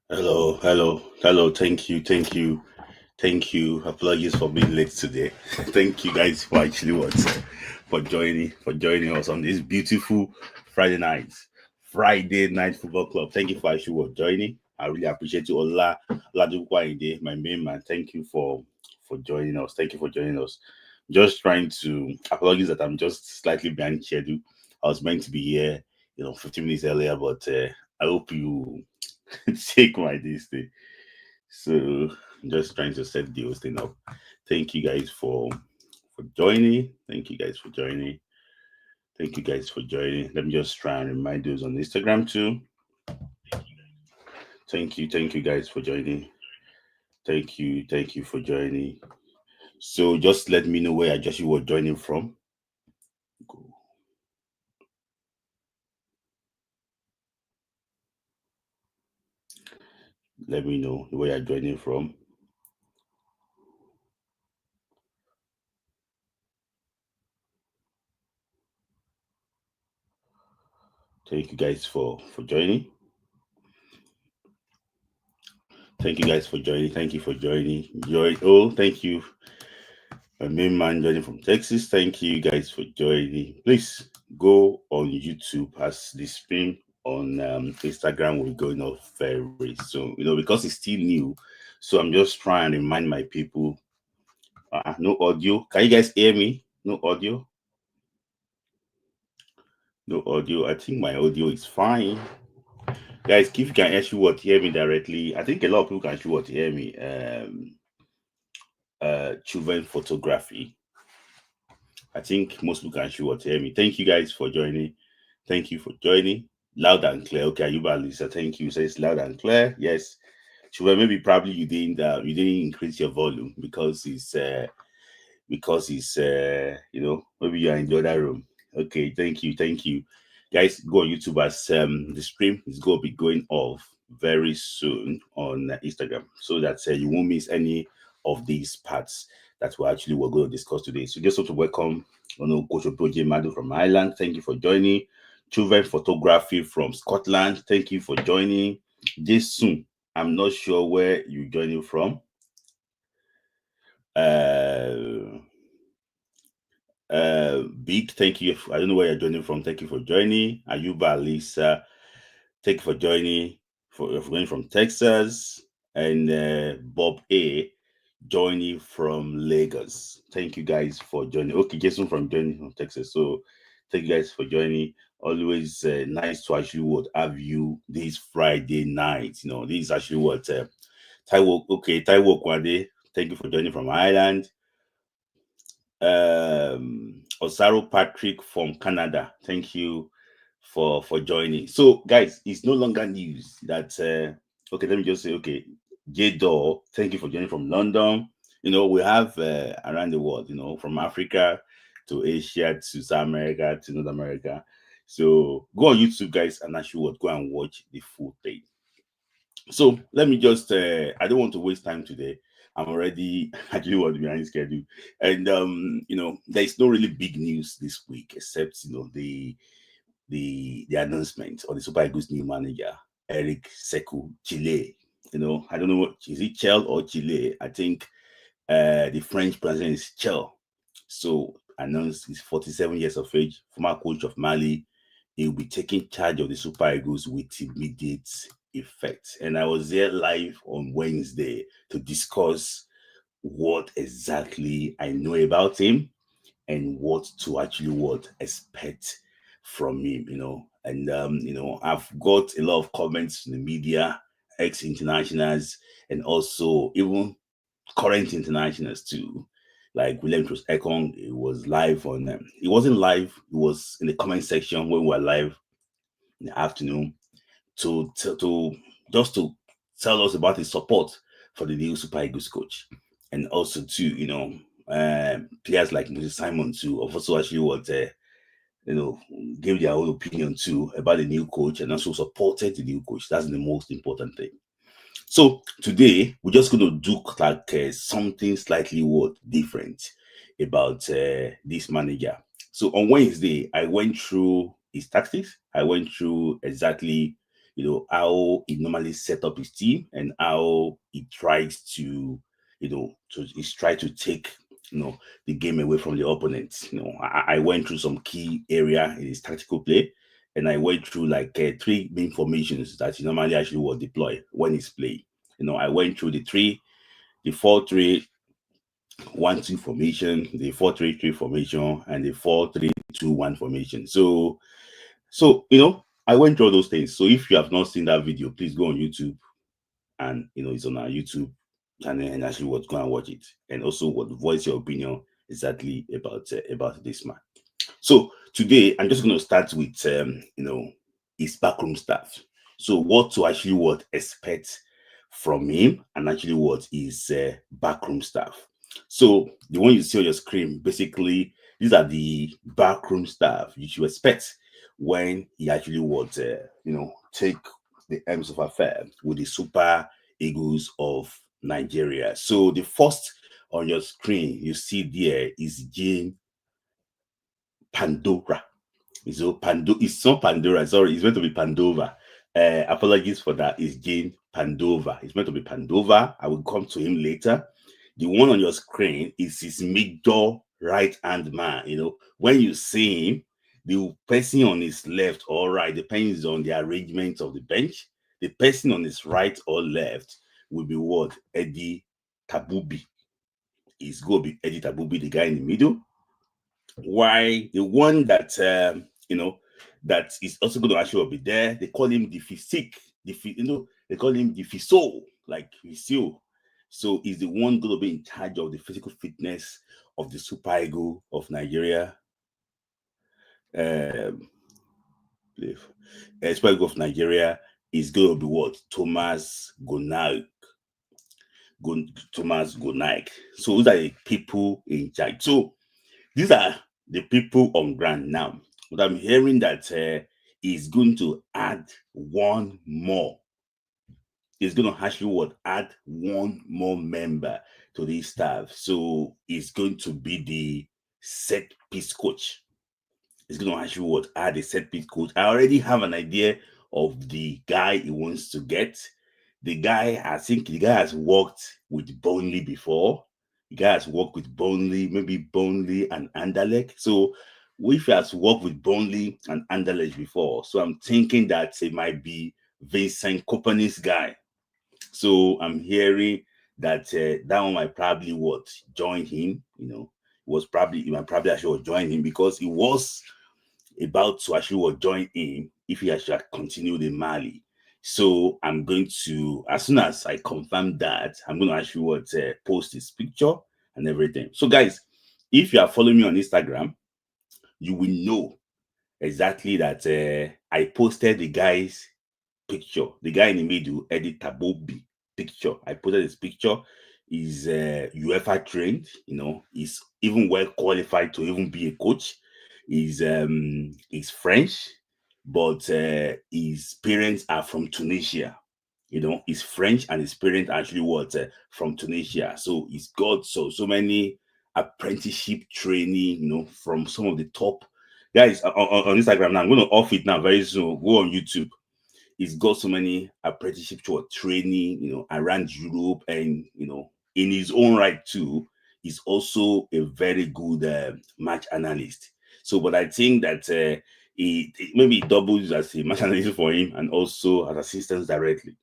Hello. Thank you. Apologies for being late today. Thank you guys for actually for joining us on this beautiful Friday night football club. Thank you for actually joining. I really appreciate you, Oladukwaide, my main man. Thank you for joining us. Thank you for joining us. Just trying to apologies that I'm just slightly behind schedule. I was meant to be here, 15 minutes earlier, but I hope you take my this day. So just trying to set the hosting up. Thank you guys for joining. Thank you guys for joining. Thank you guys for joining. Let me just try and remind those on Instagram too. Thank you guys for joining. Thank you for joining. So just let me know where just you were joining from. Let me know where you're joining from. Thank you guys for joining. Thank you guys for joining. Thank you for joining. Thank you. My main man joining from Texas. Thank you guys for joining. Please go on YouTube as the stream on Instagram will be going off very soon. Because it's still new. So I'm just trying to remind my people. No audio. Can you guys hear me? No audio. No audio. I think my audio is fine. Guys, if you can actually hear me directly, I think a lot of people can actually hear me. Children photography. I think most people can actually hear me. Thank you guys for joining. Thank you for joining. Loud and clear. Okay, Ayuba Lisa, thank you. Says loud and clear. Yes. Sure, maybe probably you didn't increase your volume because it's maybe you're in the other room. Okay, thank you. Guys, go on YouTube as the stream is gonna be going off very soon on Instagram so that you won't miss any of these parts that we're going to discuss today. So just want to welcome Coach Oproje Madu from Ireland. Thank you for joining. Children Photography from Scotland. Thank you for joining. Jason, I'm not sure where you're joining from. Big, thank you. I don't know where you're joining from. Thank you for joining. Ayuba Lisa, thank you for joining. For joining from Texas, and Bob A joining from Lagos. Thank you guys for joining. Okay, Jason from joining from Texas. So thank you guys for joining. Always nice to actually have you this Friday night. This is actually Taiwo. Okay, Taiwo Kwade. Thank you for joining from Ireland. Osaro Patrick from Canada. Thank you for joining. So, guys, it's no longer news that okay, let me just say, okay, J-Dor, thank you for joining from London. We have around the world, from Africa to Asia to South America to North America. So go on YouTube, guys, and actually go and watch the full thing. So let me just I don't want to waste time today. I'm already actually behind schedule. And there's no really big news this week except the announcement of the Super Eagles new manager, Eric Chelle. I don't know what is it Chelle or Chile. I think the French president is Chelle. So announced he's 47 years of age, former coach of Mali. He will be taking charge of the Super Eagles with immediate effect. And I was there live on Wednesday to discuss what exactly I know about him and what to actually expect from him. And I've got a lot of comments in the media, ex-internationals, and also even current internationals too. Like William Trust Ekong, it was live on it wasn't live, it was in the comment section when we were live in the afternoon to just to tell us about his support for the new Super Eagles coach. And also too, players like Moses Simon too, also actually gave their own opinion too about the new coach and also supported the new coach. That's the most important thing. So today we're just going to do like something slightly different about this manager. So on Wednesday, I went through his tactics. I went through exactly how he normally set up his team and how he tries to, he's try to take, the game away from the opponent. I went through some key area in his tactical play, and I went through like three main formations that he normally actually will deploy when he's playing. I went through the 4-3-1-2 formation, the 4-3-3 formation, and the 4-3-2-1 formation. So I went through all those things. So if you have not seen that video, please go on YouTube, and it's on our YouTube channel, and actually go and watch it, and also voice your opinion exactly about this man. So today I'm just going to start with his backroom stuff. So what to actually expect from him, and actually what is backroom stuff. So the one you see on your screen, basically these are the backroom stuff you should expect when he actually take the arms of affair with the Super Eagles of Nigeria. So the first on your screen you see there is Jane Pandora. So it's not Pandora, sorry, it's meant to be Pandova. Apologies for that. It's Jane Pandova. It's meant to be Pandova. I will come to him later. The one on your screen is his major right hand man. When you see him, the person on his left or right depends on the arrangement of the bench. The person on his right or left will be what? Eddie Tabubi. It's going to be Eddie Tabubi, the guy in the middle. Why the one that that is also going to actually be there, they call him the physique, they call him the physio, like physio. So he's the one going to be in charge of the physical fitness of the Super Eagle of Nigeria. Super Eagle of Nigeria is going to be what? Thomas Gonaik. So those are the people in charge. So these are the people on ground now. But I'm hearing that he's going to add one more. He's going to actually add one more member to this staff. So he's going to be the set piece coach. He's going to actually add a set piece coach. I already have an idea of the guy he wants to get. I think the guy has worked with Burnley before. The guy has worked with Burnley, maybe Burnley and Anderlecht. So if he has worked with Burnley and Anderlecht before, so I'm thinking that it might be Vincent Kompany's guy. So I'm hearing that that one might probably join him. He might probably actually join him, because he was about to actually join him if he actually continued in Mali. So I'm going to, as soon as I confirm that, I'm going to actually post his picture and everything. So guys, if you are following me on Instagram, you will know exactly that I posted the guy's picture. The guy in the middle, Eddie Tabobi picture. I posted his picture. He's UEFA trained, he's even well qualified to even be a coach. He's French, but his parents are from Tunisia. He's French and his parents actually from Tunisia. So he's got so many apprenticeship training, from some of the top guys on Instagram. Now I'm going to off it now very soon. Go on YouTube. He's got so many apprenticeship training, around Europe, and in his own right too, he's also a very good match analyst. So, but I think that he maybe doubles as a match analyst for him, and also as assistants directly.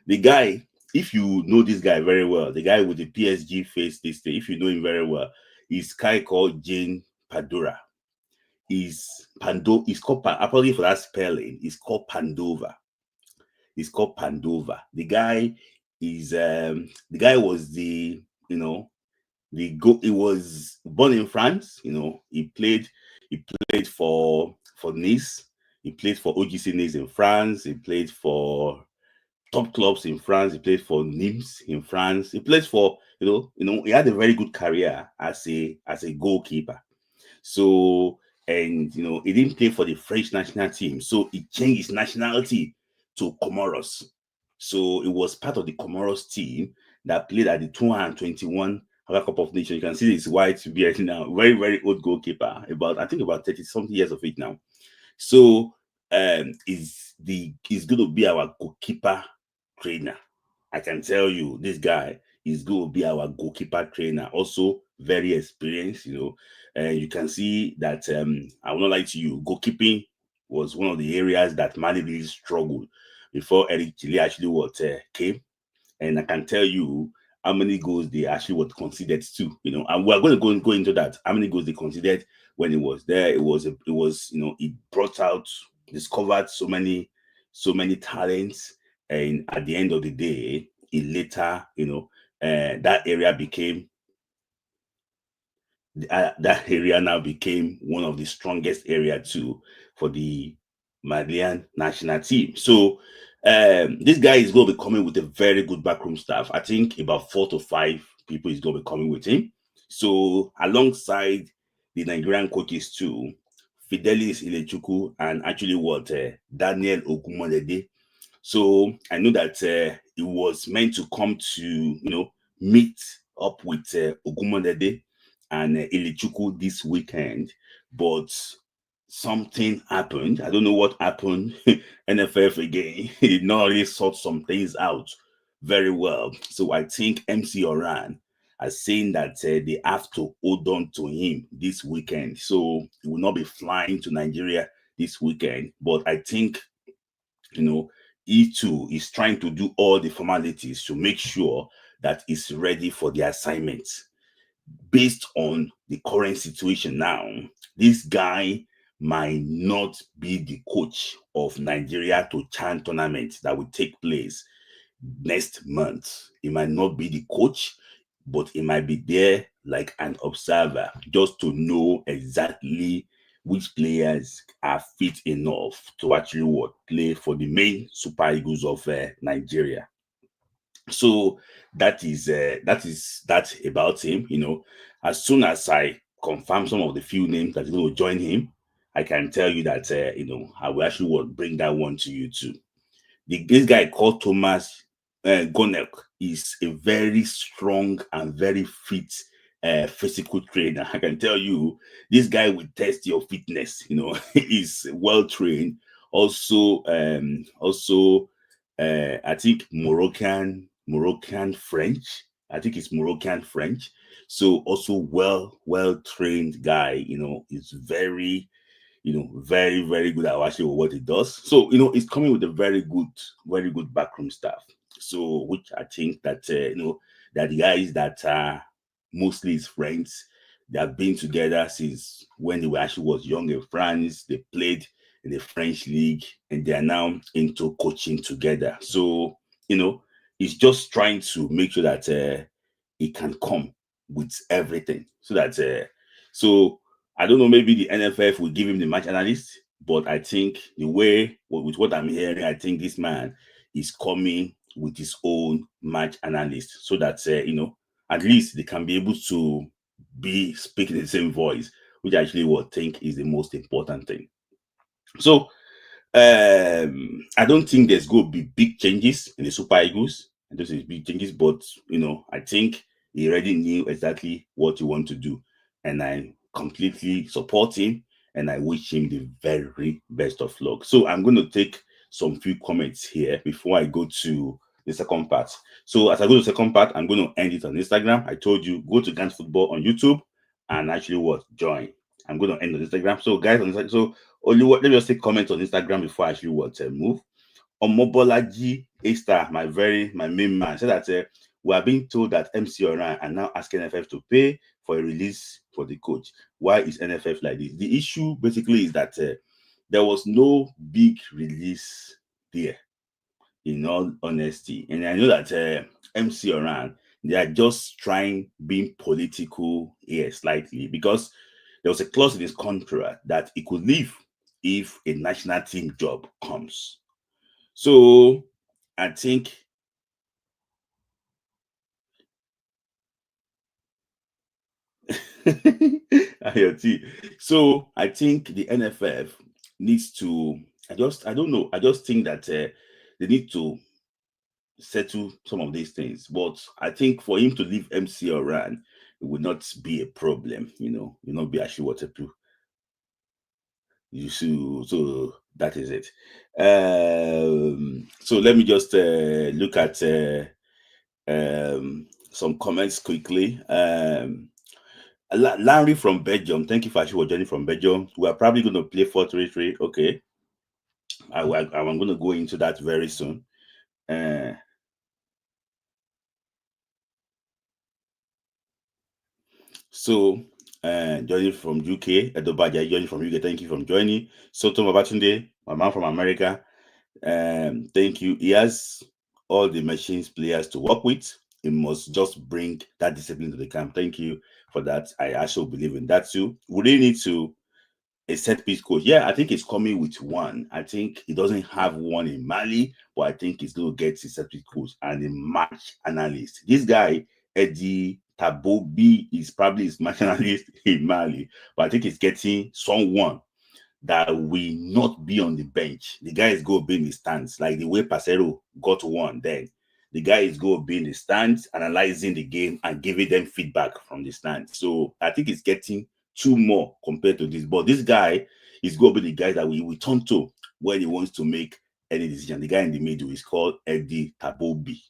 The guy, if you know this guy very well, the guy with the PSG face, if you know him very well, is guy called Jane Pandora. Is called, apology for that spelling, is called Pandova. It's called Pandova. The guy was he was born in France. He played for Nice. He played for OGC Nice in France. He played for top clubs in France. He played for Nimes in France. He played for he had a very good career as a goalkeeper. So, and he didn't play for the French national team, so he changed his nationality to Comoros. So it was part of the Comoros team that played at the 221 Cup of Nations. You can see this white beard now, very, very old goalkeeper, about 30 something years of age now. So is going to be our goalkeeper trainer. I can tell you, this guy is going to be our goalkeeper trainer. Also, very experienced. And you can see that. I will not lie to you. Goalkeeping was one of the areas that Mali really struggled before Eric Chelle actually came. And I can tell you how many goals they actually were considered too. And we're going to go into that. How many goals they considered when it was there? It brought out, discovered so many talents, and at the end of the day, it later, that area became that area now became one of the strongest area too for the Malian national team. So this guy is going to be coming with a very good backroom staff. I think about 4 to 5 people is going to be coming with him. So alongside the Nigerian coaches too, Fidelis Ilechukwu and actually Daniel Ogunmodede. So I know that it was meant to come to meet up with Ogunmodede and Ilechukwu this weekend, but something happened. I don't know what happened. NFF again, he did not really sort some things out very well. So I think MC Oran are saying that they have to hold on to him this weekend. So he will not be flying to Nigeria this weekend. But I think, he too is trying to do all the formalities to make sure that he's ready for the assignment. Based on the current situation now, this guy might not be the coach of Nigeria to Chan tournament that will take place next month. He might not be the coach, but he might be there like an observer just to know exactly which players are fit enough to actually play for the main Super Eagles of Nigeria. So that about him. As soon as I confirm some of the few names that will join him, I can tell you that I will actually bring that one to you too. This guy called Thomas Gonek is a very strong and very fit physical trainer. I can tell you, this guy will test your fitness. He's well trained. Also, I think Moroccan French. I think it's Moroccan French. So also well trained guy. Is very, very good at actually what he does. So, it's coming with a very good backroom staff. So, which I think that, that the guys that are mostly his friends, they have been together since when they were actually was young in France. They played in the French league and they are now into coaching together. So, he's just trying to make sure that he can come with everything so that, so I don't know, maybe the NFF will give him the match analyst, but I think the way, with what I'm hearing, I think this man is coming with his own match analyst so that, at least they can be able to be speaking the same voice, which I actually would think is the most important thing. So, I don't think there's going to be big changes in the Super Eagles. I don't think big changes, but I think he already knew exactly what he want to do, and I completely support him, and I wish him the very best of luck. So I'm going to take some few comments here before I go to the second part. So as I go to the second part, I'm going to end it on Instagram. I told you, go to Gans Football on YouTube and actually join. I'm going to end on Instagram. So guys on Instagram, so let me just take comments on Instagram before I actually move. Omobolaji A-Star, my main man, said that we are being told that MC Oran are now asking NFF to pay for a release for the coach. Why is NFF like this? The issue basically is that there was no big release there, in all honesty. And I know that MC Oran, they are just trying being political here slightly, because there was a clause in his contract that he could leave if a national team job comes. So I think so I think the NFF needs to, I don't know, I just think that they need to settle some of these things. But I think for him to leave MC Oran, it would not be a problem, will not be actually what to do. You see, so That is it. So let me just look at some comments quickly. Larry from Belgium, thank you for actually joining from Belgium. We are probably going to play 4-3-3. Okay, I'm going to go into that very soon. So, joining from UK, Edobaja joining from UK. Thank you for joining. Soto Mabatunde, my man from America. Thank you. He has all the machines players to work with. He must just bring that discipline to the camp. Thank you for that. I also believe in that too. We really need to a set piece coach. Yeah, I think he's coming with one. I think he doesn't have one in Mali, but I think he's going to get his set piece coach and a match analyst. This guy, Eddie Tabobi, is probably his match analyst in Mali, but I think he's getting someone that will not be on the bench. The guy is going to be in the stands, like the way Pasero got one then. The guy is going to be in the stands, analyzing the game and giving them feedback from the stands. So I think it's getting two more compared to this. But this guy is going to be the guy that we turn to when he wants to make any decision. The guy in the middle is called Eddie Tabobi.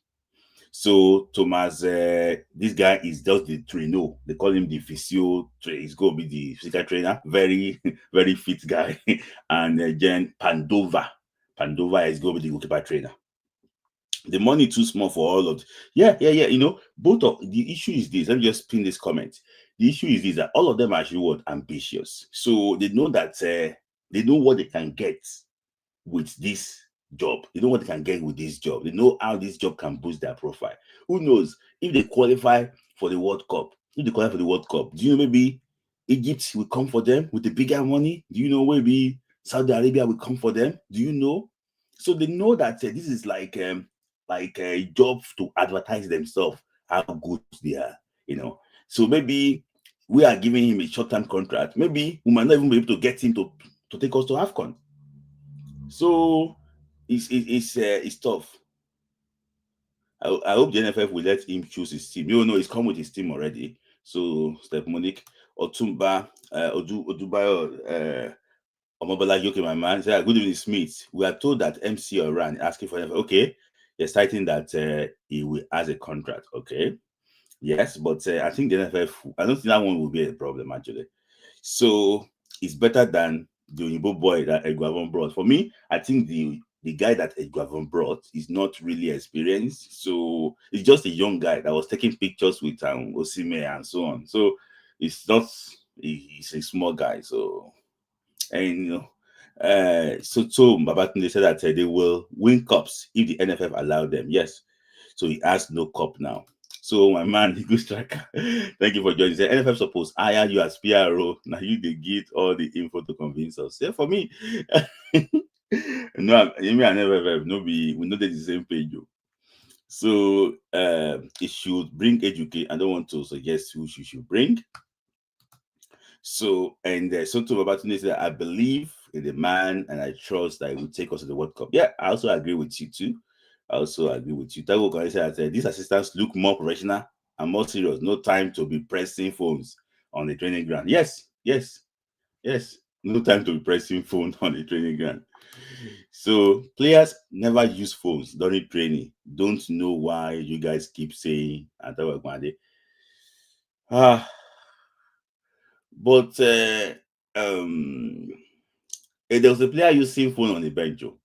So Thomas, this guy is just the trainer. They call him the physio. He's going to be the physical trainer. Very, very fit guy. And then Pandova is going to be the goalkeeper trainer. The money too small for all of. Yeah. You know, both of the issue is this. Let me just pin this comment. The issue is this, that all of them are actually what ambitious. So they know that they know what they can get with this job. They know what they can get with this job. They know how this job can boost their profile. Who knows if they qualify for the World Cup? If they qualify for the World Cup, do you know maybe Egypt will come for them with the bigger money? Do you know maybe Saudi Arabia will come for them? Do you know? So they know that this is like a job to advertise themselves how good they are. You know, so maybe we are giving him a short-term contract. Maybe we might not even be able to get him to take us to AFCON. So it's tough. I hope the NFF will let him choose his team. You know, he's come with his team already. So Steph Monique, Otumba, Odubayo, Omobola Yoke, my man, said, "Good evening, Smith. We are told that MC Oran asking for NFF. Okay, they're citing that he will has a contract. Okay, yes, but I think the NFF. I don't think that one will be a problem actually. So it's better than the Oyinbo boy that Edguavon brought. For me, I think the guy that Edguavon brought is not really experienced. So it's just a young guy that was taking pictures with Osime and so on. So it's not he's a small guy. So and you know. So Babatunde said that they will win cups if the NFF allow them. Yes, so he has no cup now. So my man, the good striker, thank you for joining. Say NFF suppose hire you as PRO. Now you they get all the info to convince us. Yeah, for me, no, me and NFF no be we know they the same page. Oh. So it should bring educate. I don't want to suggest who you should bring. So and so to Babatunde said, I believe in the man and I trust that he will take us to the World Cup. Yeah, I also agree with you too. I also agree with you. Tago Kone said that these assistants look more professional and more serious. No time to be pressing phones on the training ground. Yes. No time to be pressing phone on the training ground. So players never use phones during training. Don't know why you guys keep saying ah, but there was a player using phone on the bench. Oh.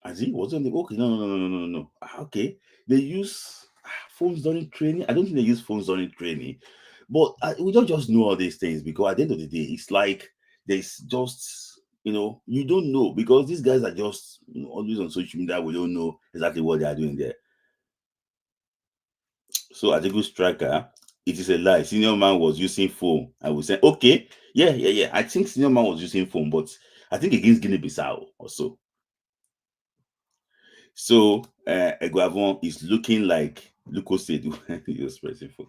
As he was on the okay, no. Okay, they use phones during training. I don't think they use phones during training, but we don't just know all these things because at the end of the day, it's like there's just you don't know because these guys are just always on social media. We don't know exactly what they are doing there. So as a good striker, it is a lie. Senior man was using phone. I would say, okay, yeah. I think senior man was using phone, but I think against Guinea-Bissau also. So Eguavon is looking like Luko said he was pressing for.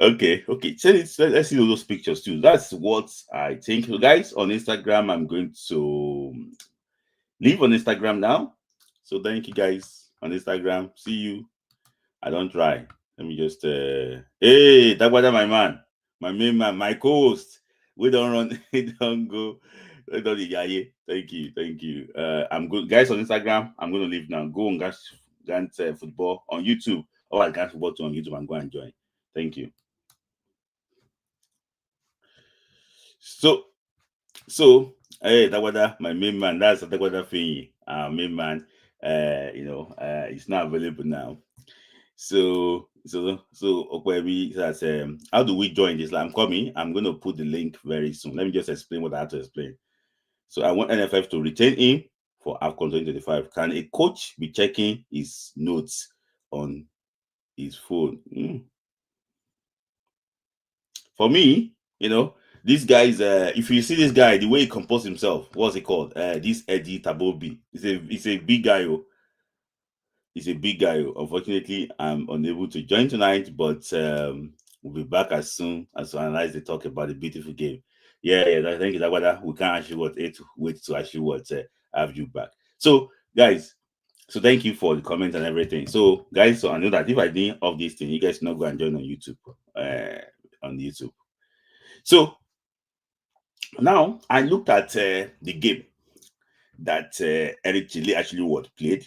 Okay. Let's see those pictures too. That's what I think. So guys, on Instagram, I'm going to leave on Instagram now. So thank you guys on Instagram. See you. I don't try. Let me just hey, that was my man, my main man, my co-host. We don't run, we don't go. Thank you, thank you. I'm good, guys. On Instagram, I'm going to leave now. Go on Gant Football on YouTube, or at Gant Football 2 on YouTube, and go and join. Thank you. So, hey, Dawada, my main man. That's Dawada Finyi, our main man. He's not available now. So Okwebi says, how do we join this? I'm coming. I'm going to put the link very soon. Let me just explain what I have to explain. So I want NFF to retain him for AFCON 2025. Can a coach be checking his notes on his phone? For me, this guy's if you see this guy, the way he composed himself, what's he called? This Eddie Tabobi. He's a big guy. He's a big guy. Unfortunately, I'm unable to join tonight, but we'll be back as soon as to analyze the talk about the beautiful game. Yeah, thank you. That we can't actually wait to actually have you back. So, guys, so thank you for the comments and everything. So, guys, so I know that if I didn't of this thing, you guys not go and join on YouTube. So now I looked at the game that Eric Chelle actually played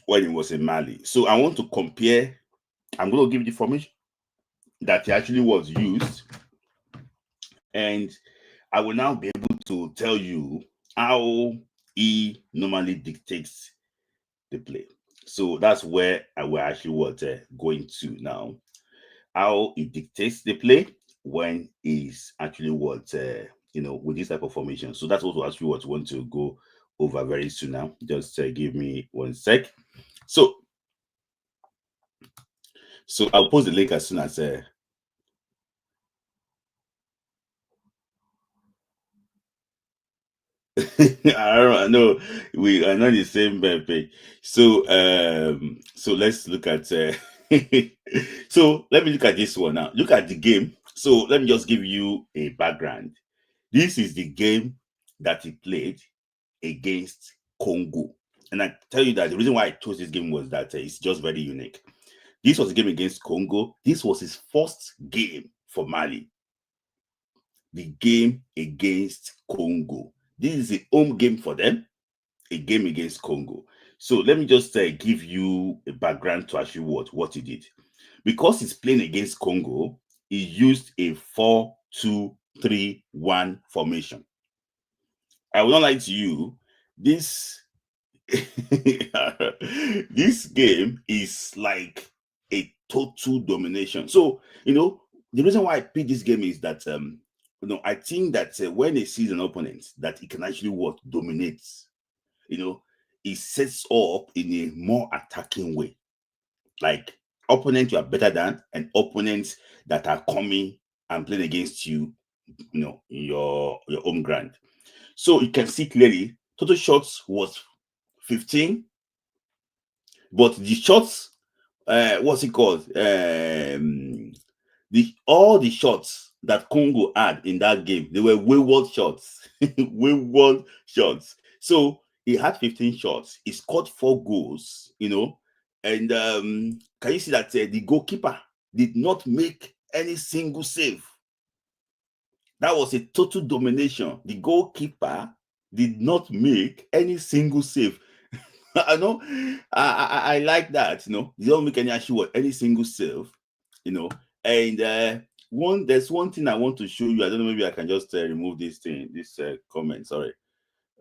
when he was in Mali. So I want to compare. I'm going to give you the information that he actually was used, and I will now be able to tell you how he normally dictates the play. So that's where I will actually going to now. How he dictates the play when he's actually with this type of formation. So that's what actually what we want to go over very soon now. Just give me 1 sec. So I'll post the link as soon as I don't know. We are not the same page. So let's look at so let me look at this one now. Look at the game. So let me just give you a background. This is the game that he played against Congo. And I tell you that the reason why I chose this game was that it's just very unique. This was a game against Congo. This was his first game for Mali. The game against Congo. This is a home game for them, a game against Congo. So let me just give you a background to actually what he did. Because he's playing against Congo, he used a 4-2-3-1 formation. I will not lie to you, this this game is like a total domination. So, the reason why I pick this game is that I think that when he sees an opponent that he can actually dominate, he sets up in a more attacking way. Like opponents you are better than, and opponents that are coming and playing against you, in your home ground. So you can see clearly, total shots was 15, but the shots, what's it called? All the shots that Congo had in that game, they were wayward shots. Wayward shots. So he had 15 shots. He scored 4 goals, and can you see that the goalkeeper did not make any single save? That was a total domination. The goalkeeper did not make any single save. I know. I like that. You don't make any single save. And there's one thing I want to show you. I don't know. Maybe I can just remove this thing. This comment. Sorry.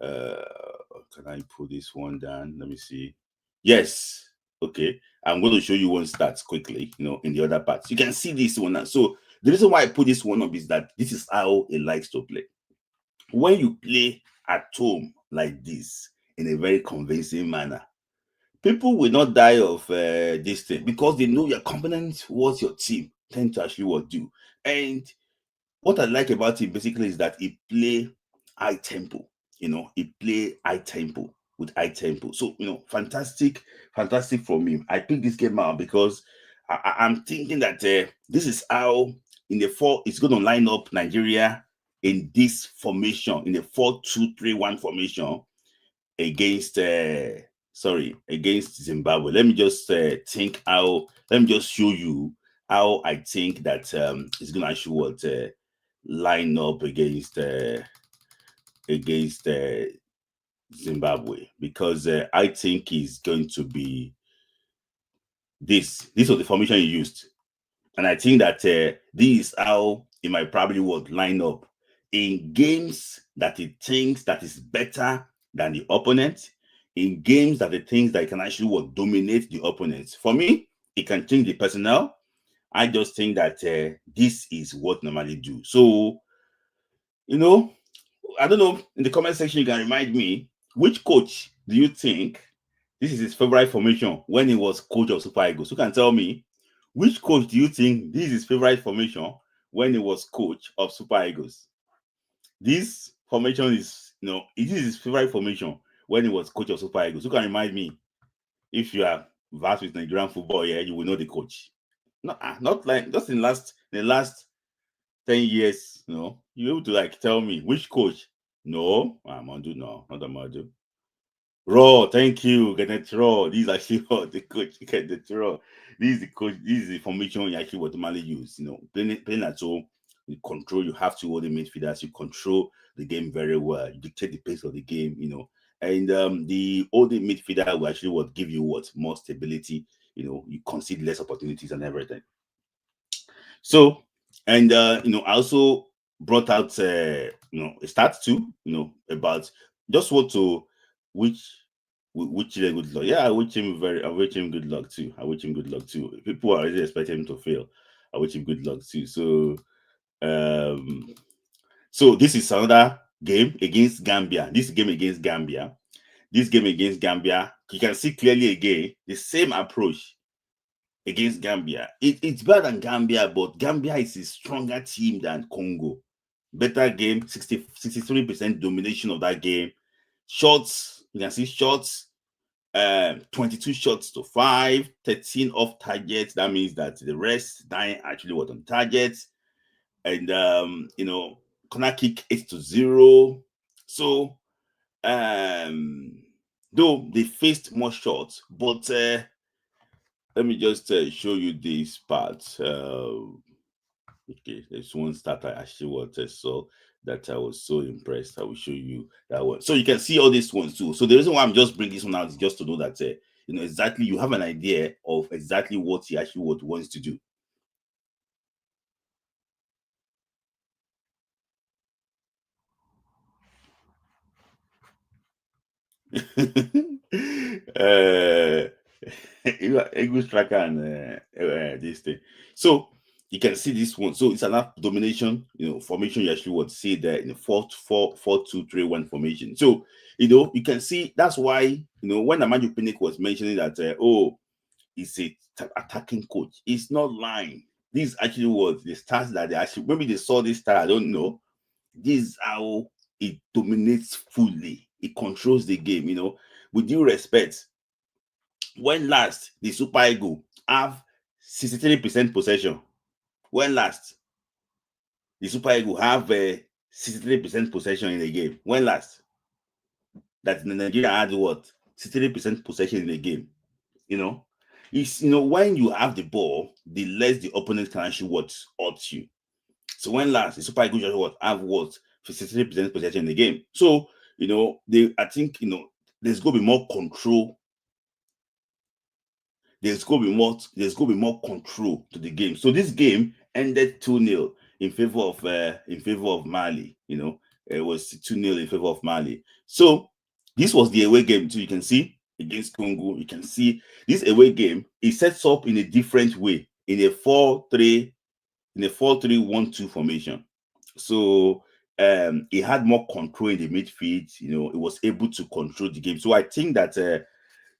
Can I put this one down? Let me see. Yes. Okay. I'm going to show you one stats quickly. In the other parts, you can see this one now. So the reason why I put this one up is that this is how he likes to play. When you play at home like this in a very convincing manner, people will not die of this thing because they know you're confident what your team tend to actually do. And what I like about him basically is that he play high tempo. He play high tempo with high tempo. So fantastic from him. I picked this game out because I'm thinking that this is how in the 4 it's going to line up Nigeria in this formation, in the 4-2-3-1 formation against Zimbabwe. Let me just let me just show you how I think that it's gonna actually line up against against Zimbabwe, because I think he's going to be this. This was the formation he used, and I think that this is how he might probably would line up in games that he thinks that is better than the opponent, in games that he thinks that he can actually would dominate the opponent. For me, he can change the personnel. I just think that this is what normally do. So, you know, I don't know, in the comment section, you can remind me, which coach do you think this is his favorite formation when he was coach of Super Eagles? Who can tell me, which coach do you think this is his favorite formation when he was coach of Super Eagles? This formation is, it is his favorite formation when he was coach of Super Eagles. Who can remind me? If you are vast with Nigerian football, yeah, you will know the coach. Not like just in the last 10 years, you able to like tell me which coach? No, Amandu, no, not Amandu. Raw, thank you. Get it raw. These are actually what the coach get it raw. This is the coach, this is the formation you actually automatically use. Playing at home, you control, you have to hold the midfielders, you control the game very well, you dictate the pace of the game. And the holding midfielder will actually give you more stability, you concede less opportunities and everything. So, and I also brought out a start too, about just what to which good luck. Yeah, I wish him good luck too. I wish him good luck too. People are already expecting him to fail. I wish him good luck too. Um so this is another game against Gambia. This game against Gambia. You can see clearly again the same approach against Gambia. It's better than Gambia, but Gambia is a stronger team than Congo. Better game, 63% domination of that game. Shots, you can see shots, 22 shots to 5, 13 off target. That means that the rest 9 actually was on target. And corner kick 8-0. So though they faced more shots, but let me just show you this part. Okay, there's one stat I actually wanted, so that I was so impressed. I will show you that one. So you can see all these ones too. So the reason why I'm just bringing this one out is just to know that exactly you have an idea of exactly what he actually wants to do. Eagles tracker and this thing. So you can see this one. So it's an domination, formation. You actually would see there in the 4-2-3-1 formation. So you can see that's why when Amanju Pinnick was mentioning that he's a attacking coach, it's not lying. This actually was the stars that they actually maybe they saw this star. I don't know. This is how it dominates fully. It controls the game. With due respect, when last the Super Eagle have 63% possession? When last the Super Eagle have 63% possession in the game? When last that Nigeria had what 63% possession in the game? It's when you have the ball, the less the opponent can actually hurt you. So when last the Super Eagles just have 53% possession in the game? So I think there's going to be more control. There's going to be more control to the game. So this game ended 2-0 in favor of Mali. It was 2-0 in favor of Mali. So this was the away game too. You can see against Congo. You can see this away game. It sets up in a different way in a 4-3-1-2 formation. So it had more control in the midfield. It was able to control the game. So I think that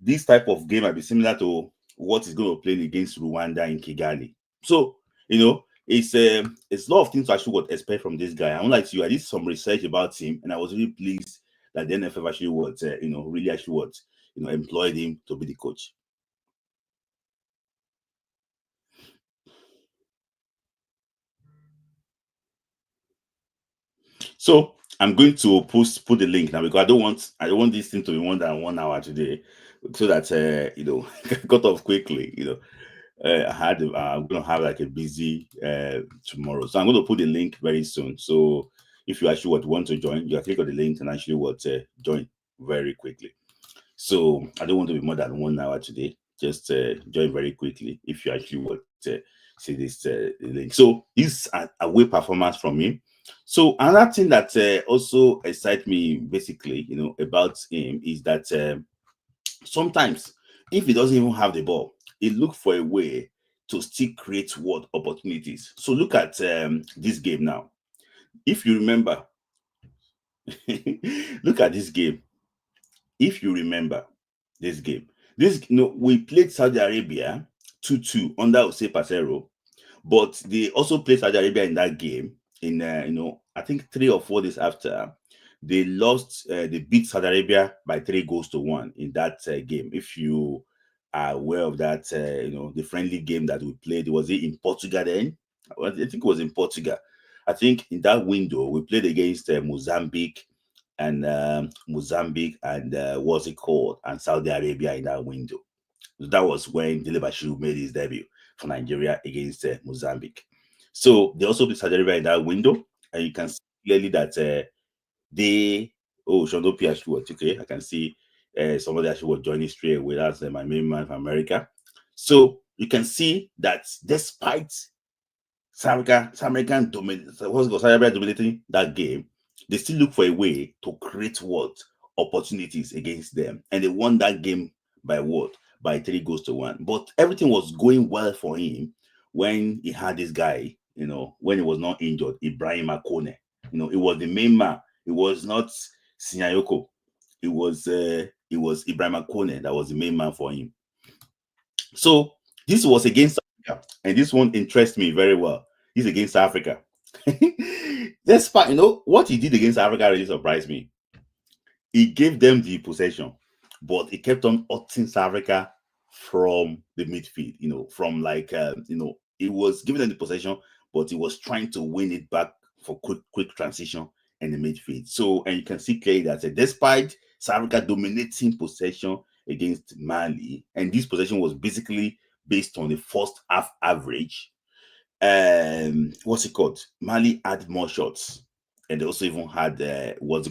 this type of game might be similar to what is going to play against Rwanda in Kigali. So it's a lot of things I should expect from this guy. I would like to. I did some research about him, and I was really pleased that the NFF actually really actually employed him to be the coach. So I'm going to put the link now because I don't want this thing to be more than 1 hour today, so that got off quickly. I'm gonna have like a busy tomorrow, so I'm going to put the link very soon. So If you actually want to join, you can click on the link and actually join very quickly. So I don't want to be more than 1 hour today. Just join very quickly if you actually want to see this link. So this away performance from him. So another thing that also excites me basically, about him is that sometimes if he doesn't even have the ball, he look for a way to still create what opportunities. So look at this game now. If you remember, look at this game. If you remember this game, we played Saudi Arabia 2-2 under Jose Pacero, but they also played Saudi Arabia in that game. In I think 3 or 4 days after, they lost. They beat Saudi Arabia by 3 goals to 1 in that game. If you are aware of that, the friendly game that we played, was it in Portugal then? I think it was in Portugal. I think in that window we played against Mozambique and what's it called, and Saudi Arabia in that window. So that was when Dele Bashiru made his debut for Nigeria against Mozambique. So they also played Saudi Arabia in that window, and you can see clearly that they. Oh, Shondo P actually was okay. I can see somebody actually was joining straight away. That's my main man from America. So you can see that despite South American Saudi Arabia dominating that game, they still look for a way to create what opportunities against them, and they won that game by what? By 3 goals to 1. But everything was going well for him when he had this guy, when he was not injured, Ibrahim Akone. It was the main man. It was not Sinyayoko. It was Ibrahim Akone that was the main man for him. So this was against Africa, and this one interests me very well. He's against Africa. Despite what he did against Africa really surprised me. He gave them the possession, but he kept on hurting South Africa from the midfield. From he was giving them the possession, but he was trying to win it back for quick transition in the midfield. So, and you can see clearly that despite South Africa dominating possession against Mali, and this possession was basically based on the first half average. What's it called? Mali had more shots, and they also even had more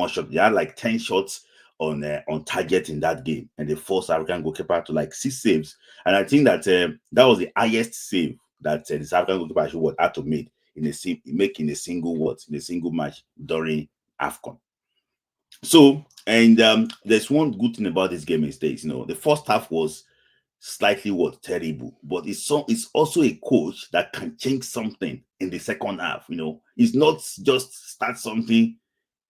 shots. They had like 10 shots on target in that game, and they forced African goalkeeper to like 6 saves. And I think that that was the highest save that the South African goalkeeper actually had to make in a single match during AFCON. So, and there's one good thing about this game is this, the first half was slightly terrible, but it's also a coach that can change something in the second half. It's not just start something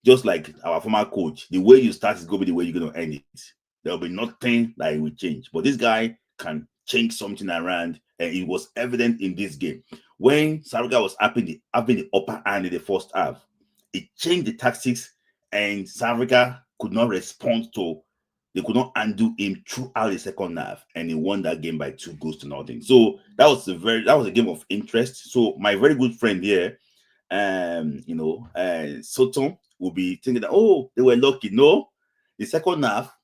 just like our former coach. The way you start is going to be the way you're going to end it. There'll be nothing that will change, but this guy can change something around, and it was evident in this game when South Africa was having the upper hand in the first half. It changed the tactics, and South Africa could not respond to. They could not undo him throughout the second half, and he won that game by 2 goals to 0. So that was a game of interest. So my very good friend here, Soton, will be thinking that they were lucky. No, the second half,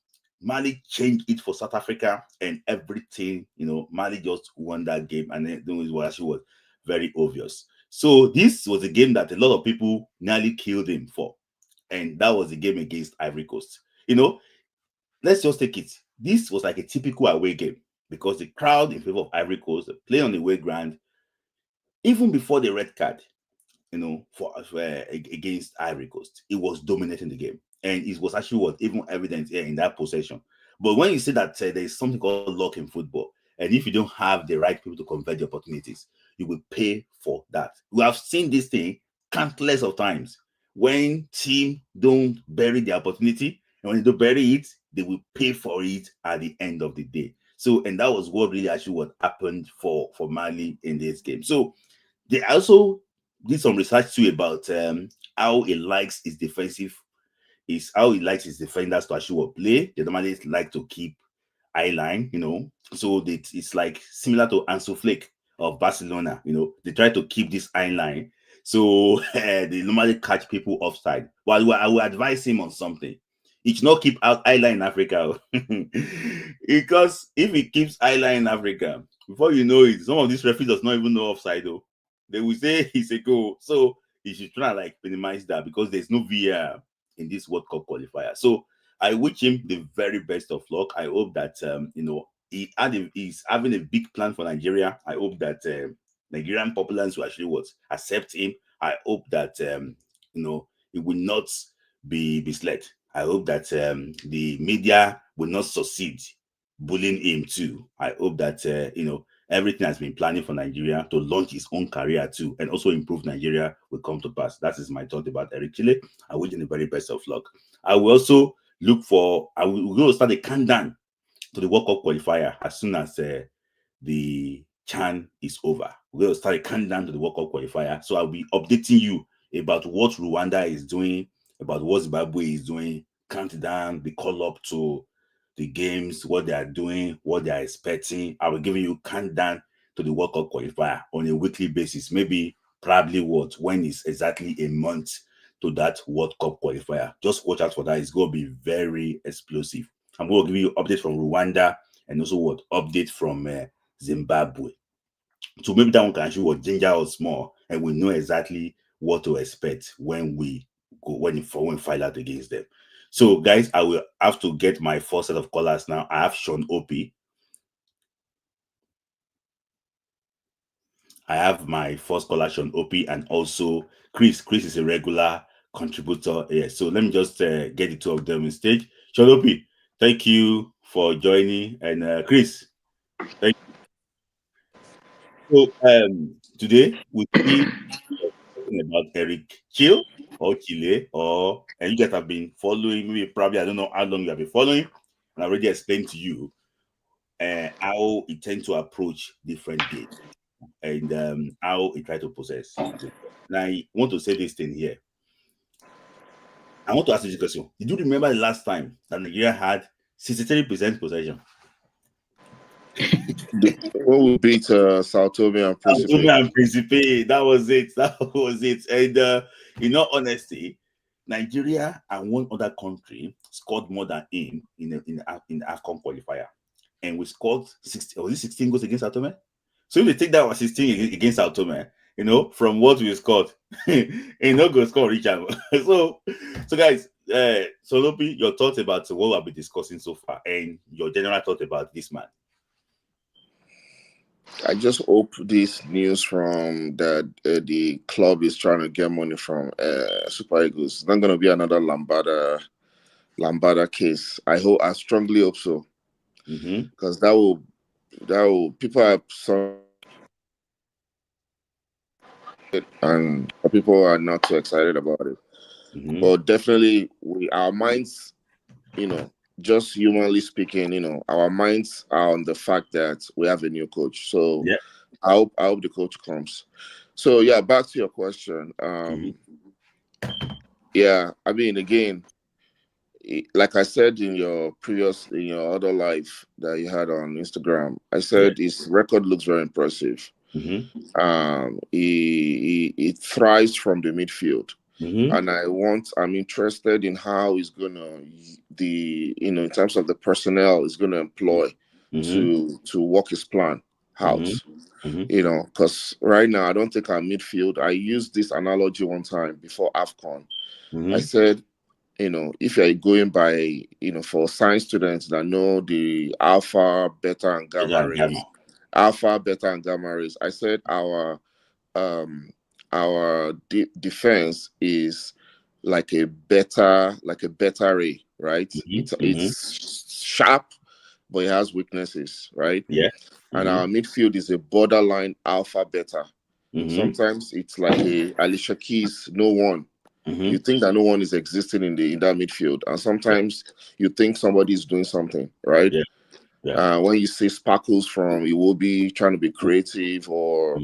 Mali changed it for South Africa, and everything. Mali just won that game, and it was very obvious. So this was a game that a lot of people nearly killed him for, and that was the game against Ivory Coast. Let's just take it. This was like a typical away game because the crowd in favor of Ivory Coast play on the away ground, even before the red card, for against Ivory Coast, it was dominating the game, and it was actually even evident here in that possession. But when you say that there is something called luck in football, and if you don't have the right people to convert the opportunities, you will pay for that. We have seen this thing countless of times when teams don't bury the opportunity, and when they don't bury it, they will pay for it at the end of the day. So, and that was what happened for Mali in this game. So they also did some research too about how he likes his defenders to actually play. They normally like to keep eye line, so it's like similar to Ansu Flick of Barcelona. They try to keep this eye line, so they normally catch people offside. But I will advise him on something. He should not keep out eye line in Africa, because if he keeps eye line in Africa, before you know it, some of these referees does not even know offside though. They will say it's a goal. So he should try and like minimize that because there's no VR in this World Cup qualifier. So I wish him the very best of luck. I hope that he's having a big plan for Nigeria. I hope that Nigerian populace will actually accept him. I hope that he will not be misled. I hope that the media will not succeed bullying him too. I hope that everything has been planning for Nigeria to launch his own career too, and also improve Nigeria will come to pass. That is my thought about Eric Chelle. I wish him the very best of luck. I will also I will go start a countdown to the World Cup qualifier as soon as the CHAN is over. We'll start a countdown to the World Cup qualifier. So I'll be updating you about what Rwanda is doing, about what Zimbabwe is doing, countdown, the call up to the games, what they are doing, what they are expecting. I will give you countdown to the World Cup qualifier on a weekly basis. Maybe probably when is exactly a month to that World Cup qualifier. Just watch out for that. It's going to be very explosive. I'm going to give you updates from Rwanda and also update from Zimbabwe. So maybe that one can actually ginger us more, and we know exactly what to expect when we file out against them. So guys, I will have to get my first set of callers now. I have Sean Opie. I have my first caller, Sean Opie, and also Chris. Chris is a regular contributor here. So let me just get the two of them on stage. Sean Opie, thank you for joining. And Chris, thank you. So today we see talking about Eric Chelle or Chelle, and you guys have been following me. Probably I don't know how long you have been following, and I already explained to you how it tends to approach different games and how it try to possess. And I want to say this thing here. I want to ask you this question. Did you remember the last time that Nigeria had 63% possession? When we beat Sao Tome and Principe. That was it. That was it. And in all honesty, Nigeria and one other country scored more than him in the AFCON qualifier. And we scored 16 goals against Sao Tome? So if you take that was 16 against Sao Tome, from what we scored, ain't no good score Richard. so guys, Solopi, your thoughts about what we've been discussing so far and your general thought about this man. I just hope this news from that the club is trying to get money from Super Eagles. It's not going to be another Lambada case. I strongly hope so, because that will people are some, and people are not too excited about it. But definitely, our minds, just humanly speaking, our minds are on the fact that we have a new coach. So yeah. I hope the coach comes. So yeah, back to your question. Yeah, I mean, again, like I said in your other live that you had on Instagram, I said his record looks very impressive. He thrives from the midfield. And I'm interested in how he's gonna in terms of the personnel he's gonna employ to work his plan out. Because right now I don't think our midfield. I used this analogy one time before AFCON. I said, if you're going by, for science students that know the alpha, beta, and gamma rays, I said our defense is like a beta ray, right? It's sharp, but it has weaknesses, right? Yeah. And our midfield is a borderline alpha beta. Sometimes it's like a Alicia Keys, no one. You think that no one is existing in that midfield, and sometimes you think somebody is doing something, right? When you see sparkles from Iwobi trying to be creative, or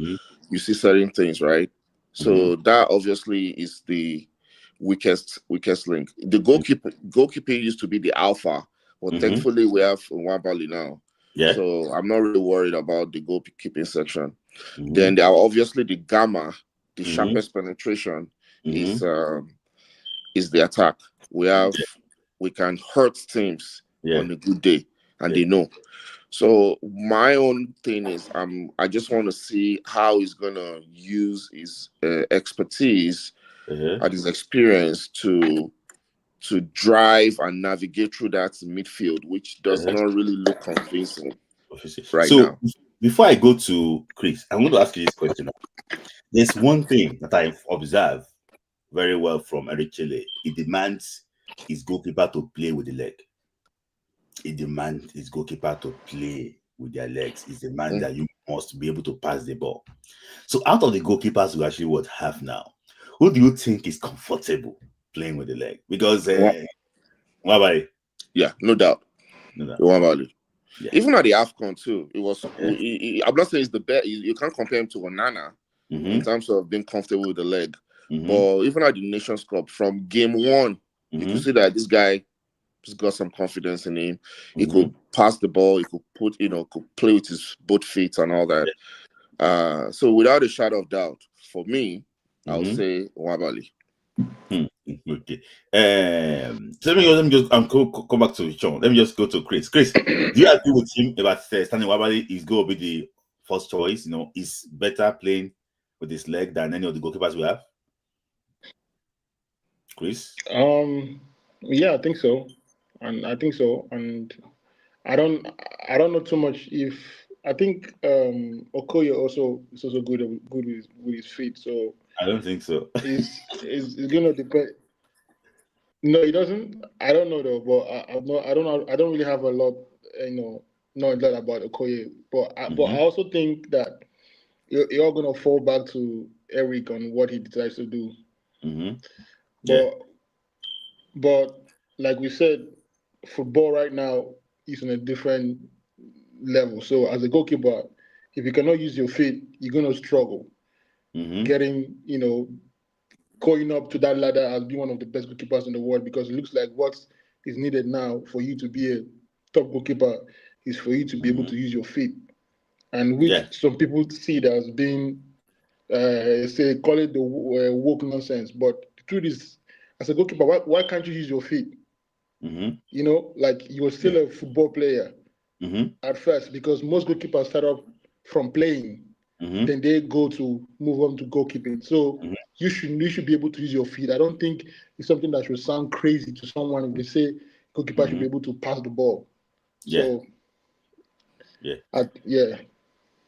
you see certain things, right? So that obviously is the weakest link. The goalkeeper used to be the alpha, but thankfully we have Nwabali now. So I'm not really worried about the goalkeeping section. Then there are obviously the gamma, the sharpest penetration is the attack. We can hurt teams on a good day, and they know. So my own thing is, I just want to see how he's gonna use his expertise and his experience to drive and navigate through that midfield, which does not really look convincing right now. Before I go to Chris, I'm going to ask you this question. There's one thing that I've observed very well from Eric Chelle. He demands his goalkeeper to play with the leg. He demands his goalkeeper to play with their legs. He demands that you must be able to pass the ball. So out of the goalkeepers we actually have now, who do you think is comfortable playing with the leg? Because Wabali. Yeah, no doubt. Wabali. Yeah. Even at the AFCON too, it was. I'm not saying it's the best. You can't compare him to Onana in terms of being comfortable with the leg. But even at the Nations Cup, from game one, you could see that this guy just got some confidence in him. He could pass the ball. He could could play with his both feet and all that. So without a shadow of doubt, for me, I would say Wabali. Okay. So let me just come back to Sean. Let me just go to Chris. Chris, do you agree with him about Stanley Wabali is going to be the first choice? Is better playing with his leg than any of the goalkeepers we have? Chris? Yeah, I think so. And I think so. And I don't know too much if I think Okoye also is also good with his feet. So I don't think so. It's gonna depend. No, he doesn't. I don't know though, but I don't know. I don't really have a lot, knowledge about Okoye. But I also think that you're gonna fall back to Eric on what he decides to do. But like we said, football right now is on a different level. So as a goalkeeper, if you cannot use your feet, you're gonna struggle getting, going up to that ladder as being one of the best goalkeepers in the world, because it looks like what is needed now for you to be a top goalkeeper is for you to be able to use your feet, and which some people see it as being, say, call it the woke nonsense. But the truth is, as a goalkeeper, why can't you use your feet? Like you were still a football player at first, because most goalkeepers start up from playing. Then they go to move on to goalkeeping. So you should be able to use your feet. I don't think it's something that should sound crazy to someone if they say goalkeeper should be able to pass the ball. So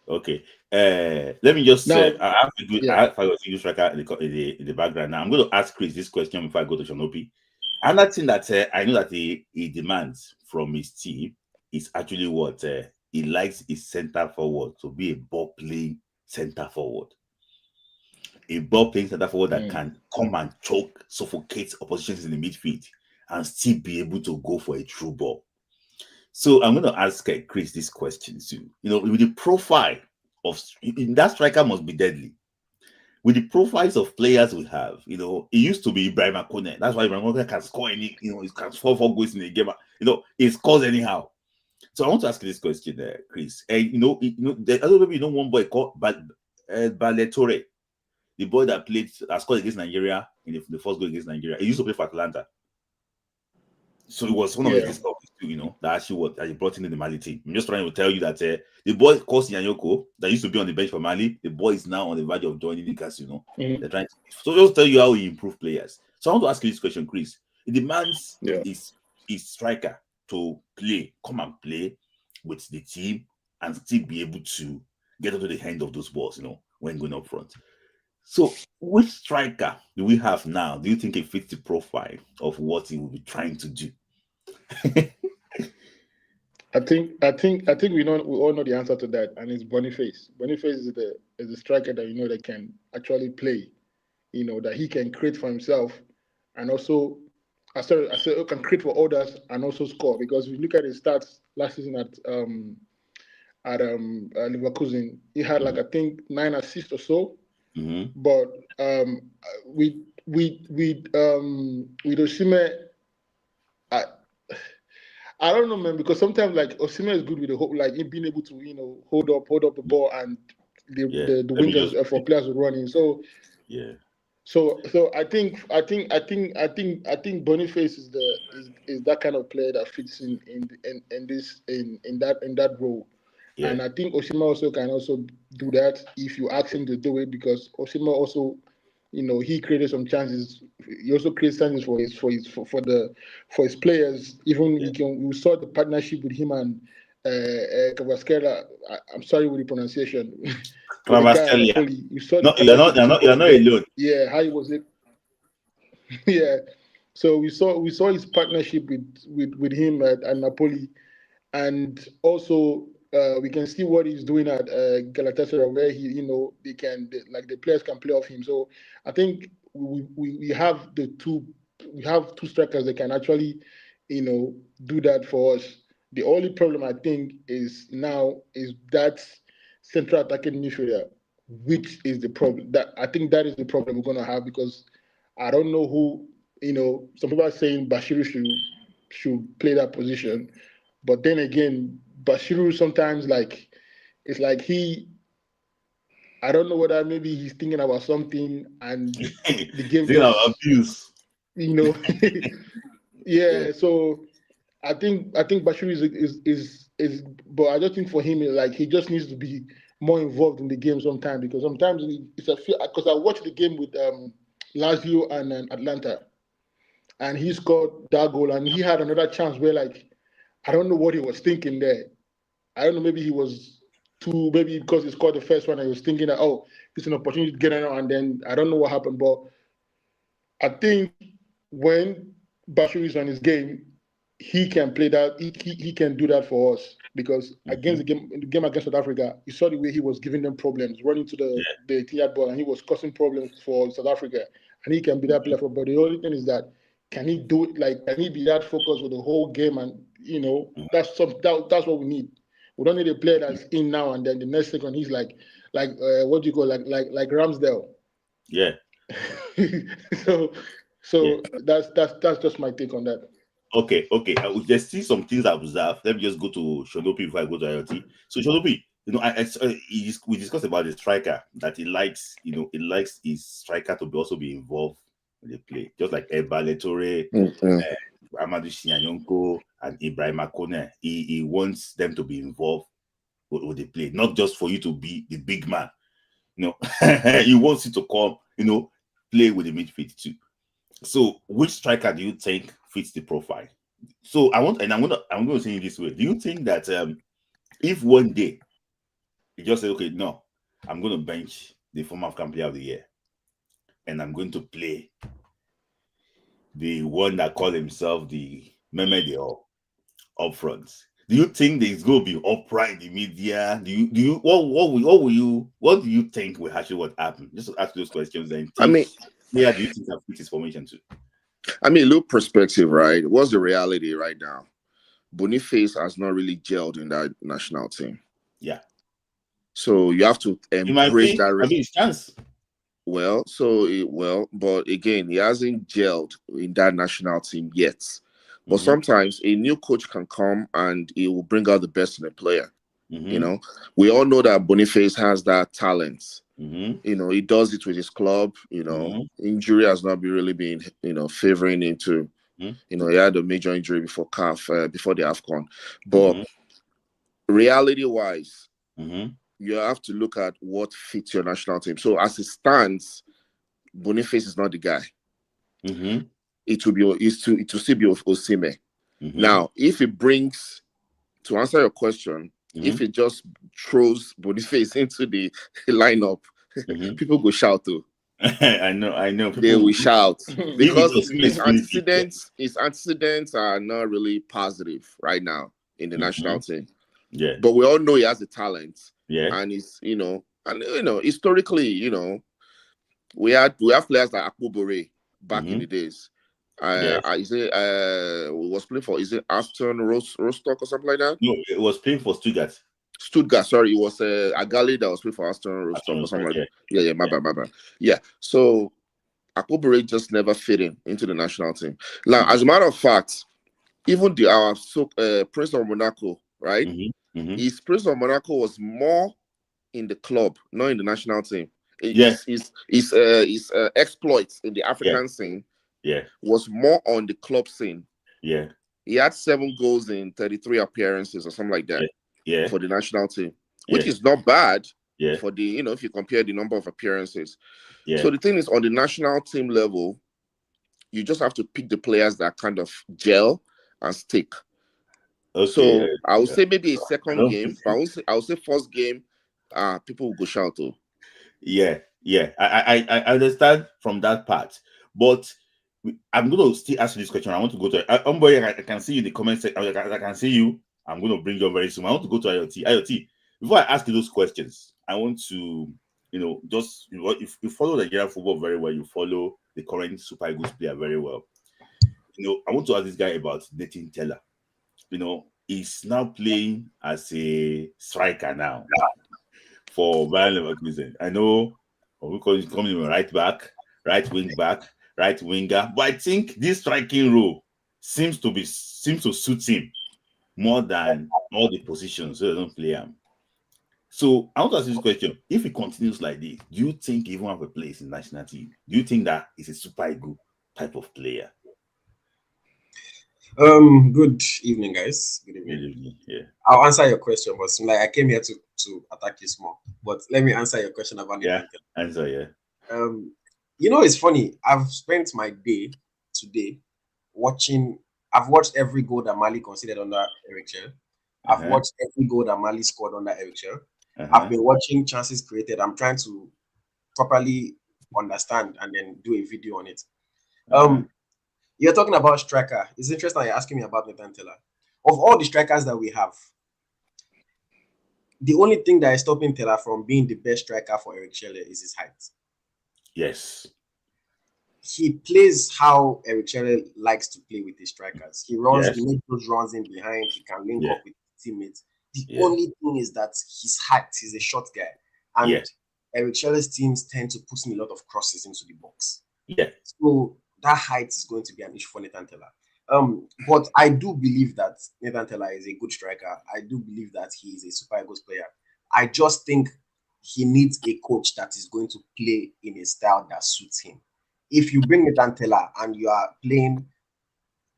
Okay. Let me just say, I have a good striker in the background. Now I'm going to ask Chris this question before I go to Shanopi. Another thing that I know that he demands from his team is actually what he likes his center forward to be a ball playing center forward. A ball playing center forward that can come and choke, suffocate oppositions in the midfield and still be able to go for a true ball. So I'm going to ask Chris this question too. With the profile of that striker must be deadly. With the profiles of players we have, it used to be Ibrahim Akone. That's why Ibrahim Akone can score any, he can score 4 goals in a game. He scores anyhow. So I want to ask you this question, Chris. And the other maybe one boy called Baletore, the boy that scored against Nigeria in the first goal against Nigeria. He used to play for Atlanta. So it was one of the discoveries too, that he brought in the Mali team. I'm just trying to tell you that the boy Kosi Yanyoko that used to be on the bench for Mali, the boy is now on the verge of joining the cast, They're trying to, so just tell you how he improve players. So I want to ask you this question, Chris. It demands his striker to come and play with the team and still be able to get into the hand of those balls, when going up front. So, which striker do we have now? Do you think it fits the profile of what he will be trying to do? I think we all know the answer to that, and it's Boniface. Boniface is the striker that that can actually play, that he can create for himself, and also I said can create for others and also score. Because if you look at his stats last season at Leverkusen, he had I think 9 assists or so. But with Osimhen, I don't know, man, because sometimes Osimhen is good with the whole, him being able to hold up the ball, and the wingers for players running. So So I think Boniface is that kind of player that fits in that role. Yeah. And I think Oshima also can also do that if you ask him to do it, because Oshima also, he created some chances. He also creates chances for his players. Even Yeah. we saw the partnership with him and Kvaratskhelia. I'm sorry with the pronunciation. With the guy at Kvaratskhelia. Napoli, you saw the No, you're partnership between you're both of not them. alone. Yeah, how he was it? Yeah. So we saw his partnership with him at Napoli, and also we can see what he's doing at Galatasaray, where like the players can play off him. So I think we have two strikers that can actually do that for us. The only problem I think is now is that central attacking midfielder, which is the problem. That I think that is the problem we're gonna have, because I don't know who. Some people are saying Bashiru should play that position, but then again, Bashiru sometimes, like, it's like I don't know whether maybe he's thinking about something and the game Thinking of just, abuse. you know, Yeah. yeah. So I think Bashiru is, but I just think for him, like, he just needs to be more involved in the game sometimes, because sometimes it's a feel, because I watched the game with Lazio and Atlanta, and he scored that goal, and he had another chance where, like, I don't know what he was thinking there. I don't know, maybe he was too, maybe because he scored the first one, I was thinking that, oh, it's an opportunity to get it on, and then I don't know what happened. But I think when Bashir is on his game, he can play that, he can do that for us, because against the game against South Africa, you saw the way he was giving them problems, running to Yeah. the 18-yard ball, and he was causing problems for South Africa, and he can be that player for. But the only thing is that, can he do it? Like, can he be that focused with the whole game? And that's what we need. We don't need a player that's in now and then the next second he's like what do you call, like Ramsdale. Yeah. so Yeah. that's just my take on that. Okay. I will just see some things I observed. Let me just go to Shonopi before I go to IoT. So Shonopi, we discussed about the striker, that he likes, he likes his striker to also be involved in the play, just like Ebale Toure, Amadou Sianyonko, and Ibrahim Akone. He wants them to be involved with the play, not just for you to be the big man. He wants you to come, play with the midfield too. So, which striker do you think fits the profile? So, I'm going to say it this way. Do you think that if one day you just say, okay, no, I'm going to bench the former African Player of the Year, and I'm going to play the one that called himself the Mehmet up front? Do you think there's going to be upright in the media? What do you think will actually what happen? Just to ask those questions. And where do you think that fits his formation to? I mean, look, perspective, right? What's the reality right now? Boniface has not really gelled in that national team. Yeah. So you have to embrace that. I mean, his chance. But again, he hasn't gelled in that national team yet. But sometimes a new coach can come and he will bring out the best in a player. We all know that Boniface has that talent. He does it with his club. Injury has not really been, favoring him to. He had a major injury before CAF, before the AFCON. But reality-wise, you have to look at what fits your national team. So as it stands, Boniface is not the guy. It will still be Osimhen. Now, if it brings, to answer your question, if it just throws Boniface into the lineup, people go shout too. I know. They will shout because his antecedents are not really positive right now in the national team. Yeah. But we all know he has the talent. Yeah. And he's, historically, we have players like Akpobore back in the days. Was playing for, is it Aston Rostock or something like that? No, it was playing for Stuttgart. Sorry, it was Agali that was playing for Aston Rostock or something like that. Yeah, my bad. Yeah, so Akpobore just never fit into the national team. Now, as a matter of fact, even our Prince of Monaco, right? His Prince of Monaco was more in the club, not in the national team. His exploits in the African scene was more on the club scene. Yeah. He had 7 goals in 33 appearances or something like that for the national team, which is not bad for the, if you compare the number of appearances. So the thing is, on the national team level, you just have to pick the players that kind of gel and stick. Okay, so I would say maybe a second game, but I would say first game, people will go shout though. Yeah. I understand from that part, but I'm going to still ask you this question. I want to go to I can see you in the comment section. I can see you. I'm going to bring you up very soon. I want to go to IoT. Before I ask you those questions, I want to, if you follow Nigerian football very well, you follow the current Super Eagles player very well. I want to ask this guy about Nathan Teller. He's now playing as a striker now for Bayern Leverkusen. I know we call it coming right back, right wing back, right winger, but I think this striking role seems to suit him more than all the positions, so they don't play him. So I want to ask this question: if he continues like this, do you think he won't have a place in national team? Do you think that he's a Super Eagle type of player? Good evening, guys. Good evening. Good evening. Yeah. I'll answer your question, but I came here to attack you small. But let me answer your question about answer. Yeah. It's funny. I've spent my day today watching. I've watched every goal that Mali conceded under Eric Chelle. I've watched every goal that Mali scored under Eric Chelle. I've been watching chances created. I'm trying to properly understand and then do a video on it. You're talking about striker. It's interesting you're asking me about Nathan Teller. Of all the strikers that we have, the only thing that is stopping Teller from being the best striker for Eric Chelle is his height. Yes. He plays how Eric Chelle likes to play with his strikers. He makes those runs in behind. He can link up with his teammates. The only thing is that his height. He's a short guy. And Eric Chelle's teams tend to put in a lot of crosses into the box. Yeah. So that height is going to be an issue for Nathan Teller. But I do believe that Nathan Teller is a good striker. I do believe that he is a Super Eagles player. I just think he needs a coach that is going to play in a style that suits him. If you bring Nathan Teller and you are playing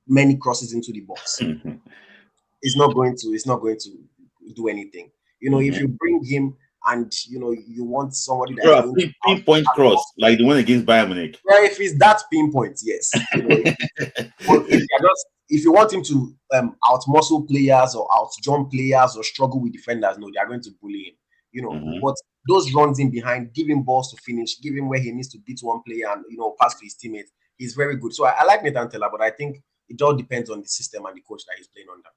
many crosses into the box, it's not going to do anything. If you bring him and you want somebody that pinpoint cross like the one against Bayern Munich. Yeah, if it's that pinpoint, yes. If you want him to out-muscle players or out-jump players or struggle with defenders, no, they are going to bully him. But those runs in behind, give him balls to finish, give him where he needs to beat one player and pass to his teammates. He's very good. So I like Nathan Teller, but I think it all depends on the system and the coach that he's playing under.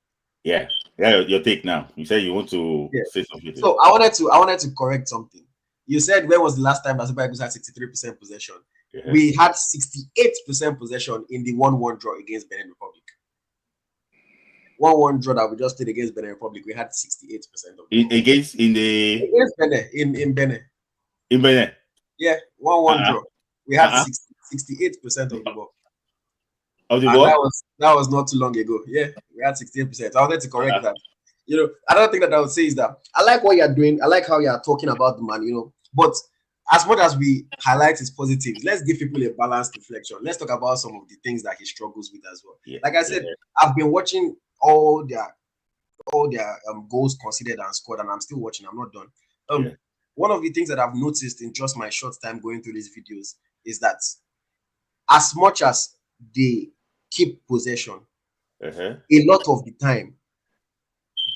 Yeah, your take now. You said you want to say something. So I wanted to correct something. You said when was the last time that Super Eagles had 63% possession? Yeah. We had 68% possession in the 1-1 draw against Benin Republic. 1-1 draw that we just played against Benin Republic, we had 68% of it. Against Benin, in Benin. In Benin? Yeah, 1-1 draw. We had 68% of the ball. Of the ball? That was not too long ago. Yeah, we had 68%. I wanted to correct that. Another thing that I would say is that I like what you're doing. I like how you're talking about the man, but as much as we highlight his positives, let's give people a balanced reflection. Let's talk about some of the things that he struggles with as well. Yeah, like I said, I've been watching all their goals considered and scored, and I'm still watching. I'm not done. One of the things that I've noticed in just my short time going through these videos is that as much as they keep possession, a lot of the time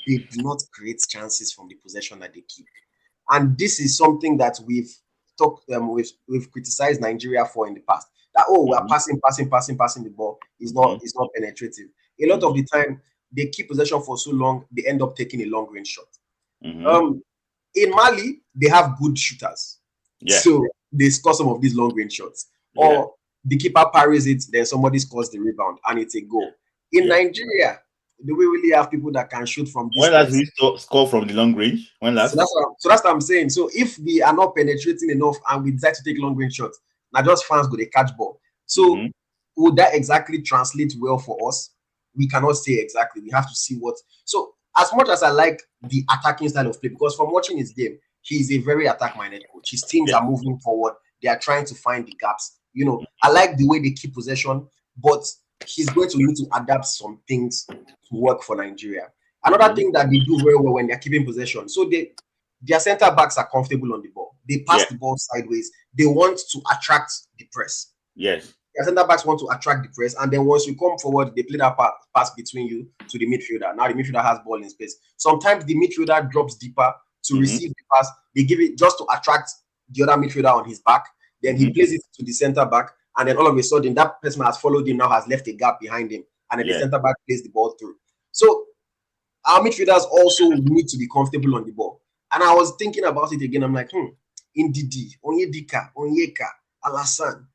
they do not create chances from the possession that they keep. And this is something that we've criticized Nigeria for in the past. That we're passing the ball. It's not penetrative. A lot of the time they keep possession for so long, they end up taking a long range shot. In Mali, they have good shooters. So they score some of these long range shots. Or the keeper parries it, then somebody scores the rebound and it's a goal. In Nigeria, do we really have people that can shoot from distance? When last we score from the long range? When last? So that's what I'm saying. So if we are not penetrating enough and we decide to take long range shots, now just fans go they catch ball. So would that exactly translate well for us? We cannot say exactly. We have to see what. So as much as I like the attacking style of play, because from watching his game, he's a very attack-minded coach. His teams are moving forward. They are trying to find the gaps. You know, I like the way they keep possession, but he's going to need to adapt some things to work for Nigeria. Another thing that they do very well when they're keeping possession, so their center backs are comfortable on the ball. They pass the ball sideways. They want to attract the press. Yes. Their center backs want to attract the press, and then once you come forward, they play that pass between you to the midfielder. Now the midfielder has ball in space. Sometimes the midfielder drops deeper to receive the pass. They give it just to attract the other midfielder on his back. Then he plays it to the center back, and then all of a sudden that person has followed him now has left a gap behind him, and then the center back plays the ball through. So our midfielders also need to be comfortable on the ball. And I was thinking about it again. I'm like, Ndidi, Onyedika, Onyeka, Alassane.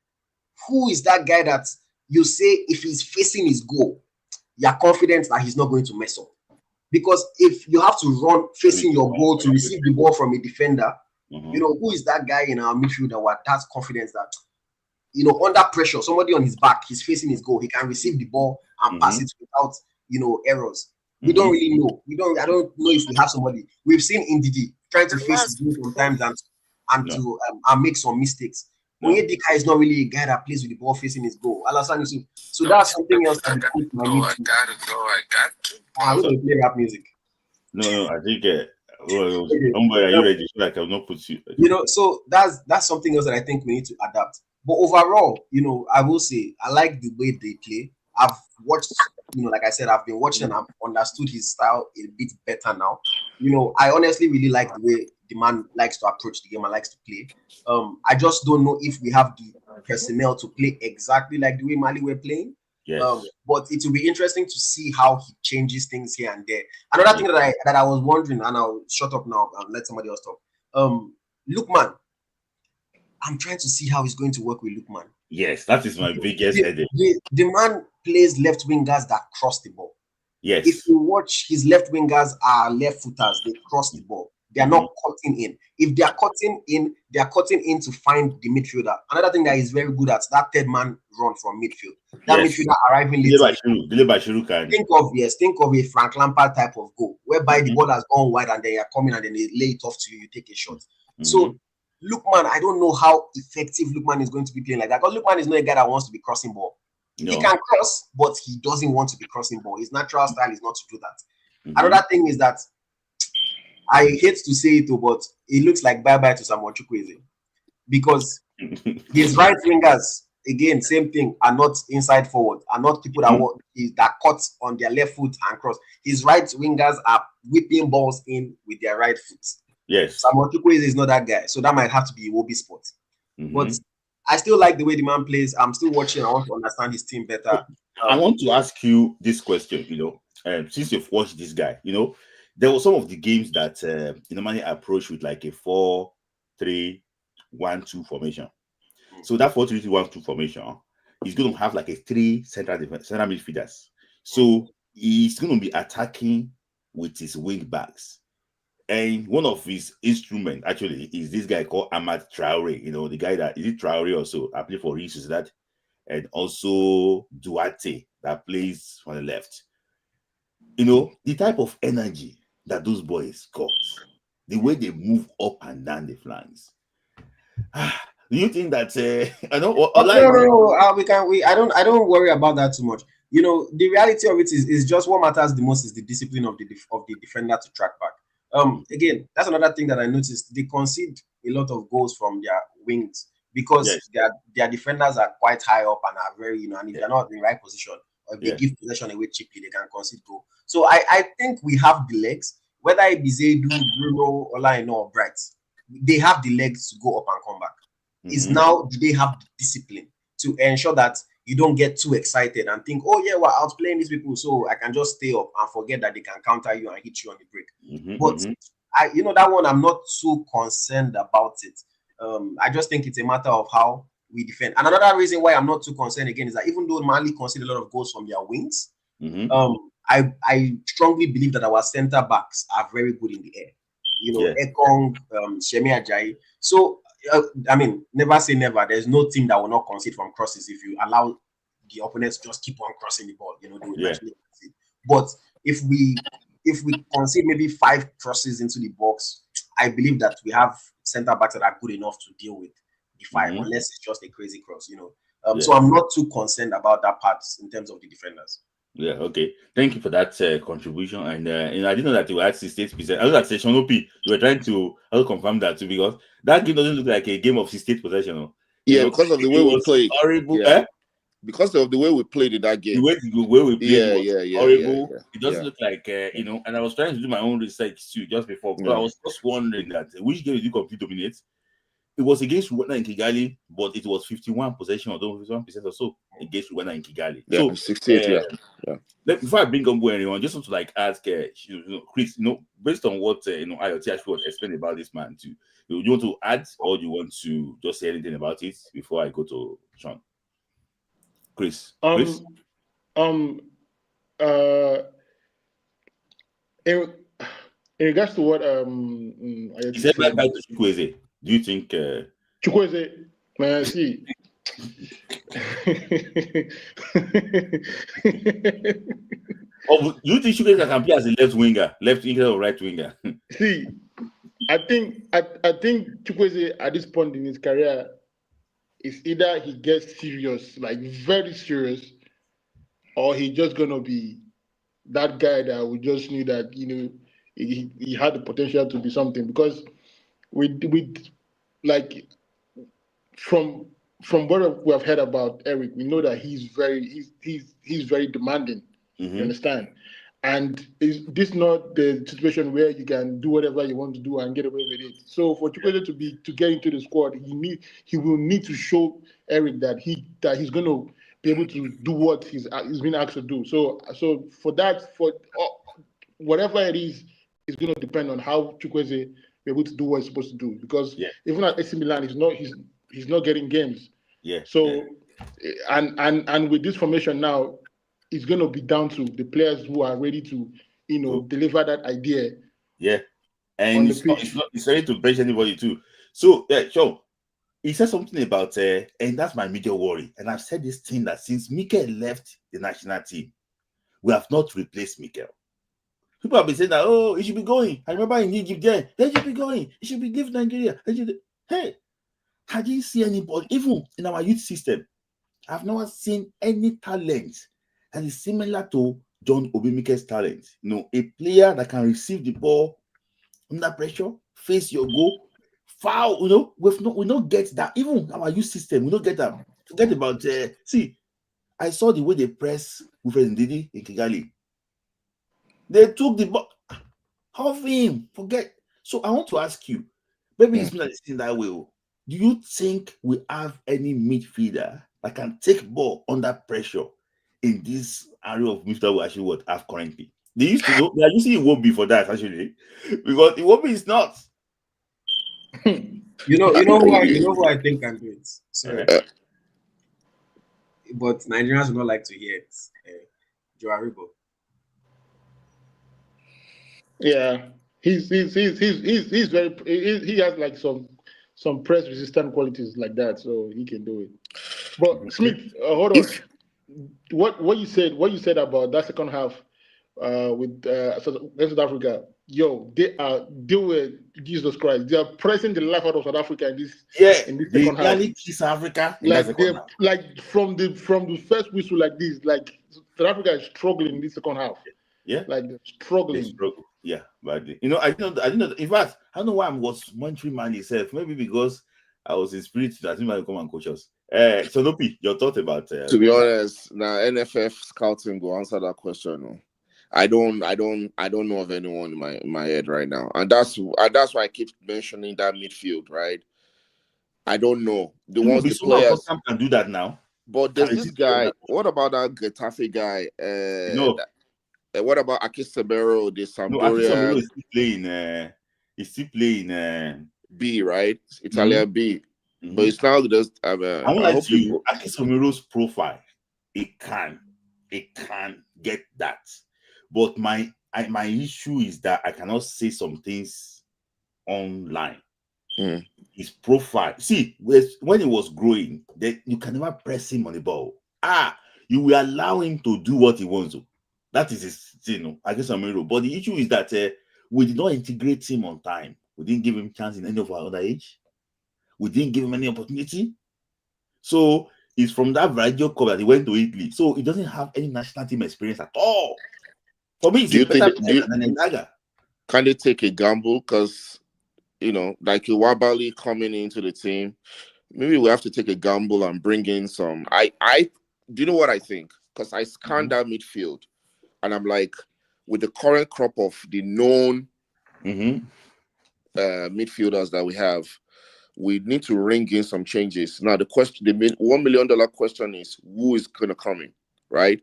Who is that guy that you say if he's facing his goal, you're confident that he's not going to mess up? Because if you have to run facing your goal to receive the ball from a defender, you know, who is that guy in our midfield that has confidence that, you know, under pressure, somebody on his back, he's facing his goal, he can receive the ball and pass it without, you know, errors. We don't really know. I don't know if we have somebody. We've seen Ndidi trying to face his goal sometimes and make some mistakes. Onyedika is not really a guy that plays with the ball facing his goal. Alassane, so that's something else that the coach might need to. I'm going to play rap music. No, I think. Are you ready? So I cannot put you. You know, so that's something else that I think we need to adapt. But overall, you know, I will say I like the way they play. I've watched, you know, like I said, I've been watching and I've understood his style a bit better now. You know, I honestly really like the way the man likes to approach the game and likes to play. I just don't know if we have the personnel to play exactly like the way Mali were playing. Yes. But it will be interesting to see how he changes things here and there. Another thing that I was wondering, and I'll shut up now and let somebody else talk. Lookman, I'm trying to see how he's going to work with Lookman. Yes, that is my biggest headache. The man plays left wingers that cross the ball. Yes. If you watch, his left wingers are left footers. They cross the ball. They are not cutting in. If they are cutting in, they are cutting in to find the midfielder. Another thing that he's very good at, that third man run from midfield. That midfielder arriving late. Think of a Frank Lampard type of goal, whereby the ball has gone wide and they are coming and then they lay it off to you, you take a shot. So Lookman, I don't know how effective Lookman is going to be playing like that. Because Lookman is not a guy that wants to be crossing ball. No. He can cross, but he doesn't want to be crossing ball. His natural style is not to do that. Another thing is that I hate to say it, but it looks like bye-bye to Samuel Chukwueze. Because his right wingers, again, same thing, are not inside forward, are not people that cut on their left foot and cross. His right wingers are whipping balls in with their right foot. Yes. Samuel Chukwueze is not that guy, so that might have to be a Wobby spot. But I still like the way the man plays. I'm still watching. I want to understand his team better. I want to ask you this question, you know, since you've watched this guy, you know, there were some of the games that you normally approach with like a 4-3-1-2 formation. So that 4-3-1-2 formation is going to have like a 3 central midfielders. So he's going to be attacking with his wing backs. And one of his instruments actually is this guy called Ahmad Traore. You know, the guy that is it Traore also? I play for Reese, that, and also Duarte that plays on the left. You know, the type of energy that those boys got, the way they move up and down the flanks. Do you think that I know? I don't worry about that too much. You know, the reality of it is just what matters the most is the discipline of the defender to track back. Again, that's another thing that I noticed. They concede a lot of goals from their wings because their defenders are quite high up and are very, you know, and if they're not in the right position or if they give possession away cheaply, they can concede goal. So I think we have the legs, whether it be Zaidu, Bruno, Olaino, or Bright, they have the legs to go up and come back. It's now, do they have the discipline to ensure that you don't get too excited and think, oh yeah, we're outplaying these people, so I can just stay up and forget that they can counter you and hit you on the break. But you know, that one I'm not so concerned about it. I just think it's a matter of how we defend. And another reason why I'm not too concerned again is that even though Mali concede a lot of goals from their wings, I strongly believe that our center backs are very good in the air. You know, Ekong, Shemi Ajayi. So I mean, never say never. There's no team that will not concede from crosses if you allow the opponents to just keep on crossing the ball. You know, they will eventually concede. But if we concede maybe 5 crosses into the box, I believe that we have centre backs that are good enough to deal with the 5, unless it's just a crazy cross, you know. So I'm not too concerned about that part in terms of the defenders. Yeah, okay. Thank you for that contribution. And I didn't know that you were at 68%. I know that Session OP, you were trying to confirm that too, because that game doesn't look like a game of 68 possession. Yeah, because of the way we played. Horrible. Yeah. Because of the way we played in that game. The way we played was horrible. Yeah. It doesn't look like, and I was trying to do my own research too just before. But I was just wondering that which game did you complete dominate? It was against Rwanda in Kigali, but it was 51 possession, or 51% or so against Rwanda in Kigali. Yeah, so 68, Before I bring on anyone, just want to like ask, Chris, based on what IoT actually was explaining about this man too, you want to add, or do you want to just say anything about it before I go to Sean? Chris. In regards to what he said back to Chukwueze. Do you think Chukwueze, man, see. Do you think Chukwueze can play as a left winger or right winger? See, I think Chukwueze at this point in his career is either he gets serious, like very serious, or he just gonna be that guy that we just knew that he had the potential to be something, because we like from what we have heard about Eric, we know that he's very demanding. You understand? And is this not the situation where you can do whatever you want to do and get away with it? So for Chukwueze to get into the squad, he will need to show Eric that he's going to be able to do what he's been asked to do. So for whatever it is, it's going to depend on how Chukwueze be able to do what he's supposed to do. Because even at AC Milan, he's not getting games. Yeah. So and with this formation now, it's going to be down to the players who are ready to, deliver that idea. Yeah, and it's ready to bench anybody too. So sure. He said something about and that's my major worry. And I've said this thing that since Mikel left the national team, we have not replaced Mikel. People have been saying that, oh, he should be going. I remember in Egypt there, they should be going. He should be leaving Nigeria. Hey, I didn't see anybody, even in our youth system. I've never seen any talent that is similar to John Obi Mikel's talent. A player that can receive the ball under pressure, face your goal, foul. We don't get that. Even our youth system, we don't get that. Forget about see, I saw the way they press Wilfred Ndidi in Kigali. They took the ball off him. Forget. So I want to ask you, maybe it's not in that way. Do you think we have any midfielder that can take ball under pressure in this area of midfield we actually have currently? They used to know. They are using Iwobi for that actually, because Iwobi is not. You know who I think can do it. Sorry, but Nigerians would not like to hear it. Joe Aribo. Yeah, he's very. He has like some press resistant qualities like that, so he can do it. But Smith, hold on. What you said about that second half with South Africa, they were, Jesus Christ, they are pressing the life out of South Africa in this second half. South Africa, like from the first whistle like this, like South Africa is struggling in this second half. Yeah, like they're struggling. They struggle. Yeah, but I didn't know. In fact, I don't know why I was monitoring man itself. Maybe because I was in spirit that I think I come and coach us. So Nopi, your thought about to be honest, now NFF scouting go answer that question. No? I don't know of anyone in my head right now, and that's why I keep mentioning that midfield, right? I don't know the ones the players can do that now. But there's this guy. What about that Getafe guy? What about Akis Sabero? The Sampdoria. Is still playing. He's still playing B, right? Italian B. But it's now just. I hope you. Akis Sabero's profile, it can get that. But my issue is that I cannot say some things online. His profile. See, when he was growing, you can never press him on the ball. You will allow him to do what he wants to. That is his, I guess, Amiro. But the issue is that we did not integrate him on time. We didn't give him chance in any of our other age. We didn't give him any opportunity. So it's from that Viraggio Cup that he went to Italy. So he doesn't have any national team experience at all. For me, he's better than Endaga. Can they take a gamble? Because, you know, like Iwabali coming into the team, maybe we have to take a gamble and bring in some. Do you know what I think? Because I scanned that midfield, and I'm like, with the current crop of the known midfielders that we have, we need to ring in some changes. Now, the $1 million question is, who is going to come in, right?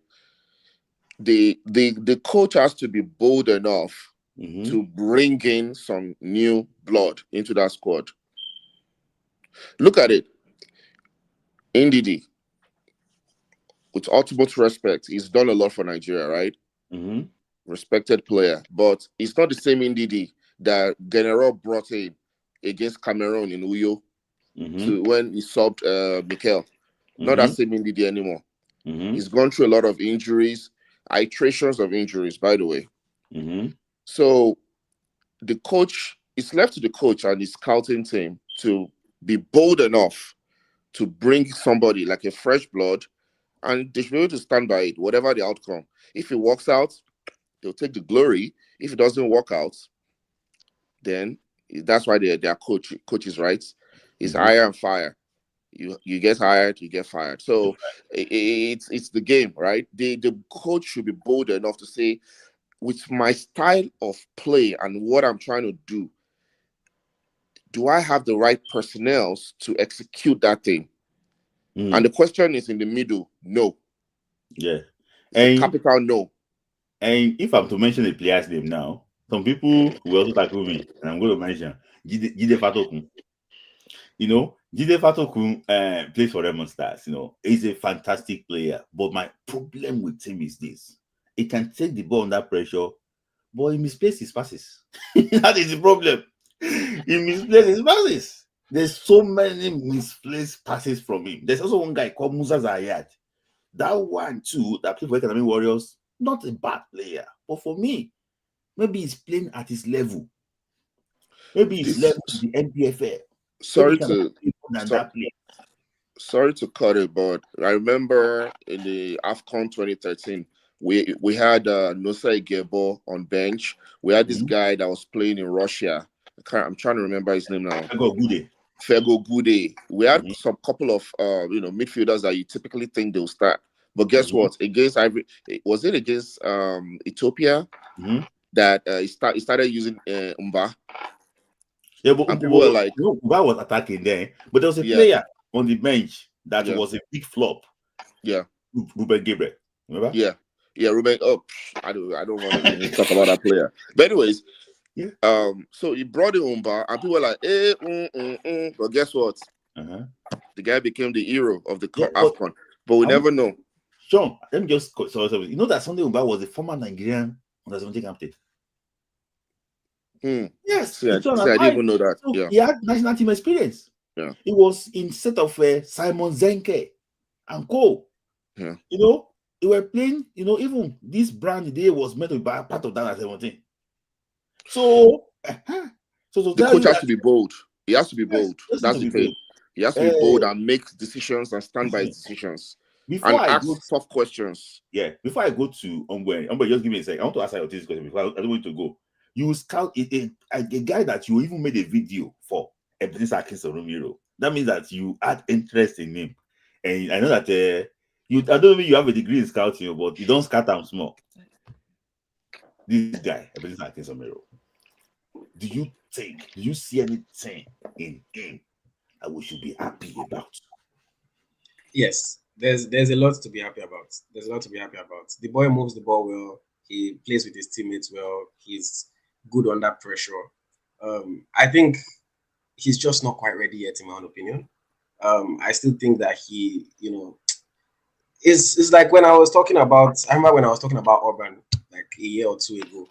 The coach has to be bold enough to bring in some new blood into that squad. Look at it. Ndidi, with utmost respect, he's done a lot for Nigeria, right? Respected player, but it's not the same Ndidi that General brought in against Cameroon in Uyo to when he subbed Mikel. Not that same Ndidi anymore. He's gone through a lot of injuries, iterations of injuries, by the way. So the coach, it's left to the coach and his scouting team to be bold enough to bring somebody like a fresh blood, and they should be able to stand by it, whatever the outcome. If it works out, they'll take the glory. If it doesn't work out, then that's why their coach is right. It's hire and fire. You get hired, you get fired. So it's the game, right? The coach should be bold enough to say, with my style of play and what I'm trying to do I have the right personnel to execute that thing? And the question is in the middle, no. Yeah. And capital no. And if I'm to mention a player's name now, some people will also tackle me, and I'm going to mention Jide Fatokun. You know, Jide Fatokun plays for Raymond Stars. You know, he's a fantastic player. But my problem with him is this: he can take the ball under pressure, but he misplaces his passes. That is the problem. He misplaces his passes. There's so many misplaced passes from him. There's also one guy called Musa Zayat. That one too, that plays for Academy Warriors, not a bad player. But for me, maybe he's playing at his level. Maybe his level is the NPFL. Sorry to cut it, but I remember in the AFCON 2013, we had Nosa Igebo on bench. We had this guy that was playing in Russia. I'm trying to remember his name now. Fego Gude. We had some couple of midfielders that you typically think they'll start. But guess what? Against was it against Ethiopia that he started using Umba? Yeah, but people were like, Umba was attacking there, but there was a player on the bench that was a big flop. Yeah, Ruben Gabriel. Remember? Yeah, Ruben. Oh, I don't want to talk about that player. But anyways, so he brought in Umba, and people were like, but guess what? The guy became the hero of the AFCON, but we never know. Sean, let me just you know that Sunday Umba was the former Nigerian under-17 captain. Yes, I didn't even know that. So he had national team experience. Yeah, he was in set of Simon Zenke and co. Yeah, you know, they were playing. You know, even this brand day was meant to be part of that at 17. So, the coach has to be bold. He has to be bold. That's the thing. He has to be bold and make decisions and stand by his decisions. And ask tough questions. Yeah. Before I go to Ombe, just give me a second. I want to ask you this question because I don't want to go. You scout a guy that you even made a video for, Ebenezer Akinson Romero. That means that you had interest in him. And I know that I don't know if you have a degree in scouting, but you don't scout him small. This guy, Ebenezer Akinson Romero. Do you see anything in him that we should be happy about? Yes, there's a lot to be happy about. There's a lot to be happy about. The boy moves the ball well. He plays with his teammates well. He's good under pressure. I think he's just not quite ready yet, in my own opinion. I still think that he, it's like when I remember when I was talking about Urban like a year or two ago,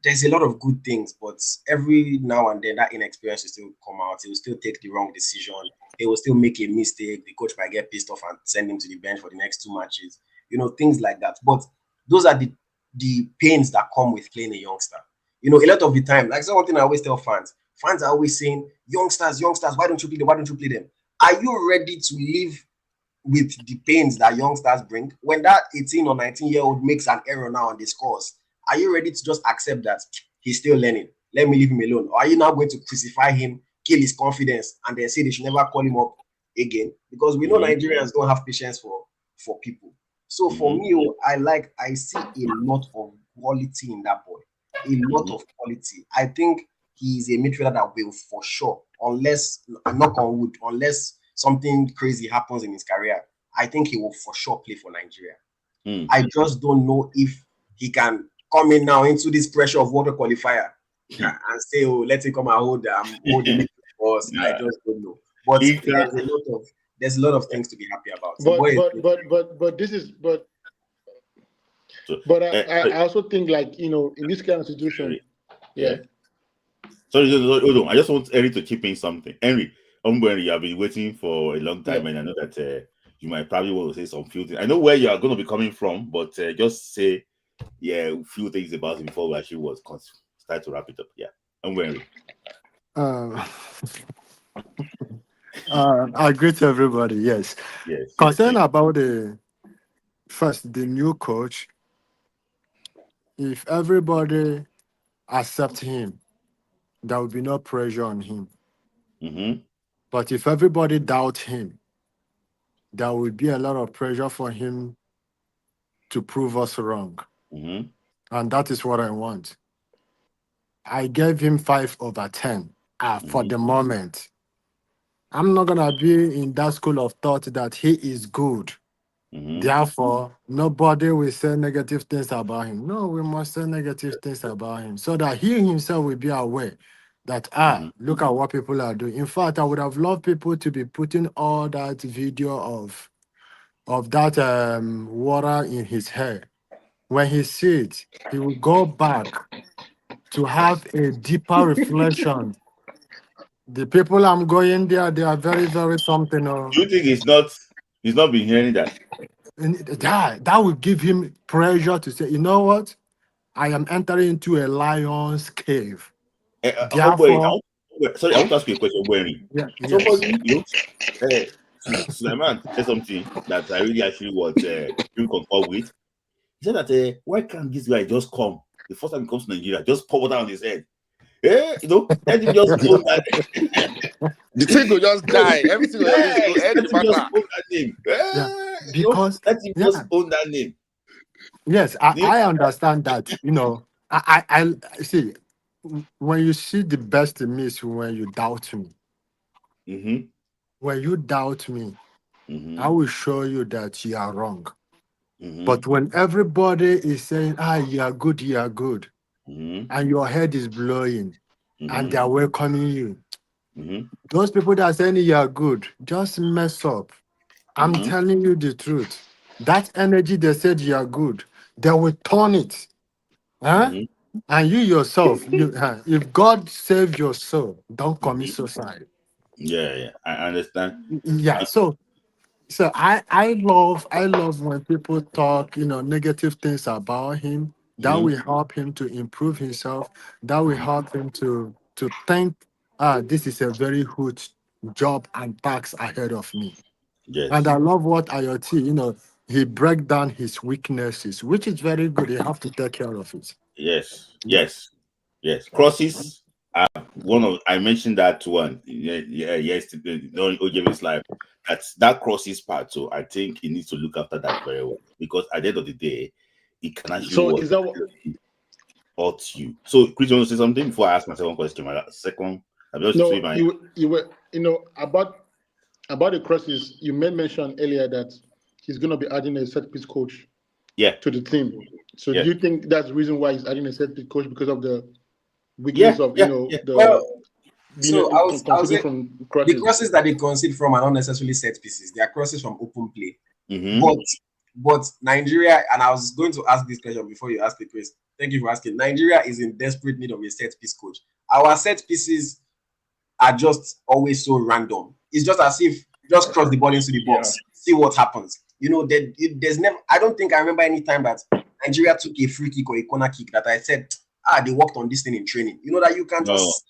there's a lot of good things, but every now and then that inexperience will still come out. He will still take the wrong decision. He will still make a mistake. The coach might get pissed off and send him to the bench for the next 2 matches. Things like that. But those are the pains that come with playing a youngster. You know, a lot of the time, like one thing I always tell fans are always saying, youngsters, why don't you play them? Why don't you play them? Are you ready to live with the pains that youngsters bring? When that 18 or 19-year-old makes an error now and they scores, are you ready to just accept that he's still learning? Let me leave him alone. Or are you now going to crucify him, kill his confidence, and then say they should never call him up again? Because we know Nigerians don't have patience for people. So for me, I see a lot of quality in that boy. A lot of quality. I think he's a midfielder that will for sure, unless, knock on wood, unless something crazy happens in his career, I think he will for sure play for Nigeria. I just don't know if he can come in now into this pressure of water qualifier and say, oh, let him come and hold the for us. I just don't know. But there's a lot of things to be happy about. But I also think, like, you know, in this kind of situation, Sorry, hold on. I just want Henry to chip in something. Henry, you have been waiting for a long time, and I know that you might probably want to say some few things. I know where you are going to be coming from, but just say a few things about it before we actually start to wrap it up. Yeah, Henry. I greet everybody. Yes. Concern about the new coach. If everybody accept him, there will be no pressure on him. But if everybody doubt him, there will be a lot of pressure for him to prove us wrong. And that is what I want. I gave him 5/10 for the moment. I'm not going to be in that school of thought that he is good. Therefore, nobody will say negative things about him. No, we must say negative things about him so that he himself will be aware that, look at what people are doing. In fact, I would have loved people to be putting all that video of that water in his hair. When he sees it, he will go back to have a deeper reflection. The people I'm going there, they are very, very something. Do you think he's not been hearing that? That will give him pressure to say, you know what? I am entering into a lion's cave. Therefore, sorry, I want to ask you a question, Wendy. Somebody, Sulaiman said something that I really actually was concur with. He said that why can't this guy just come the first time he comes to Nigeria, just pour water on his head? Let him just own that. The thing will just die. Everything will just end. Let him just own that name. Because let him just own that name. Yes, I understand that. You know, I see when you see the best in me is when you doubt me. When you doubt me, I will show you that you are wrong. But when everybody is saying, you are good, and your head is blowing, and they are welcoming you, those people that are saying you are good, just mess up. I'm telling you the truth. That energy they said you are good, they will turn it. And you yourself, if God saved your soul, don't commit suicide. Yeah, I understand. Yeah, so I love when people talk, negative things about him. That will help him to improve himself. That will help him to think, this is a very good job and task ahead of me. Yes. And I love what IoT, he break down his weaknesses, which is very good. You have to take care of it. Yes. Crosses are I mentioned that one yesterday during OJV's live. That crosses part. So I think he needs to look after that very well, because at the end of the day, it can actually hurt you. So Chris, you want to say something before I ask my second question? My second, you were about the crosses. You made mention earlier that he's going to be adding a set piece coach to the team. So do you think that's the reason why he's adding a set piece coach, because of the weakness of So I was say from crosses. The crosses that they concede from are not necessarily set pieces. They are crosses from open play. But Nigeria, and I was going to ask this question before you asked the question. Thank you for asking. Nigeria is in desperate need of a set piece coach. Our set pieces are just always so random. It's just as if just cross the ball into the box, see what happens. There's never. I don't think I remember any time that Nigeria took a free kick or a corner kick that I said, they worked on this thing in training. You know that you can just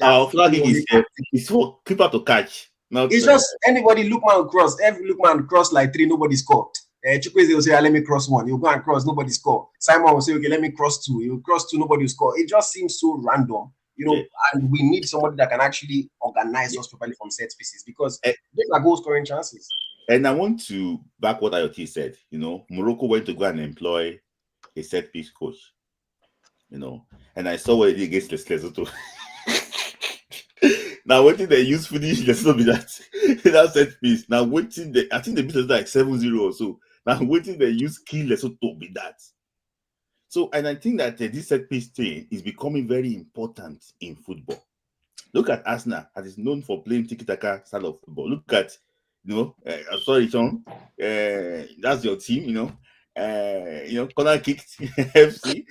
our flag is for keeper to catch. It's just anybody Lookman cross. Every Lookman cross like 3, nobody score. Chukwueze will say, let me cross 1. He'll go and cross, nobody score. Simon will say, okay, let me cross 2. He'll cross 2, nobody will score. It just seems so random, you know. And we need somebody that can actually organize us properly from set pieces, because these are goal scoring chances. And I want to back what Ayoti said. You know, Morocco went to go and employ a set piece coach. You know, and I saw what he did against Lesotho. Now waiting they use finish Lesotho be that set piece. Now waiting I think they beat us like 7-0 or so. Now waiting they use kill Lesotho be that. So, and I think that this set piece thing is becoming very important in football. Look at Arsenal, that is known for playing tiki-taka style of football. Look at, you know, sorry, Sean, that's your team, you know, corner kicked FC.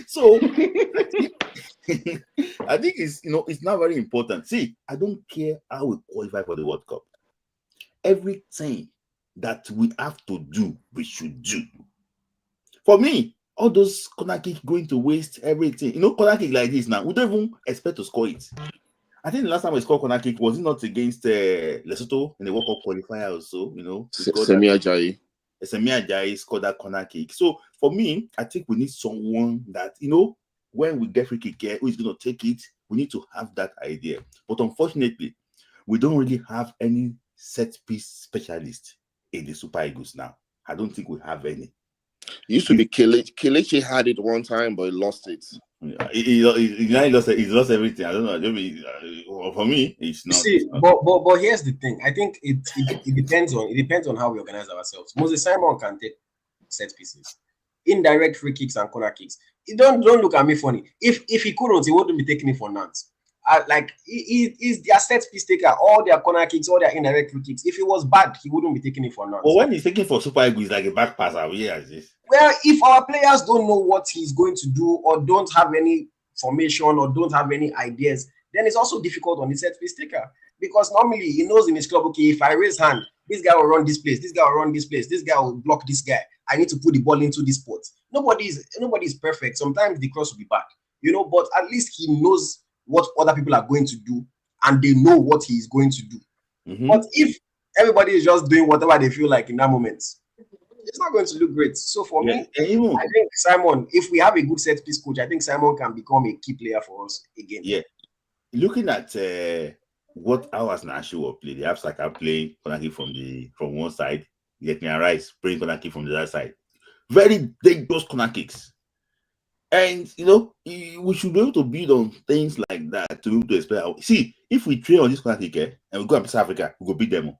So I think it's, you know, it's not very important. See, I don't care how we qualify for the World Cup. Everything that we have to do, we should do. For me, all those corner kick going to waste everything. You know, corner kick like this now, we don't even expect to score it. I think the last time we scored corner kick, was it not against Lesotho in the World Cup qualifier also? You know, Semi Ajayi scored that corner kick. So for me, I think we need someone that, you know, when we get free kick here, who is going to take it, we need to have that idea. But unfortunately, we don't really have any set piece specialist in the Super Eagles now. I don't think we have any. It used to be Kelechi had it one time, but he lost it. Yeah, he lost everything. I don't know. For me, it's not. See, but here's the thing. I think it depends on how we organize ourselves. Moses Simon can take set pieces, indirect free kicks and corner kicks. Don't look at me funny. If he couldn't, he wouldn't be taking it for Nantes. Like he's their set piece taker, all their corner kicks, all their indirect free kicks. If it was bad, he wouldn't be taking it for Nantes. But when he's taking for Super Eagles, it's like a back passer. Yeah, this. Well, if our players don't know what he's going to do, or don't have any formation, or don't have any ideas, then it's also difficult on the set piece taker. Because normally he knows in his club, okay, if I raise hand, this guy will run this place, this guy will run this place, this guy will block this guy. I need to put the ball into this spot. Nobody is perfect. Sometimes the cross will be bad, you know, but at least he knows what other people are going to do, and they know what he is going to do. Mm-hmm. But if everybody is just doing whatever they feel like in that moment, it's not going to look great. So for me, I think Simon, if we have a good set piece coach, I think Simon can become a key player for us again. Yeah. Looking at what ours Nash will play, they have Saka playing corner kick from one side, Getting Rice playing corner kick from the other side. Very dangerous corner kicks. And you know, we should be able to build on things like that to be able to explain. See, if we train on this corner kick and we go to South Africa, we go beat them.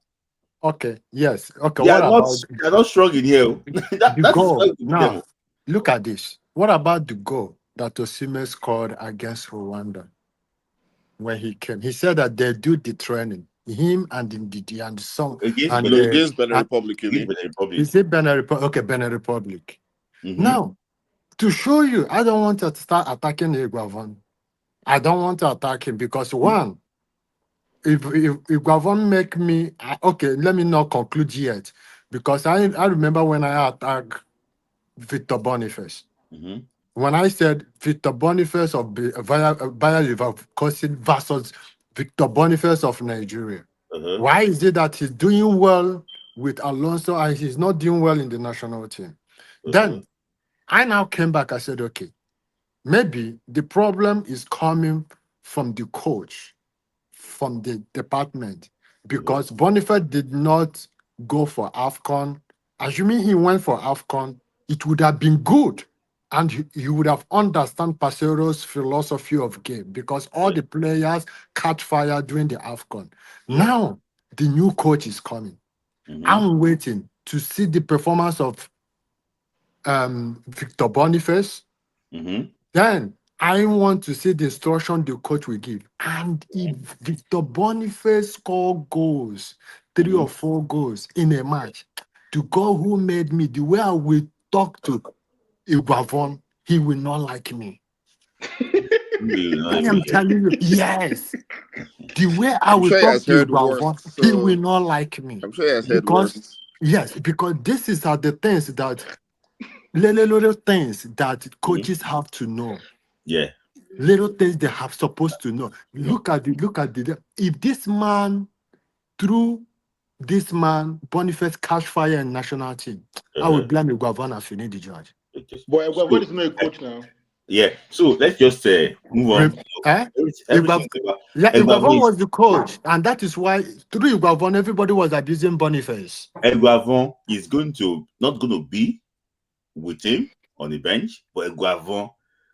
Okay, yes. Okay, they are not strong in here. The goal. Now, look at this. What about the goal that Osimhen scored against Rwanda when he came? He said that they do the training. Him and Ndidi and some against Benin Republic. He said Benin Republic. Okay, Benin Republic. Mm-hmm. Now, to show you, I don't want to start attacking Iguavon. I don't want to attack him because one, if Iguavon make me okay, let me not conclude yet because I remember when I attacked Victor Boniface. Mm-hmm. When I said Victor Boniface of Bayer Leverkusen versus Victor Boniface of Nigeria. Uh-huh. Why is it that he's doing well with Alonso and he's not doing well in the national team? Uh-huh. Then I now came back. I said, okay, maybe the problem is coming from the coach, from the department, because Boniface did not go for AFCON. Assuming he went for AFCON, it would have been good. And you would have understand Pasero's philosophy of game because all the players catch fire during the AFCON. Now, the new coach is coming. Mm-hmm. I'm waiting to see the performance of Victor Boniface. Mm-hmm. Then I want to see the instruction the coach will give. And if Victor Boniface score goals, 3 or 4 goals in a match, the God who made me, the way I will talk to Iguavon, he will not like me. I am telling you, yes. The way I will talk to Iguavon, he will not like me. I'm sure he has heard worse. Yes, because this is the things that little things that coaches have to know. Yeah. Little things they have supposed to know. Look at the if this man through this man Boniface catch fire in national team, I would blame Iguavon and Finidi George. But Iguavon is not a coach now. Yeah. So let's just move on. Iguavon was the coach, and that is why through Iguavon everybody was abusing Boniface. Iguavon is not going to be with him on the bench, but Iguavon,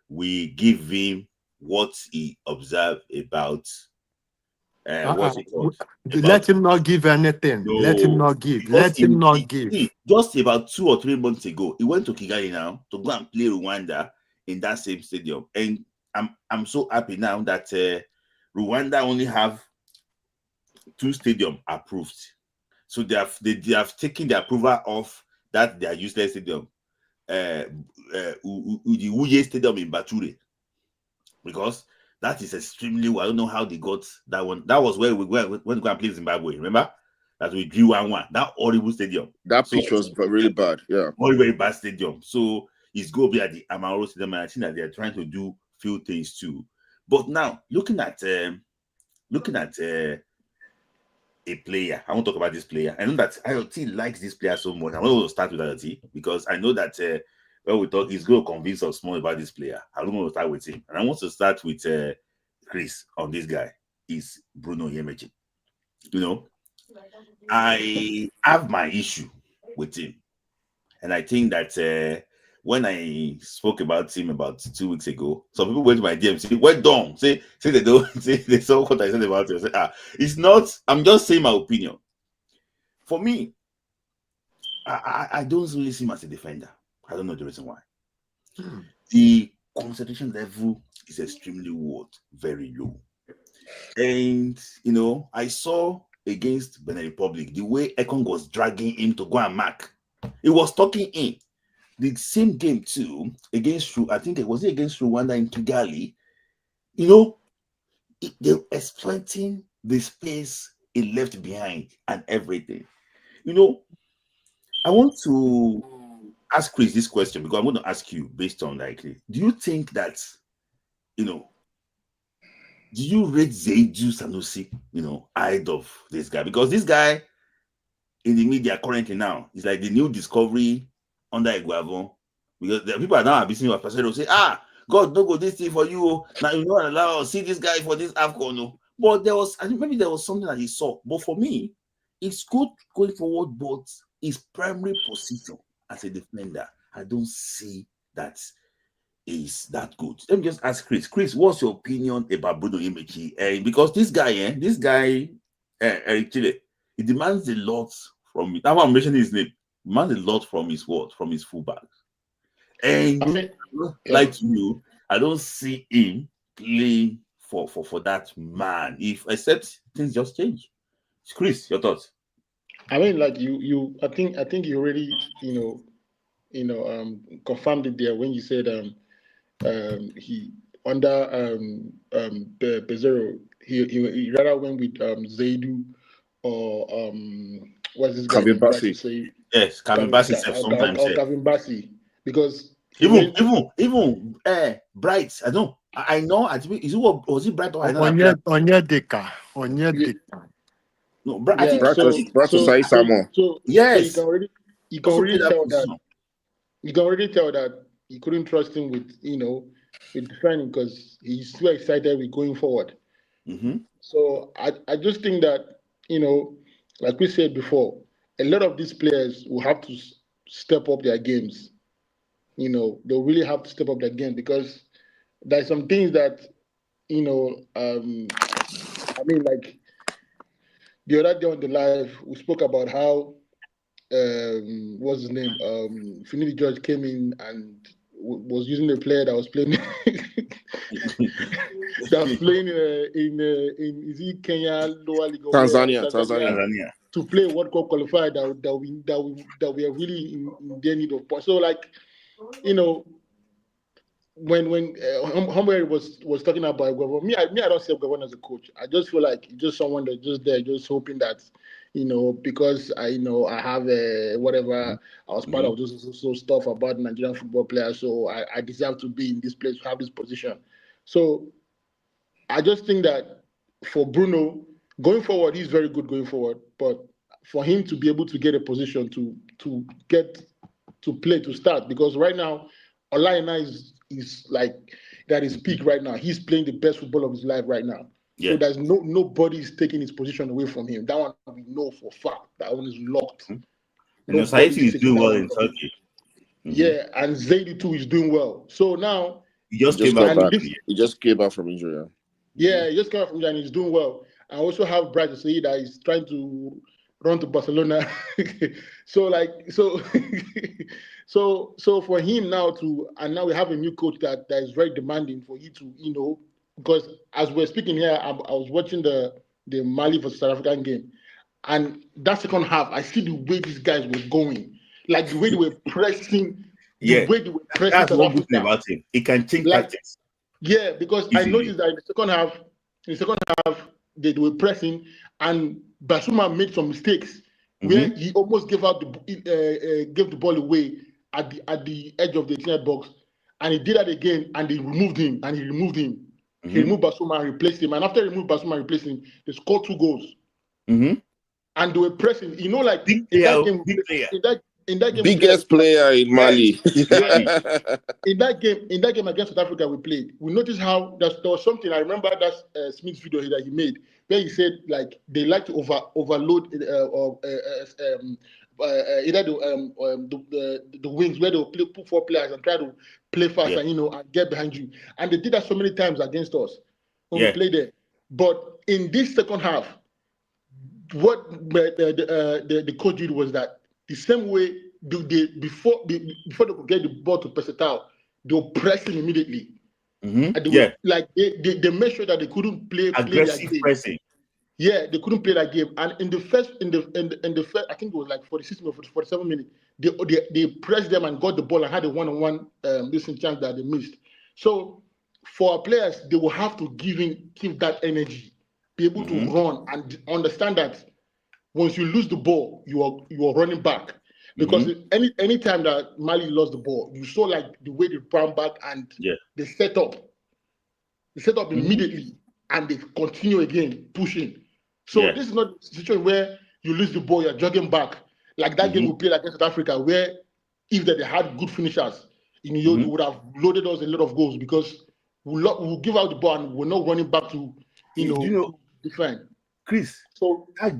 we give him what he observed about what's it called? Let him not give anything. No. Let him not give. Let him not give. Just about 2 or 3 months ago, he went to Kigali now to go and play Rwanda in that same stadium. And I'm so happy now that Rwanda only have 2 stadiums approved. So they have taken the approval of that their useless stadium, the Uye Stadium in Bature, because that is extremely well. I don't know how they got that one. That was where we went when we go and play Zimbabwe. Remember that we drew 1-1. That horrible stadium. That pitch was really bad. Yeah, very, very bad stadium. So it's going to be at the Amaro Stadium, and I think that they are trying to do few things too. But now looking at a player, I want to talk about this player. I know that IoT likes this player so much. I want to start with IoT because I know that when we talk, he's going to convince us more about this player. I don't want to start with him, and I want to start with Chris on this guy. Is Bruno Yemechi. You know, I have my issue with him, and I think that when I spoke about him about 2 weeks ago, some people went to my DM, say, "Well done." Say they don't say they saw what I said about him. Say, it's not. I'm just saying my opinion. For me, I don't really see him as a defender. I don't know the reason why. The concentration level is extremely very low. And I saw against Benin Republic the way Ekong was dragging him to go and mark. He was talking in the same game too against against Rwanda in Kigali. They're exploiting the space he left behind and everything. I want to ask Chris this question because I'm going to ask you based on do you think that do you rate Zaidu Sanusi ahead of this guy? Because this guy in the media currently now is like the new discovery under Iguavon, because the people are now abusing your person will say, God don't go this thing for you now, allow see this guy for this AFCON. But maybe there was something that he saw, but for me it's good going forward, but his primary position as a defender, I don't see that is that good. Let me just ask Chris. Chris, what's your opinion about Bruno Yemechi? Because this guy, Eric Chelle, he demands a lot from me. That's why I'm mentioning his name. He demands a lot from his fullback. And like you, I don't see him playing for that man. Except things just change. Chris, your thoughts? I mean, like you. I think you already, confirmed it there when you said he under Bezero, he rather went with Zaidu or what's this guy? Kevin Bassi. Yes, Kevin Bassi sometimes. Or Kevin Bassi, because even Bright. I know. I think was it Bright or another? Onyedika. No, I think Bright was Sai Samo. Yes, so you can already tell that. You can already tell that you couldn't trust him with defending because he's too excited with going forward. Mm-hmm. So I just think that like we said before, a lot of these players will have to step up their games. They'll really have to step up their game because there's some things that I mean, like the other day on the live we spoke about how what's his name? Finidi George came in and was using a player that was playing in is it Kenya lower league or Tanzania to play World Cup qualifier that we are really in their need of points. So when Humber was talking about Guevara, me I don't see Guevara as a coach. I just feel like he's just someone that's just there, just hoping that because I have whatever, I was part of those so stuff about Nigerian football players, so I deserve to be in this place, to have this position. So I just think that for Bruno, going forward, he's very good going forward, but for him to be able to get a position to get to play, to start, because right now, Olaina is like at his peak right now. He's playing the best football of his life right now. Yeah. So there's nobody's taking his position away from him. That one we know for a fact. That one is locked. And Saidi is doing well in Turkey. Yeah, and Zaidi too is doing well. So now he just came back. He just came back from injury. Yeah, he just came back from injury and he's doing well. I also have Bright to say that he's trying to run to Barcelona. so for him now and now we have a new coach that is very demanding for you to, because as we're speaking here, I was watching the Mali versus South African game, and that second half, I see the way these guys were going, like the way they were pressing. That's one good thing about him. He can change tactics. Yeah, because easily. I noticed that in the second half, they were pressing, and Basuma made some mistakes where he almost gave the ball away at the edge of the 10 box, and he did that again, and they removed him, He removed Basuma and replaced him, and after he removed Basuma and replaced him, they scored 2 goals. And they were pressing, like big in that game, biggest player in Mali. In that game against South Africa, we noticed how there was something. I remember that Smith's video that he made where he said like they like to overload either the wings where they'll put 4 players and try to play fast and get behind you. And they did that so many times against us when we played there. But in this second half, what the coach did was that the same way before they could get the ball to Pesatao, they were pressing immediately. And they made sure that they couldn't play aggressive pressing. Yeah, they couldn't play that game. And in the first, I think it was like 46 or 47 minutes, they pressed them and got the ball and had a one-on-one missing chance that they missed. So for our players, they will have to give that energy, be able to run and understand that once you lose the ball, you are running back. Because any time that Mali lost the ball, you saw like the way they ran back and they set up. They set up immediately and they continue again pushing. So this is not a situation where you lose the ball, you're jogging back. Like that game we played against South Africa, where if they had good finishers, you would have loaded us a lot of goals because we'll give out the ball and we're not running back to defend. Chris, so that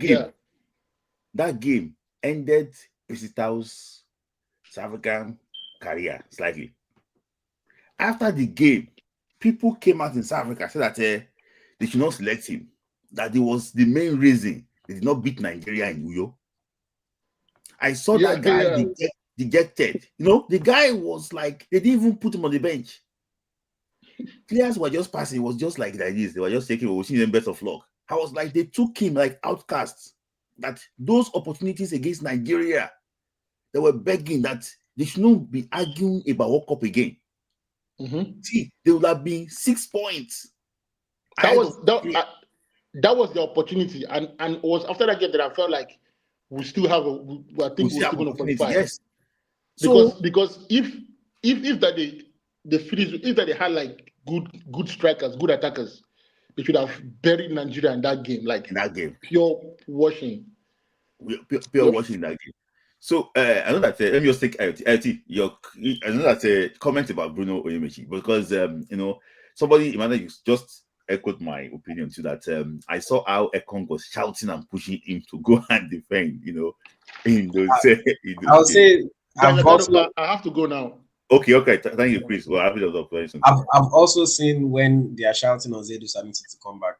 game ended Pesitao's South African career slightly. After the game, people came out in South Africa said that they should not select him. That it was the main reason they did not beat Nigeria in Uyo. I saw that guy dejected. The guy was like, they didn't even put him on the bench. Players were just passing. It was just like this. They were just taking, wishing them best of luck. I was like, they took him like outcasts. That those opportunities against Nigeria, they were begging that they should not be arguing about World Cup again. See, there would have been 6 points. That was the opportunity, and it was after that game that I felt like we still have I think we're still going to qualify. Yes. Because if they had like good strikers, good attackers, they should have buried Nigeria in that game, like in that game. Pure washing washing that game. So I know that let me just take LT. I know that comment about Bruno Onyemaechi because somebody Emmanuel just echoed my opinion too that I saw how Ekong was shouting and pushing him to go and defend. In those. I'll say I have to go now. Okay. Thank you, Chris. Well, I've also seen when they are shouting on Zedu Samiti to come back.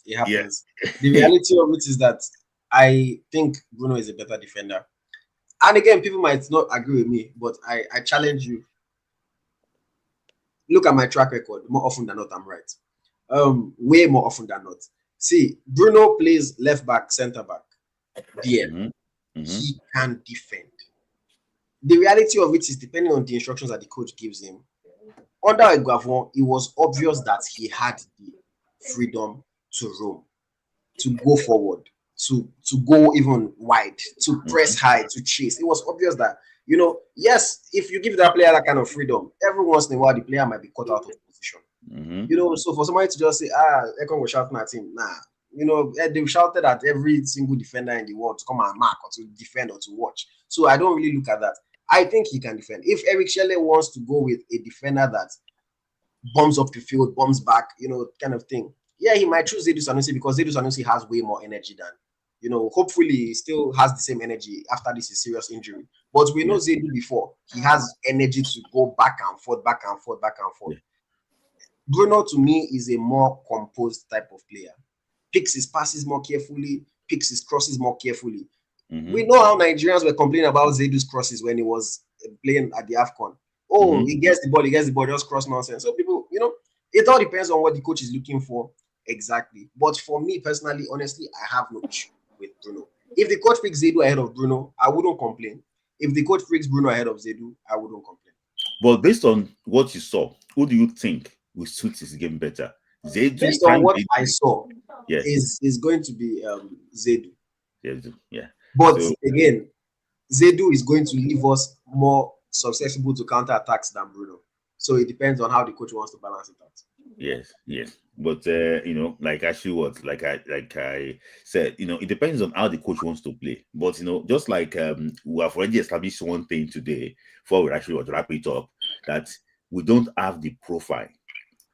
It happens. The reality of it is that I think Bruno is a better defender. And again, people might not agree with me, but I challenge you. Look at my track record. More often than not, I'm right. Way more often than not. See, Bruno plays left back, center back. DM. He can defend. The reality of it is, depending on the instructions that the coach gives him, under Eguavon, it was obvious that he had the freedom to roam, to go forward. to go even wide, to press high, to chase. It was obvious that, you know, yes, if you give that player that kind of freedom, every once in a while the player might be caught out of position. You know, so for somebody to just say, Ekon was shouting at him, nah, you know, they shouted at every single defender in the world to come and mark or to defend or to watch. So I don't really look at that. I think he can defend. If Eric Chelle wants to go with a defender that bombs up the field, bombs back, you know, kind of thing, yeah, he might choose Zedu Sanusi because Zedu Sanusi has way more energy than, you know, hopefully he still has the same energy after this is serious injury. But we know Zedu before, he has energy to go back and forth, back and forth, back and forth. Bruno, to me, is a more composed type of player. Picks his passes more carefully, picks his crosses more carefully. We know how Nigerians were complaining about Zedu's crosses when he was playing at the AFCON. Oh, he gets the ball, just cross nonsense. So people, you know, it all depends on what the coach is looking for exactly. But for me personally, honestly, I have no issue with Bruno. If the coach picks Zedu ahead of Bruno, I wouldn't complain. If the coach picks Bruno ahead of Zedu, I wouldn't complain. But based on what you saw, who do you think will suit his game better? Zedu. Based on what I saw, is going to be Zedu. Yeah. But again, Zedu is going to leave us more susceptible to counter-attacks than Bruno. So it depends on how the coach wants to balance it out. Yes. But you know, like I said, you know, it depends on how the coach wants to play. But you know, just like we have already established one thing today, before we actually wrap it up, that we don't have the profile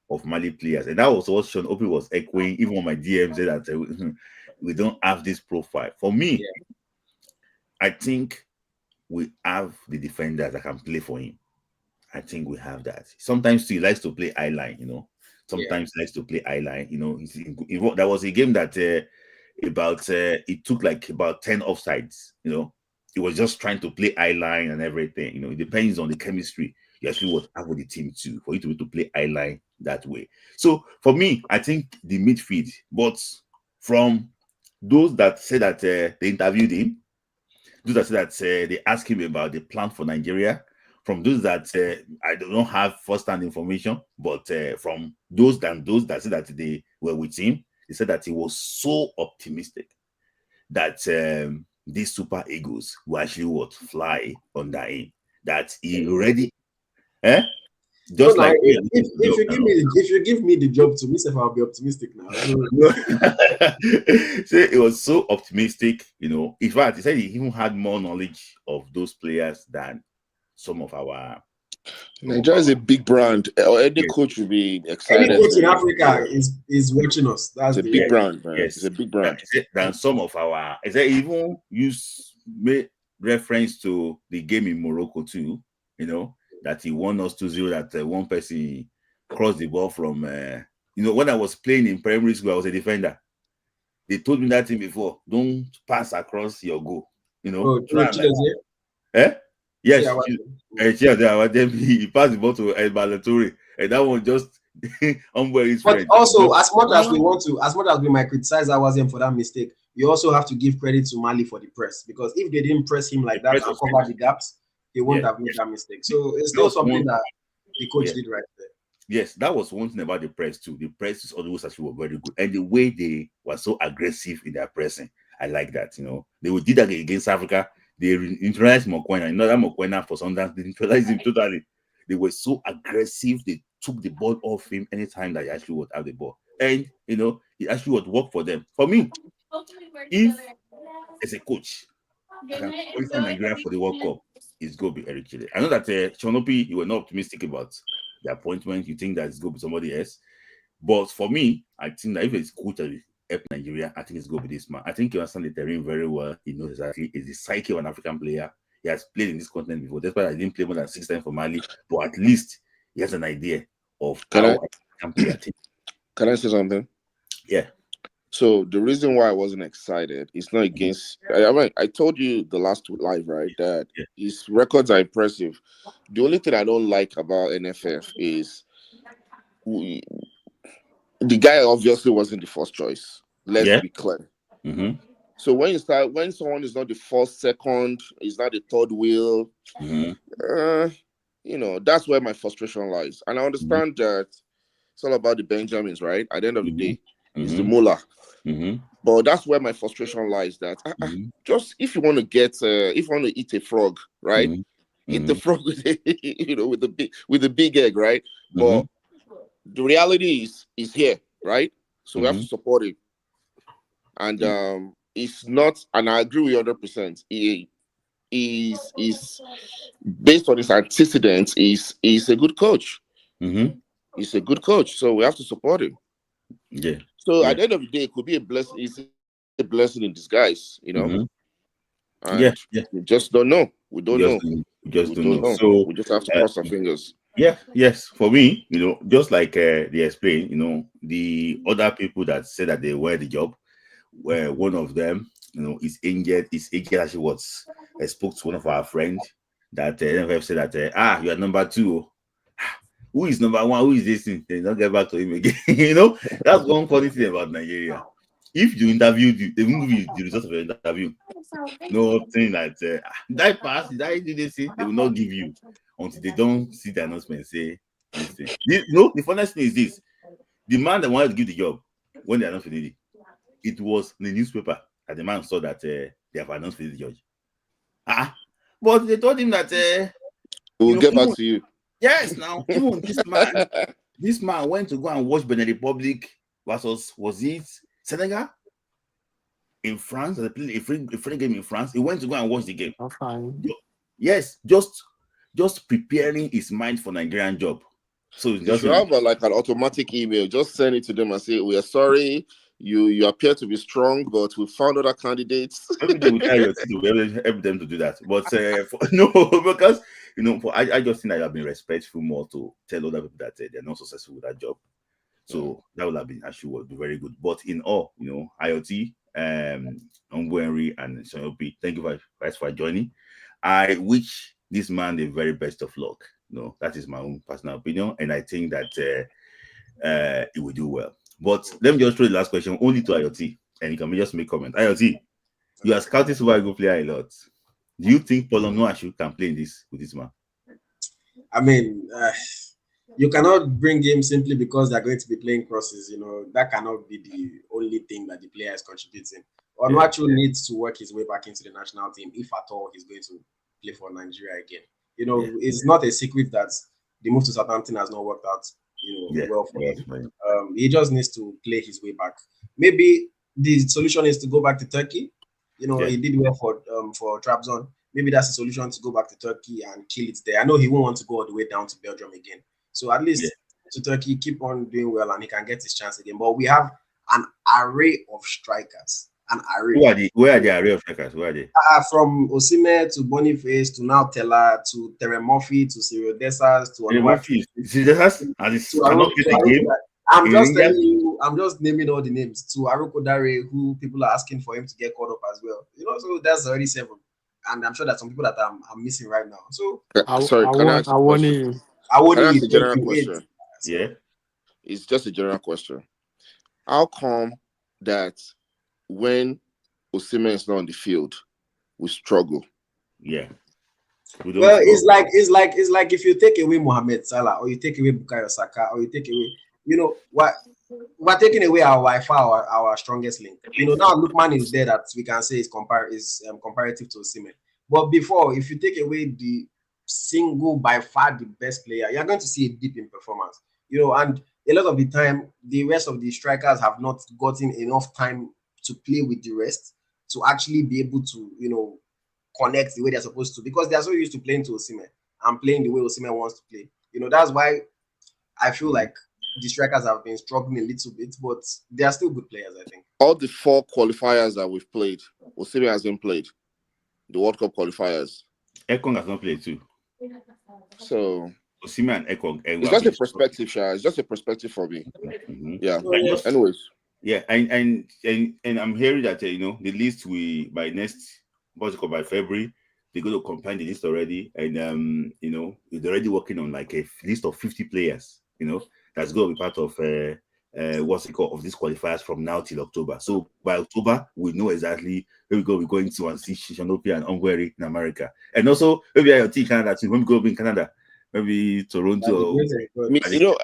of Mali players, and that was what Sean Opie was echoing. Even on my DM said that we don't have this profile. For me, I think we have the defenders that can play for him. I think we have that. Sometimes he likes to play eye line, you know. Sometimes he likes to play eye line, you know. There was a game that it took like about 10 offsides, you know. He was just trying to play eye line and everything, you know. It depends on the chemistry you actually what have with the team too, for you to be able to play eye line that way. So for me, I think the midfield, but from those that say that they interviewed him, those that say that they asked him about the plan for Nigeria, from those that I don't have first-hand information, but from those that say that they were with him, they said that he was so optimistic that these Super Eagles will actually fly under him. That he already, just no, like if you give me the job to myself, I'll be optimistic now. So it was so optimistic, you know. In fact, he said he even had more knowledge of those players than some of our. Nigeria is a big brand. Any coach will be excited. Any coach in Africa is watching us. That's a big brand, man. Yes, it's a big brand. Than some of our. He said even made reference to the game in Morocco too. You know that he won us 2-0. That one person crossed the ball from. You know, when I was playing in primary school, I was a defender. They told me that thing before. Don't pass across your goal. You know. Yes. He passed the ball to El Balatori, and that one just umbrella his friend. But also, as much as we might criticize Awaziem for that mistake, you also have to give credit to Mali for the press, because if they didn't press him like that and cover the gaps, they wouldn't have made that mistake. So it's still something that the coach did right there. Yes, that was one thing about the press too. The press is always actually were very good, and the way they were so aggressive in their pressing, I like that. You know, they did that against Africa. They neutralized Mokwena. You know that Mokwena for Sundance, they neutralized him totally. They were so aggressive. They took the ball off him anytime that he actually would have the ball, and you know it actually would work for them. For me, if as a coach, I can qualify Nigeria for the World Cup, it's going to be Eric Chelle. I know that Chonopi, you were not optimistic about the appointment. You think that it's going to be somebody else, but for me, I think that if it's coach that help Nigeria, I think it's going to be this man. I think he understands the terrain very well. He knows exactly it's the psyche of an African player. He has played in this continent before. That's why I didn't play more than 6 times for Mali, but at least he has an idea of how African player team. Can I say something? Yeah. So the reason why I wasn't excited is not against. I told you the last live, right? That his records are impressive. The only thing I don't like about NFF is the guy obviously wasn't the first choice. Let's be clear. Mm-hmm. So when someone is not the first, second, is not the third wheel, you know, that's where my frustration lies. And I understand that it's all about the Benjamins, right? At the end of the day, it's the mullah. But that's where my frustration lies. That just if you want to get, if you want to eat a frog, right? Eat the frog with with the big egg, right? But the reality is here, right? So we have to support it. And it's not, and I agree with you 100%. He is based on his antecedents. He's a good coach. He's a good coach, so we have to support him. Yeah. So at the end of the day, it could be a blessing. It's a blessing in disguise, And we just don't know. We don't know. We just don't know. So we just have to cross our fingers. Yeah, yes. For me, just like they explained, the other people that said that they were the job, where one of them, is injured. His agent actually spoke to one of our friends that NFF said that you are number 2. Who is number 1? Who is this thing? They don't get back to him again. That's one funny thing about Nigeria. If you interview, they won't give you the result of your interview. Nothing like that pass, did I do this? They will not give you until they don't see the announcement and say this thing. The funniest thing is this: the man that wanted to give the job, when they announced it was in the newspaper that the man saw that they have announced for the judge. But they told him that we'll get back to you. Yes, now even this man went to go and watch Benin Republic versus, was it Senegal? In France, they played a free game in France. He went to go and watch the game. Yes, just preparing his mind for Nigerian job. So just have an automatic email. Just send it to them and say, "We are sorry. You appear to be strong, but we found other candidates." Maybe they will tell you to help them to do that. But because I just think that you have been respectful more to tell other people that they're not successful with that job. So that would have been would be very good. But in all, IoT, Henry and Sonopi, thank you guys for joining. I wish this man the very best of luck. That is my own personal opinion, and I think that he will do well. But let me just throw the last question only to IoT, and you can just make comment. IoT, you are scouting Super Eagles player a lot. Do you think Paulo Noashu can play with this man? I mean, you cannot bring him simply because they're going to be playing crosses. That cannot be the only thing that the player is contributing. Onuachu needs to work his way back into the national team, if at all he's going to play for Nigeria again. It's not a secret that the move to Southampton has not worked out, well for him. He just needs to play his way back. Maybe the solution is to go back to Turkey. He did well for Trabzon. Maybe that's the solution, to go back to Turkey and kill it there. I know he won't want to go all the way down to Belgium again. So at least to Turkey, keep on doing well and he can get his chance again. But we have an array of strikers. An array. Where are the array of strikers? Where are they? From Osimhen to Boniface to now Teller to Terry Murphy to Cyril Dessers to Murphy. I'm just naming all the names to Aruko Dare, who people are asking for him to get caught up as well. So that's already 7. And I'm sure that some people that I'm missing right now. So sorry, can I ask a general question? Yeah. It's just a general question. How come that when Osimhen is not on the field, we struggle? Yeah. Well, it's like if you take away Mohamed Salah or you take away Bukayo Saka or you take away, what we're taking away our strongest link. Now Lookman is there that we can say is comparative to Osimhen. But before, if you take away the single by far the best player, you're going to see a dip in performance. And a lot of the time, the rest of the strikers have not gotten enough time to play with the rest to actually be able to, connect the way they're supposed to, because they're so used to playing to Osimhen and playing the way Osimhen wants to play. That's why I feel like the strikers have been struggling a little bit, but they are still good players, I think. All the 4 qualifiers that we've played, Osimhen hasn't played. The World Cup qualifiers. Ekong has not played too. So Osimhen and Ekong. It's just a perspective, Sha. It's just a perspective for me. Yeah. Anyways. Yeah, and I'm hearing that the list by February they're going to combine the list already, and they're already working on like a list of 50 players. That's going to be part of of these qualifiers from now till October. So by October, we know exactly where we're going to be going to and see Shishanopi and Ongweri in America. And also, maybe IoT Canada too. When we go in Canada, maybe Toronto.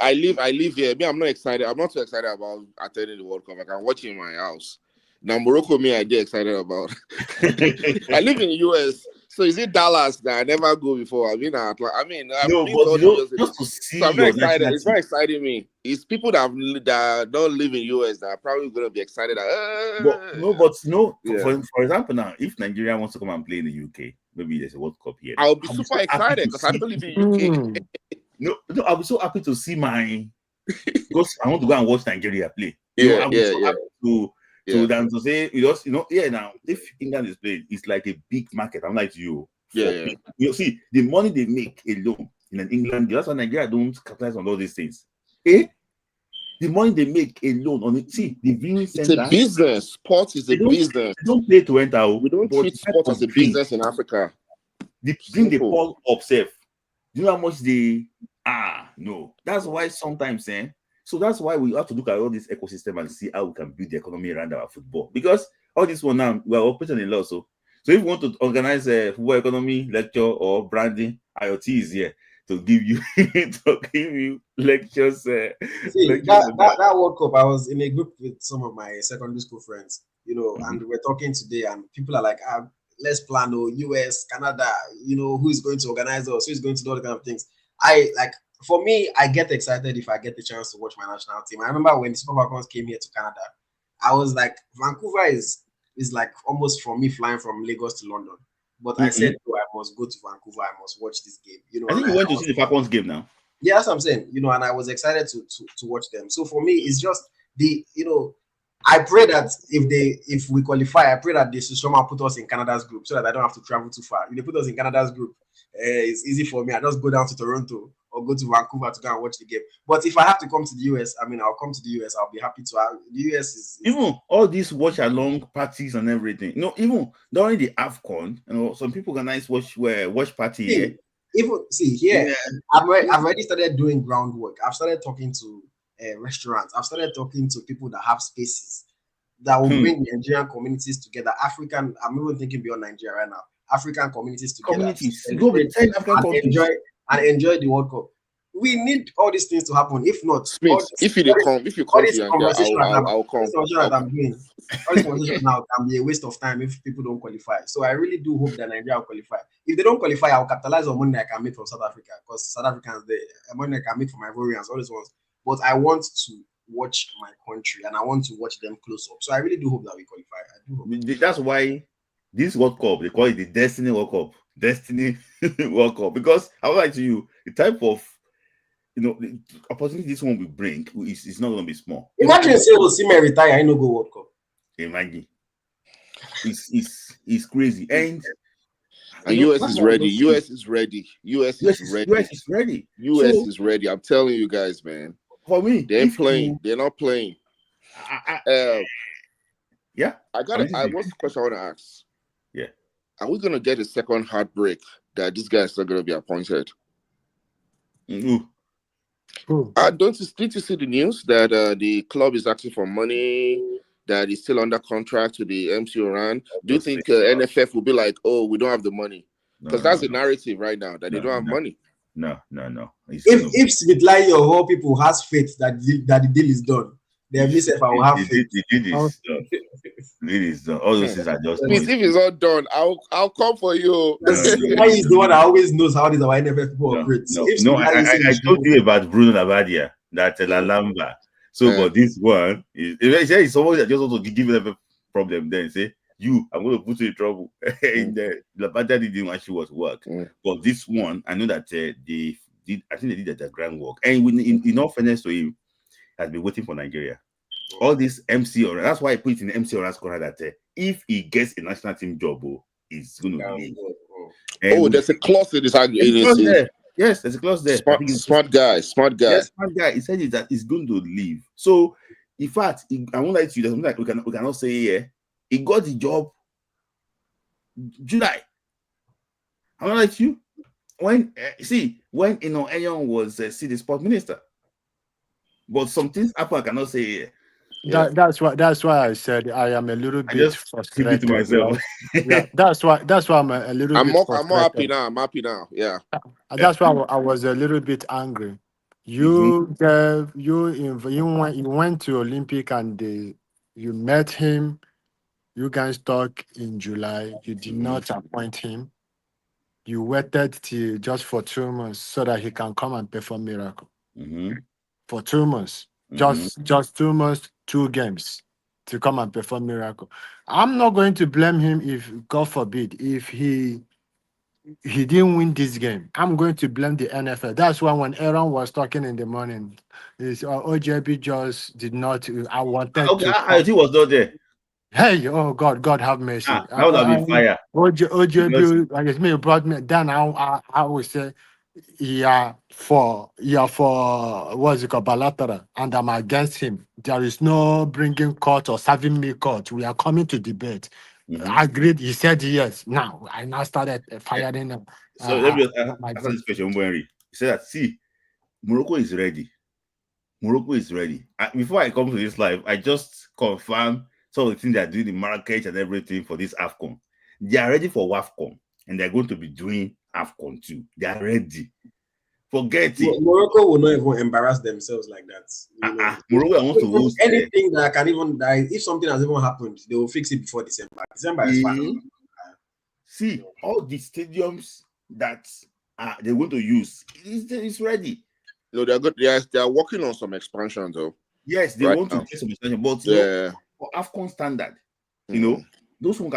I live here. Me, I'm not excited. I'm not too excited about attending the World Cup. I can watch it in my house. Now Morocco, me, I get excited about. I live in the US, so is it Dallas that I never go before? I've been at, I've been to all the US. Just to see, so I'm not excited. It's not exciting me. It's people that don't live in US that are probably going to be excited. For example, now if Nigeria wants to come and play in the UK, maybe there's a World Cup here. I'll be super excited because I don't live in UK. No, I'll be so happy to see because I want to go and watch Nigeria play. Happy to say, now if England is playing, it's like a big market. I'm like you. You see the money they make alone in England. That's why Nigeria don't capitalize on all these things. The money they make alone on it. See the viewing center. It's a business. Sports is a business. They don't play to enter. We don't treat sports as a business in Africa. They bring the ball up safe. Do you know how much they no. That's why sometimes so that's why we have to look at all this ecosystem and see how we can build the economy around our football. Because all this one now, we are operating in law. So if you want to organize a football economy lecture or branding, IoT is here to give you lectures. That World Cup, I was in a group with some of my secondary school friends, and we're talking today, and people are like, let's plan US, Canada, who is going to organize us, who is going to do all the kind of things. For me, I get excited if I get the chance to watch my national team. I remember when the Super Falcons came here to Canada, I was like, Vancouver is like almost from me flying from Lagos to London. But I said, I must go to Vancouver. I must watch this game. I think you went to see the Falcons game now. Yeah, that's what I'm saying. And I was excited to watch them. So for me, it's just I pray that if we qualify, I pray that they should somehow put us in Canada's group so that I don't have to travel too far. If they put us in Canada's group, it's easy for me. I just go down to Toronto or go to Vancouver to go and watch the game. But if I have to come to the US, I'll come to the US. I'll be happy to. The US is even all these watch along parties and everything. Even during the AFCON, some people organize watch party here. I've already started doing groundwork. I've started talking to restaurants. I've started talking to people that have spaces that will bring the Nigerian communities together. I'm even thinking beyond Nigeria right now. African communities together. And enjoy the World Cup. We need all these things to happen. If not, if you come, I'll come. I'm doing. All this conversation now can be a waste of time if people don't qualify. So I really do hope that Nigeria will qualify. If they don't qualify, I'll capitalize on money I can make from South Africa because South Africans, the money I can make from Ivorians, all these ones. But I want to watch my country and I want to watch them close up. So I really do hope that we qualify. I do hope. That's why this World Cup, they call it the Destiny World Cup. Destiny World Cup. Because I would like to you, the type of the opportunity this one will bring is not going to be small. Imagine say we'll see me retire, I no go World Cup. Imagine. It's crazy. And US is ready. US is ready. US is ready. US is ready. I'm telling you guys, man. For me, they're playing. They're not playing. Yeah. What's the question I want to ask? Yeah. Are we gonna get a second heartbreak that this guy is not gonna be appointed? Did you see the news that the club is asking for money, that is still under contract to the MC Oran? Do you think NFF will be like, oh, we don't have the money? Because that's the narrative right now, that they don't have money. No. If Smith Lai or all people has faith that the deal is done, then myself I will have faith. The deal is done. All those things are just. If it's all done, I'll come for you. Why is the one that always knows how these our NFF people operate? I told you about Bruno Lavadia, that Lalamba. So, but this one is someone that just want to give them a problem. Then say, I'm going to put you in trouble. And Lavadia didn't want she was work. But this one, I know that they did. I think they did the groundwork. And in all fairness to him, has been waiting for Nigeria. All this MC Oran, that's why I put it in the MC Oran's corner that if he gets a national team job, he's going to leave. There's a clause in this agreement. Yes, there's a clause there. Smart guy. Yes, smart guy. He said that he's going to leave. So, in fact, I won't lie to you. There's something like we cannot say he got the job July. I won't lie to you. When Enyon was the sport minister. But some things happen I cannot say. That's why I said I am a little bit frustrated. To myself. That's why I'm a little bit frustrated. I'm more happy now. I'm happy now. Yeah. That's why I was a little bit angry. You went to Olympic and you met him. You guys talk in July. You did not appoint him. You waited till just for 2 months so that he can come and perform miracle. For 2 months. Just 2 months, 2 games to come and perform miracle. I'm not going to blame him if, God forbid, if he didn't win this game. I'm going to blame the NFL. That's why when Aaron was talking in the morning, his OJB just did not. I wanted Okay, to. I think was not there. Hey, oh God have mercy. That would have been fire. OJB, like it's me, brought me down. I would say, for what's it called, bilateral, and I'm against him. There is no bringing court or serving me court. We are coming to debate. I agreed. He said yes. Now I started firing him. So let me answer this question, Henry. He said that, see, Morocco is ready. Morocco is ready. Before I come to this live, I just confirmed some of the things they are doing in Marrakech and everything for this AFCON. They are ready for WAFCON, and they're going to be doing AFCON too. They are ready. Forget it. Morocco will not even embarrass themselves like that. Morocco wants to host anything that can even die. If something has even happened, they will fix it before December. December is fine. See, all the stadiums that they're going to use, it's ready. No, they're good. They are working on some expansion though. Yes, they want to get some expansion, but for AFCON standard, those who look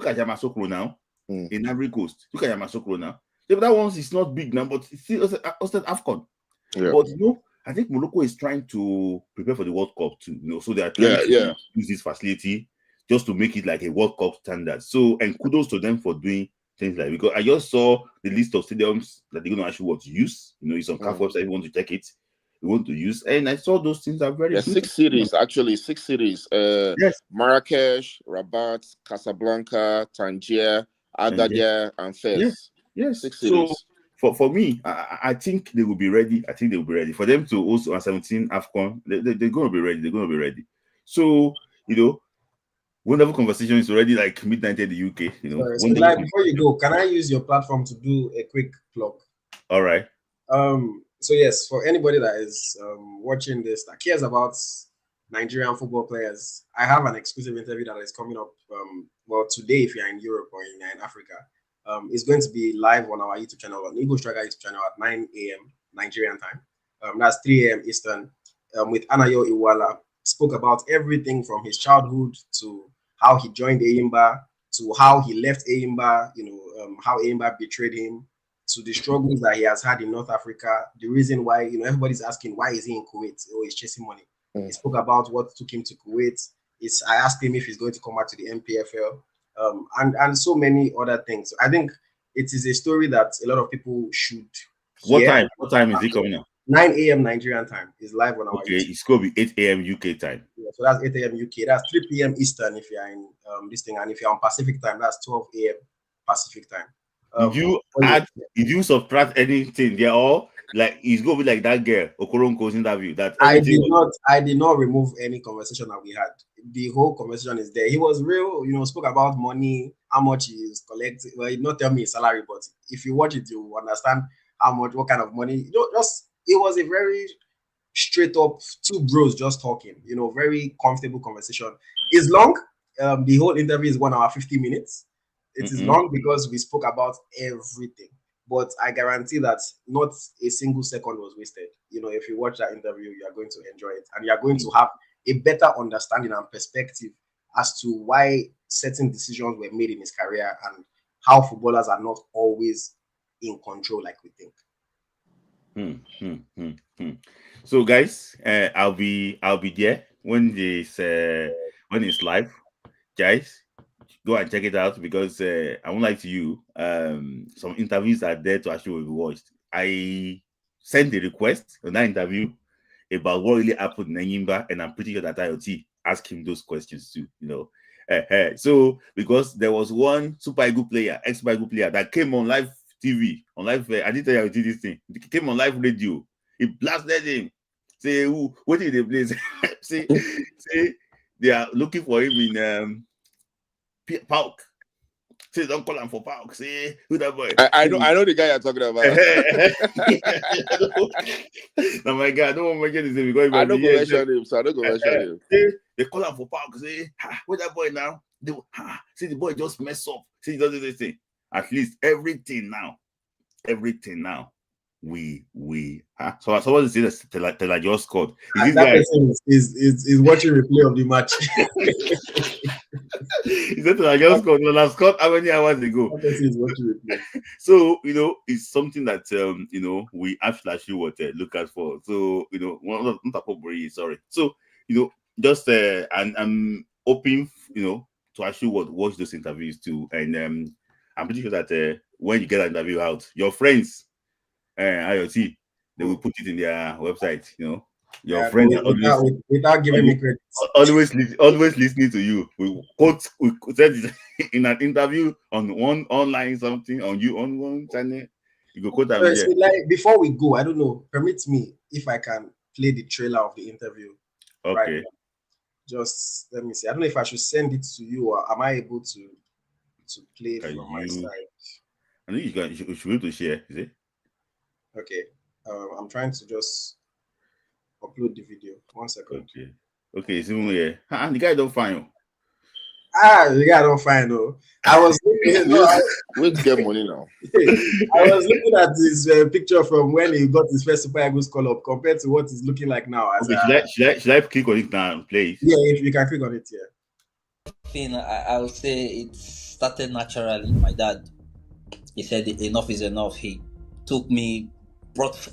at Yamasokro now in Ivory Coast. Look at Yamasokro now. Yeah, but that one is not big now, but it's still hosted AFCON. Yeah. But I think Morocco is trying to prepare for the World Cup too. So they are trying to use this facility just to make it like a World Cup standard. So, and kudos to them for doing things like, because I just saw the list of stadiums that they're going to actually want to use. It's on CAF website. You want to check it, you want to use, and I saw those things are very good. 6 cities actually. 6 cities. Yes, Marrakesh, Rabat, Casablanca, Tangier, Agadir, and Fez. Yes. 6 cities. So for me, I think they will be ready. I think they will be ready for them to also on 17 AFCON. They're going to be ready. They're going to be ready. So wonderful conversation is already like midnight in the UK. So like, before you go, can I use your platform to do a quick plug? All right. So yes, for anybody that is watching this that cares about Nigerian football players, I have an exclusive interview that is coming up. Today, if you're in Europe or in Africa, it's going to be live on our YouTube channel, on Eagle Striker YouTube channel at 9 a.m. Nigerian time. That's 3 a.m. Eastern. With Anayo Iwala, spoke about everything from his childhood to how he joined Eyimba, to how he left Eyimba, how Eyimba betrayed him, to the struggles that he has had in North Africa, the reason why, everybody's asking, why is he in Kuwait? Oh, he's chasing money. He spoke about what took him to Kuwait. I asked him if he's going to come back to the MPFL, and so many other things. I think it is a story that a lot of people should hear. What time is he coming out? 9 a.m. Nigerian time is live on our YouTube. It's going to be 8 a.m. UK time. Yeah, so that's 8 a.m. UK. That's 3 p.m. Eastern if you're in this thing. And if you're on Pacific time, that's 12 a.m. Pacific time. Did you subtract anything? They're all like, it's going to be like that girl, Okoronko's interview. That I did not remove any conversation that we had. The whole conversation is there. He was real, spoke about money, how much he is collecting. Well, he did not tell me his salary, but if you watch it, you understand what kind of money. It was a very straight up, 2 bros just talking, very comfortable conversation. It's long. The whole interview is 1 hour, 50 minutes. It is long because we spoke about everything. But I guarantee that not a single second was wasted. If you watch that interview, you are going to enjoy it. And you are going to have a better understanding and perspective as to why certain decisions were made in his career and how footballers are not always in control like we think. So guys, I'll be there when it's live. Guys, go and check it out because I won't lie to you. Some interviews are there to actually be watched. I sent a request on that interview about what really happened in Enyimba, and I'm pretty sure that IoT asked him those questions too. So because there was one Super Eagle player, ex-Super Eagle player that came on live TV, on live. I didn't tell you how to do this thing. He came on live radio. He blasted him. Say, what did they play? say they are looking for him in Pauk. Say, don't call him for Pauk. Say, who that boy? I know the guy you're talking about. Oh my God, I don't want to mention his name. I don't go mention him, so I don't go mention him. They call him for Pauk. Say, who that boy now? See the boy just mess up. See, he does this thing. At least everything now, we so someone to say that Tella just scored. That person is watching replay of the match. He said Tella just scored. No, last scored how many hours ago? That person is watching replay. So it's something that we actually look at for. So not sorry. So just and I'm hoping to actually watch those interviews too, and I'm pretty sure that when you get an interview out, your friends, IoT, they will put it in their website. Your friends are without giving me credit. Always listening to you. We said it in an interview on one online something on one channel. You go quote them so, like, before we go, I don't know. Permit me if I can play the trailer of the interview. Okay. Right? Just let me see. I don't know if I should send it to you or am I able to play it from my side? I think you should be able to share. Is it? Okay. I'm trying to just upload the video. 1 second. Okay. It's even here. The guy don't find you. The guy don't find though. I was looking. We'll get money now. I was looking at this picture from when he got his first Super Eagles call up compared to what he's looking like now. Should I click on it now and play it? Yeah, if you can click on it, yeah. I would say it started naturally. My dad, he said enough is enough. He took me, brought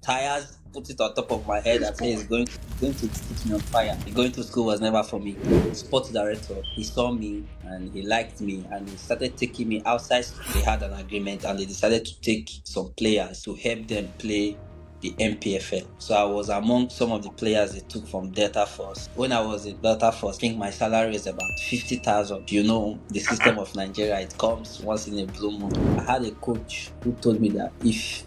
tires, put it on top of my head and said he's going to set me on fire. Going to school was never for me. Sports director, he saw me and he liked me and he started taking me outside. They had an agreement and they decided to take some players to help them play the MPFL. So I was among some of the players they took from Delta Force. When I was in Delta Force, I think my salary is about 50,000. The system of Nigeria, it comes once in a blue moon. I had a coach who told me that if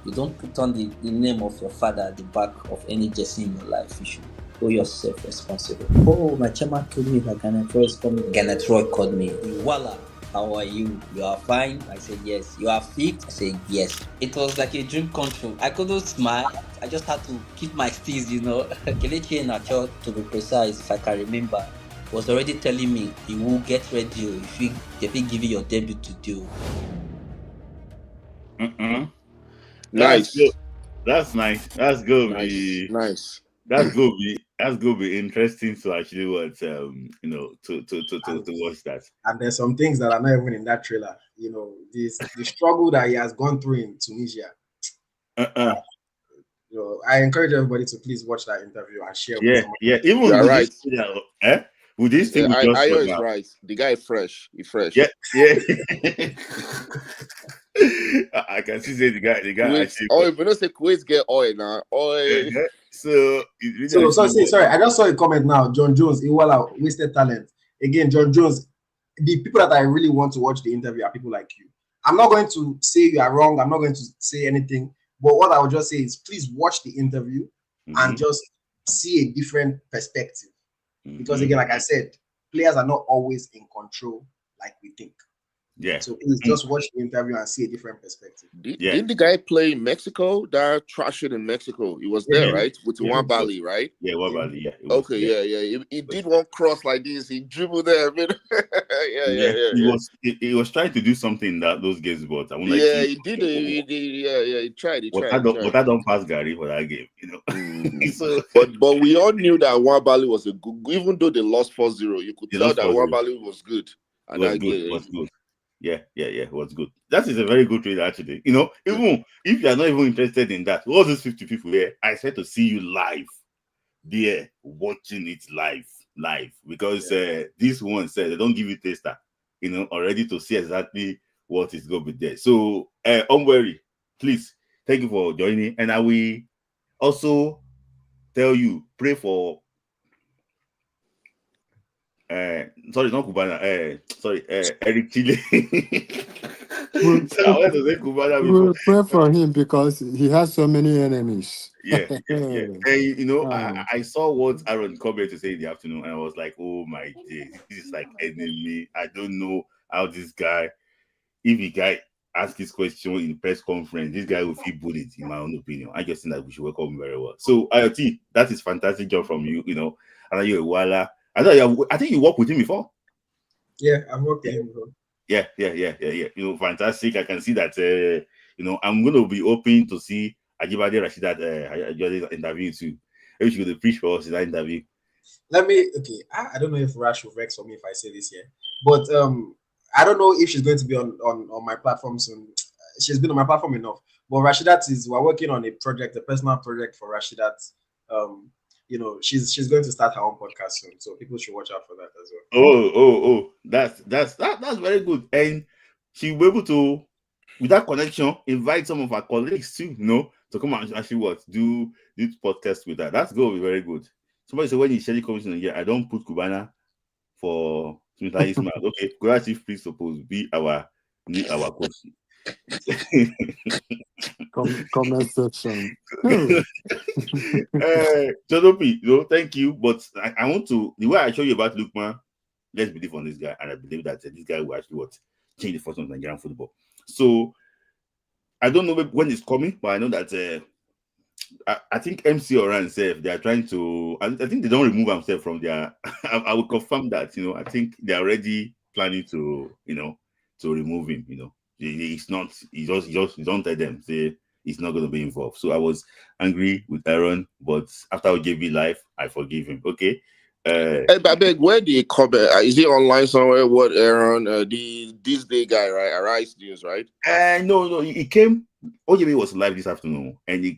you don't put on the name of your father at the back of any jersey in your life, you should hold yourself responsible. Oh, my chairman told me that Garnet Roy is coming. Garnet Roy called me. Voila. How are you? You are fine? I said yes. You are fit? I said yes. It was like a dream come true. I couldn't smile. I just had to keep my steez, Kelechi Iheanacho, to be precise, if I can remember, was already telling me he will get ready if he give you your debut to do. Nice. That's nice. That's good. Nice. That's good. That's going to be interesting to actually watch. To watch that. And there's some things that are not even in that trailer. The struggle that he has gone through in Tunisia. I encourage everybody to please watch that interview and share. Yeah. Even you're right. With this thing, Ayo is right. The guy is fresh. He's fresh. Yeah. I can see the guy. If you don't say Kuwait get oil now, oil. Yeah. So sorry. I just saw a comment now. John Jones, Iwala, wasted talent. Again, John Jones. The people that I really want to watch the interview are people like you. I'm not going to say you are wrong. I'm not going to say anything. But what I would just say is, please watch the interview and just see a different perspective. Because again, like I said, players are not always in control like we think. Yeah. So please just watch the interview and see a different perspective. Didn't the guy play in Mexico? That trashing in Mexico. He was there, right? With Nwabali, right? Yeah, Nwabali, yeah. Okay, yeah. He did one cross like this. He dribbled there. Yeah. He was trying to do something in those games, but I he did. He tried. But I don't pass Gary for that game, So, but we all knew that Nwabali was a good, even though they lost 4-0, you could tell that Nwabali was good. And was good. Yeah, it was good. That is a very good trade, actually. Even if you are not even interested in that, all those 50 people here, I said to see you live there, watching it live, because this one said they don't give you taster, already to see exactly what is going to be there. So, Onweri, please, thank you for joining, and I will also tell you, pray for. Sorry, not Cubana. Eric Chelle. I wanted to say Cubana before. We'll pray for him because he has so many enemies. Yeah. And I saw what Aaron Corbett to say in the afternoon, and I was like, oh my days, this is like enemy. I don't know how this guy, if the guy asks this question in press conference, this guy will feel bullied, in my own opinion. I just think that we should welcome him very well. So, IoT, that is fantastic job from you, and you're a Wala. I think you worked with him before. Yeah, I've worked with him. Yeah. Fantastic. I can see that. I'm going to be open to see Ajibade Rashidat interview too. Maybe she could preach for us in that interview. I don't know if Rash will vex for me if I say this here, but I don't know if she's going to be on my platform soon. She's been on my platform enough, but we're working on a personal project for Rashidat. She's going to start her own podcast soon, so people should watch out for that as well. That's very good, and she'll be able to, with that connection, invite some of our colleagues too, to come and actually do podcast with her. That's going to be very good. Somebody said when you share the commission here, I don't put Cubana for Smith Ismail. Okay, Kura Chief, please suppose be our coach. Comment section. Jodopi, thank you. But I want to, the way I show you about Lukman, let's believe on this guy, and I believe that this guy will actually change the fortune of Nigerian football. So I don't know when it's coming, but I know that I think MC or Ransef, they are trying to. I think they don't remove themselves from their. I will confirm that. I think they are already planning to. To remove him. It's not. He just don't tell them. Say he's not going to be involved. So I was angry with Aaron, but after OJB live, I forgive him. Okay. I beg, where do you comment? Is he online somewhere? What Aaron? This day guy, right? Arise News, right? No. He came. OJB was live this afternoon, and he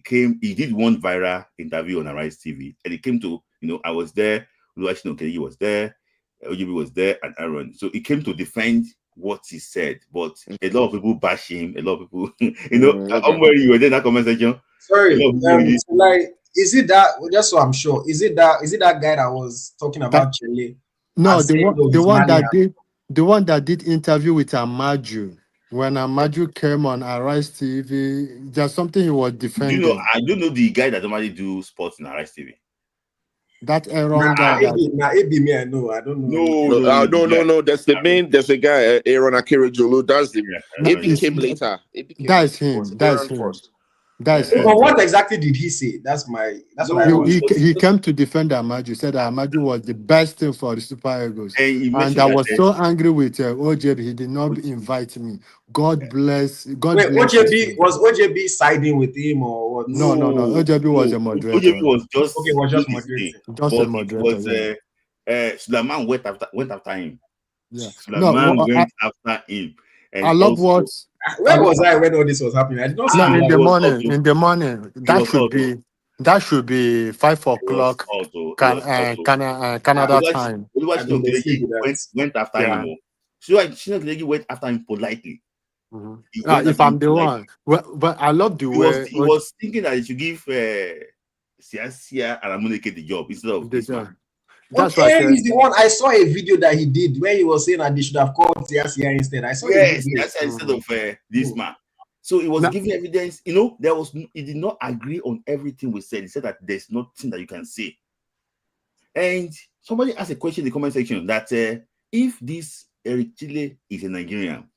did one viral interview on Arise TV, and he came to, I was there, Oluwashina was there, OJB was there, and Aaron. So he came to defend what he said, but a lot of people bash him, a lot of people, I'm where you were there in that comment section. Sorry, is it that, just so I'm sure, is it that guy that was talking about Chelle? No, the one that did interview with Amaju. When Amaju came on Arise TV, there's something he was defending. I don't know the guy that normally do sports in Arise TV. That Aaron guy. Me, I know. I don't know. No. There's a guy, Aaron Akerejolu. That's the. It came later. That's him. That's him. But what exactly did he say? That's what I want. He came to defend Amaju. Said that Amaju was the best thing for the Super Eagles, and I was so angry with OJB. He did not invite me. God bless. Was OJB siding with him or what? No. OJB was a moderator. OJB was just moderating. Just a moderator. Sulaiman went after him. Yeah. Sulaiman went after him. And I love what. Where was I when all this was happening? I did not see in the morning. That should be 5 o'clock Canada time. Went after him. So Shinogi went after him politely. If I'm the one, but I love the way he was thinking that he should give Siasia and Amuneke the job instead of this man. That's why he's the one. I saw a video that he did where he was saying that they should have called Siasia instead. I saw instead of this man. So he was giving evidence. He did not agree on everything we said. He said that there's nothing that you can say. And somebody asked a question in the comment section that if this Eric Chelle is a Nigerian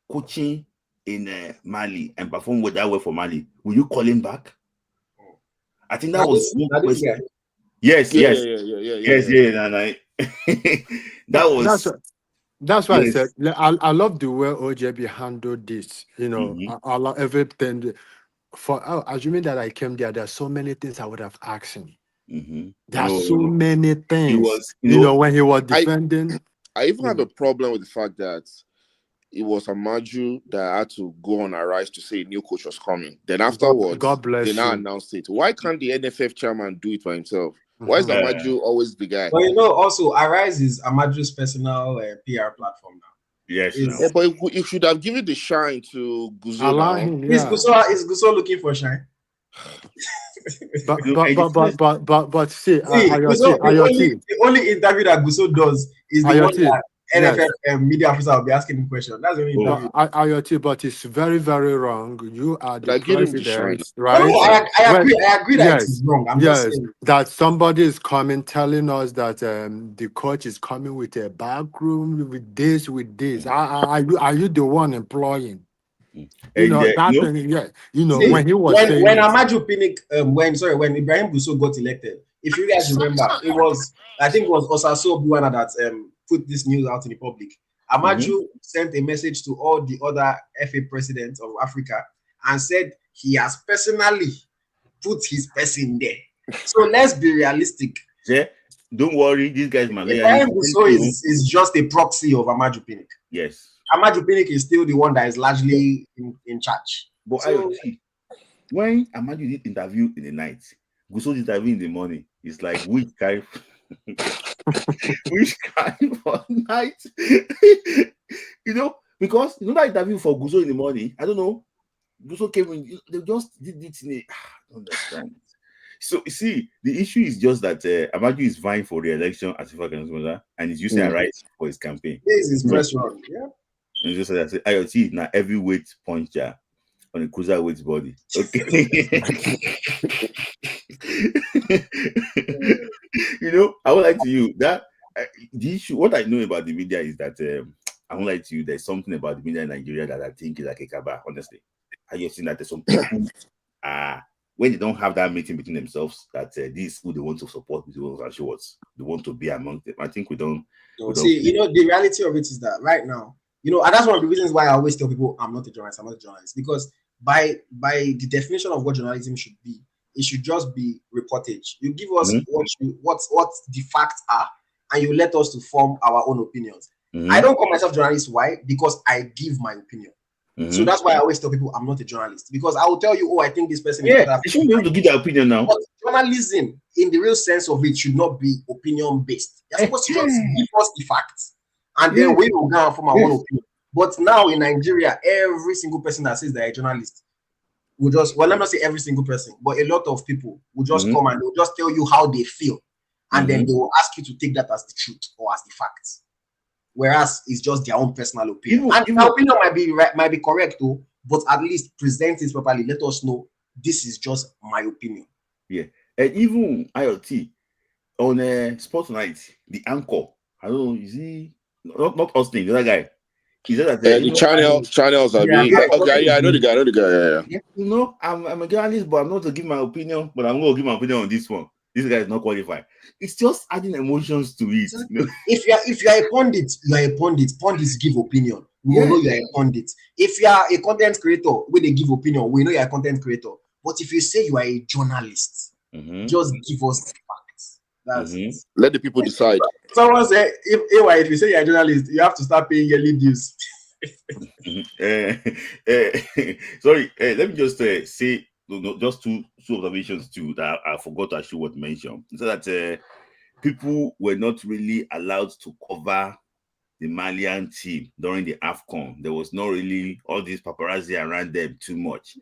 coaching in Mali and perform that well for Mali, will you call him back? I think that was one question. Yes. That was. That's why I said I love the way OJB handled this. I love everything. For assuming that I came there are so many things I would have asked him. There are so many things. When he was defending. I even have a problem with the fact that it was Amaju that had to go on Arise to say a new coach was coming. Then afterwards, they now announced it. Why can't the NFF chairman do it by himself? Why is Amaju always the guy? But also Arise is Amaju's personal PR platform now. Yes, but you should have given the shine to Guzo. Is Guzo looking for shine? but see, the only interview that Guzo does is the one that NFF media officer will be asking him questions. That's the only interview. IoT, but it's very, very wrong. You are the president, right? No, I agree that it's wrong. I'm just saying that somebody is coming telling us that the coach is coming with a backroom with this. Are you the one employing? When he was saying when Amaju Pinnick, when Ibrahim Gusso got elected, if you guys remember, it was Osaso Buwana that put this news out in the public. Amaju sent a message to all the other FA presidents of Africa and said he has personally put his person there. So let's be realistic. Yeah, don't worry, this guy's Malayan. So is just a proxy of Amaju Pinnick. Yes. Amaju Pinnick is still the one that is largely in charge. But so, when Amaju did interview in the night, Guso did interview in the morning, it's like which guy which kind of night? Because that interview for Guso in the morning, I don't know. Guso came in, they just did it in a I don't understand. So you see, the issue is just that Amaju is vying for re-election as FIFA and he's using a right for his campaign. This is his first run, yeah. And just like I said, IoT now heavyweight puncher on a cruiserweight body. Okay. I would like to you that the issue. What I know about the media is that I won't lie to you. There's something about the media in Nigeria that I think is like a cabal. Honestly, I just seen that there's some people when they don't have that meeting between themselves, that these who they want to support, they want to be among them. I think we don't. See, the reality of it is that right now, and that's one of the reasons why I always tell people I'm not a journalist, because by the definition of what journalism should be, it should just be reportage. You give us what the facts are, and you let us to form our own opinions. I don't call myself journalist. Why? Because I give my opinion. So that's why I always tell people I'm not a journalist, because I will tell you, I think this person. Yeah, you shouldn't be able to give their opinion now. But journalism, in the real sense of it, should not be opinion based. You're supposed to just give us the facts, and then we will go from our own opinion. But now in Nigeria, every single person that says they're a journalist will just, let me not say every single person, but a lot of people will just come and they'll just tell you how they feel, and then they will ask you to take that as the truth or as the facts. Whereas it's just their own personal opinion. And my opinion might be correct too, but at least present it properly. Let us know this is just my opinion. Yeah. And even IoT on Sports Night, the anchor, I don't know, is he not Austin, the other guy? Is that the channels are being okay? Yeah, I know the guy. Yeah. I'm a journalist, but I'm not to give my opinion, but I'm going to give my opinion on this one. This guy is not qualified. It's just adding emotions to it. If you are a pundit, you are a pundit. Pundits give opinion. We know you are a pundit. If you are a content creator, when they give opinion, we know you are a content creator. But if you say you are a journalist, just give us the facts. That's it. Let the people decide. Someone said, if you say you're a journalist, you have to start paying yearly dues. Sorry, let me just say just two observations too that I forgot to actually what mention. So that people were not really allowed to cover the Malian team during the AFCON. There was not really all this paparazzi around them too much.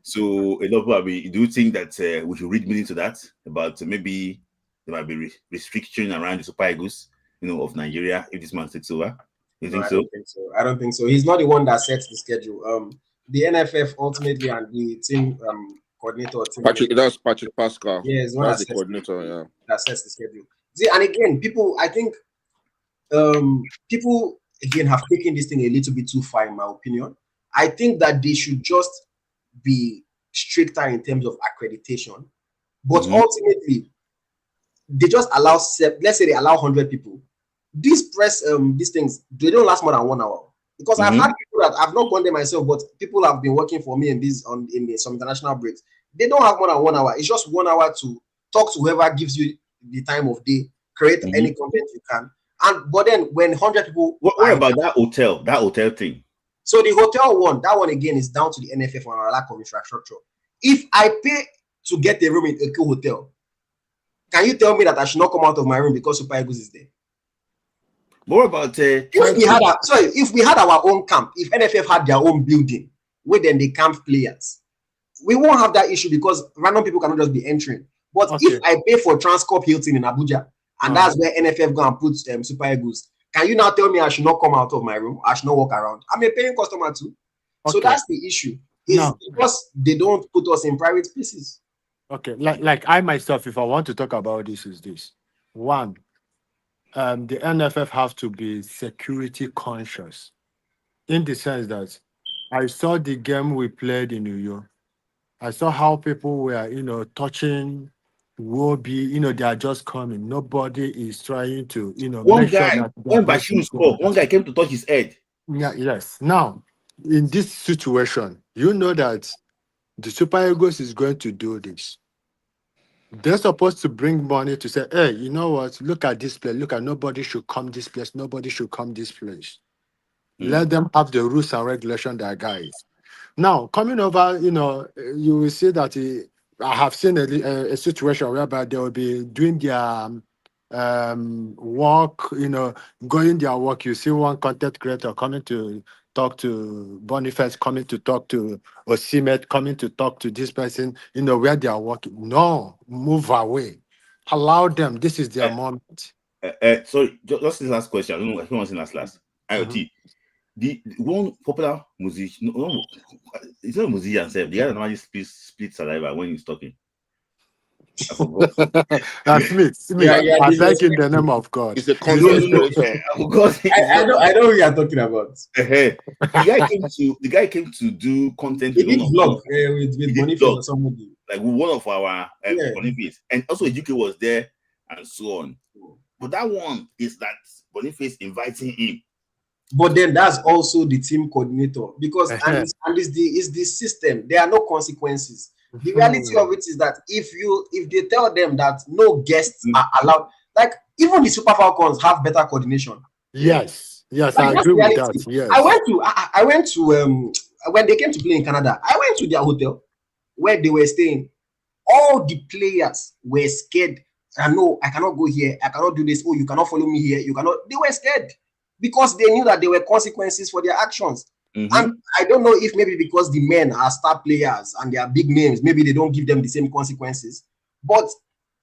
So a lot of people, do you think that we should read meaning to that? About maybe there might be restriction around the Super Eagles, of Nigeria if this man takes over? You think so? I don't think so. He's not the one that sets the schedule. The NFF ultimately and the team coordinator. That's Patrick Pascal. Yeah, that's the coordinator. Yeah, that sets the schedule. See, and again, people again have taken this thing a little bit too far, in my opinion. I think that they should just be stricter in terms of accreditation, but ultimately they just allow. Let's say they allow 100 people. These things, they don't last more than 1 hour. Because I've had people that I've not gone there myself, but people have been working for me in some international breaks. They don't have more than 1 hour. It's just 1 hour to talk to whoever gives you the time of day, create any content you can. But then when 100 people, what about that hotel thing? So the hotel one, that one again is down to the NFF on our lack of infrastructure. If I pay to get a room in a cool hotel, can you tell me that I should not come out of my room because Super Eagles is there? What about if we had our own camp, if NFF had their own building where then they camp players, we won't have that issue because random people cannot just be entering. But if I pay for Transcorp Hilton in Abuja and that's where NFF go and put Super Eagles, can you now tell me I should not come out of my room? I should not walk around? I'm a paying customer too. So that's the issue. Because they don't put us in private spaces. Okay, like I myself, if I want to talk about this, is this one. The NFF have to be security conscious in the sense that I saw the game we played in New York. I saw how people were, touching will be, they are just coming. Nobody is trying to, one make guy, sure that when Bashir scored, one guy came to touch his head. Yeah, yes. Now, in this situation, you know that the Super Eagles is going to do this. They're supposed to bring money to say, hey, you know what? Look at this place. Look at nobody should come this place. Nobody should come this place. Let them have the rules and regulation, their guys. Now, coming over, you will see that I have seen a situation whereby they will be doing their work, going their work. You see one content creator coming to talk to Boniface, coming to talk to Osimet, coming to talk to this person, where they are working. No, move away. Allow them. This is their moment. Sorry, just this last question. I don't know. I don't want to say last. IoT. The one popular musician, no, it's not a musician, the guy that normally split saliva when he's talking. I forgot. Smith. I beg in the name of God. It's a content creator. I know who you are talking about. The guy came to do content. He did vlog with Boniface or somebody. Like one of our Boniface, and also Ejuke was there and so on. But that one is that Boniface inviting him. But then that's also the team coordinator, because and it's the system. There are no consequences. The reality of it is that if they tell them that no guests are allowed, like even the Super Falcons have better coordination. Yes, I agree with that. Yes, I went to when they came to play in Canada, I went to their hotel where they were staying. All the players were scared. No, I cannot go here. I cannot do this. Oh, you cannot follow me here. You cannot. They were scared, because they knew that there were consequences for their actions. And I don't know if maybe because the men are star players and they are big names, maybe they don't give them the same consequences. But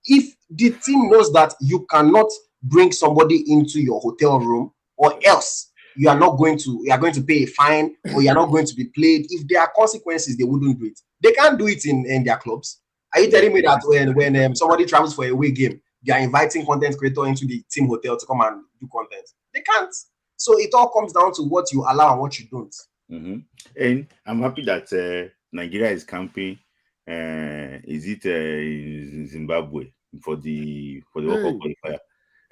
if the team knows that you cannot bring somebody into your hotel room, or else you are going to pay a fine, or you are not going to be played, if there are consequences, they wouldn't do it. They can't do it in their clubs. Are you telling me that when somebody travels for a away game, they are inviting content creator into the team hotel to come and do content? They can't. So it all comes down to what you allow and what you don't. And I'm happy that Nigeria is camping. Is it in Zimbabwe for the World Cup qualifier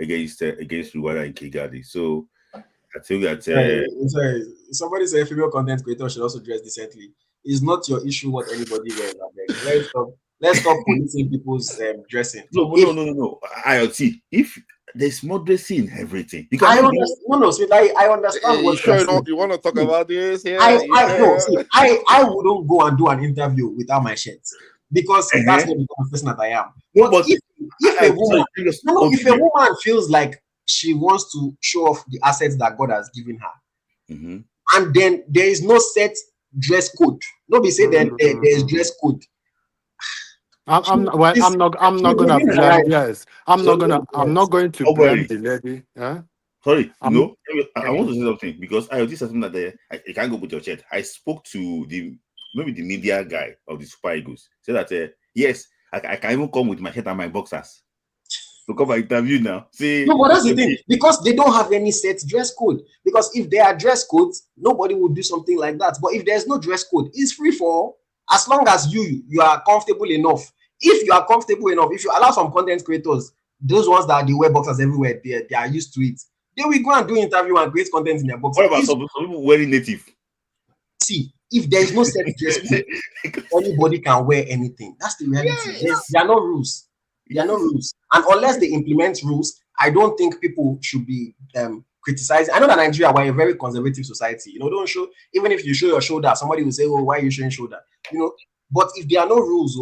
against Rwanda and Kigali? So I think that somebody say female content creator should also dress decently. It's not your issue what anybody wears. Let's stop policing people's dressing. No. IoT. If there's modesty in everything, because I understand what you're saying. You want to talk about this? Yeah, I wouldn't go and do an interview without my shirt, because that's not the kind of person that I am. But if a woman feels like she wants to show off the assets that God has given her, and then there is no set dress code. Nobody say that there is dress code. I'm not gonna blame. Yes, I'm not going to blame the lady. Sorry, I want to say something, because I this is something that I can't go with your chat. I spoke to the media guy of the Super Eagles. Said that yes, I can even come with my shirt and my boxers to come and interview now. No, but that's the thing, because they don't have any set dress code. Because if there are dress codes, nobody would do something like that. But if there's no dress code, it's free for all. As long as you are comfortable enough. If you are comfortable enough, if you allow some content creators, those ones that they wear boxers everywhere, they are used to it. They will go and do interview and create content in their boxers. What about some people wearing native? See, if there is no set dress code, anybody can wear anything. That's the reality. Yes. There are no rules. There are no rules. And unless they implement rules, I don't think people should be criticizing. I know that Nigeria, we're a very conservative society. Don't show, even if you show your shoulder, somebody will say, oh, why are you showing shoulder? But if there are no rules,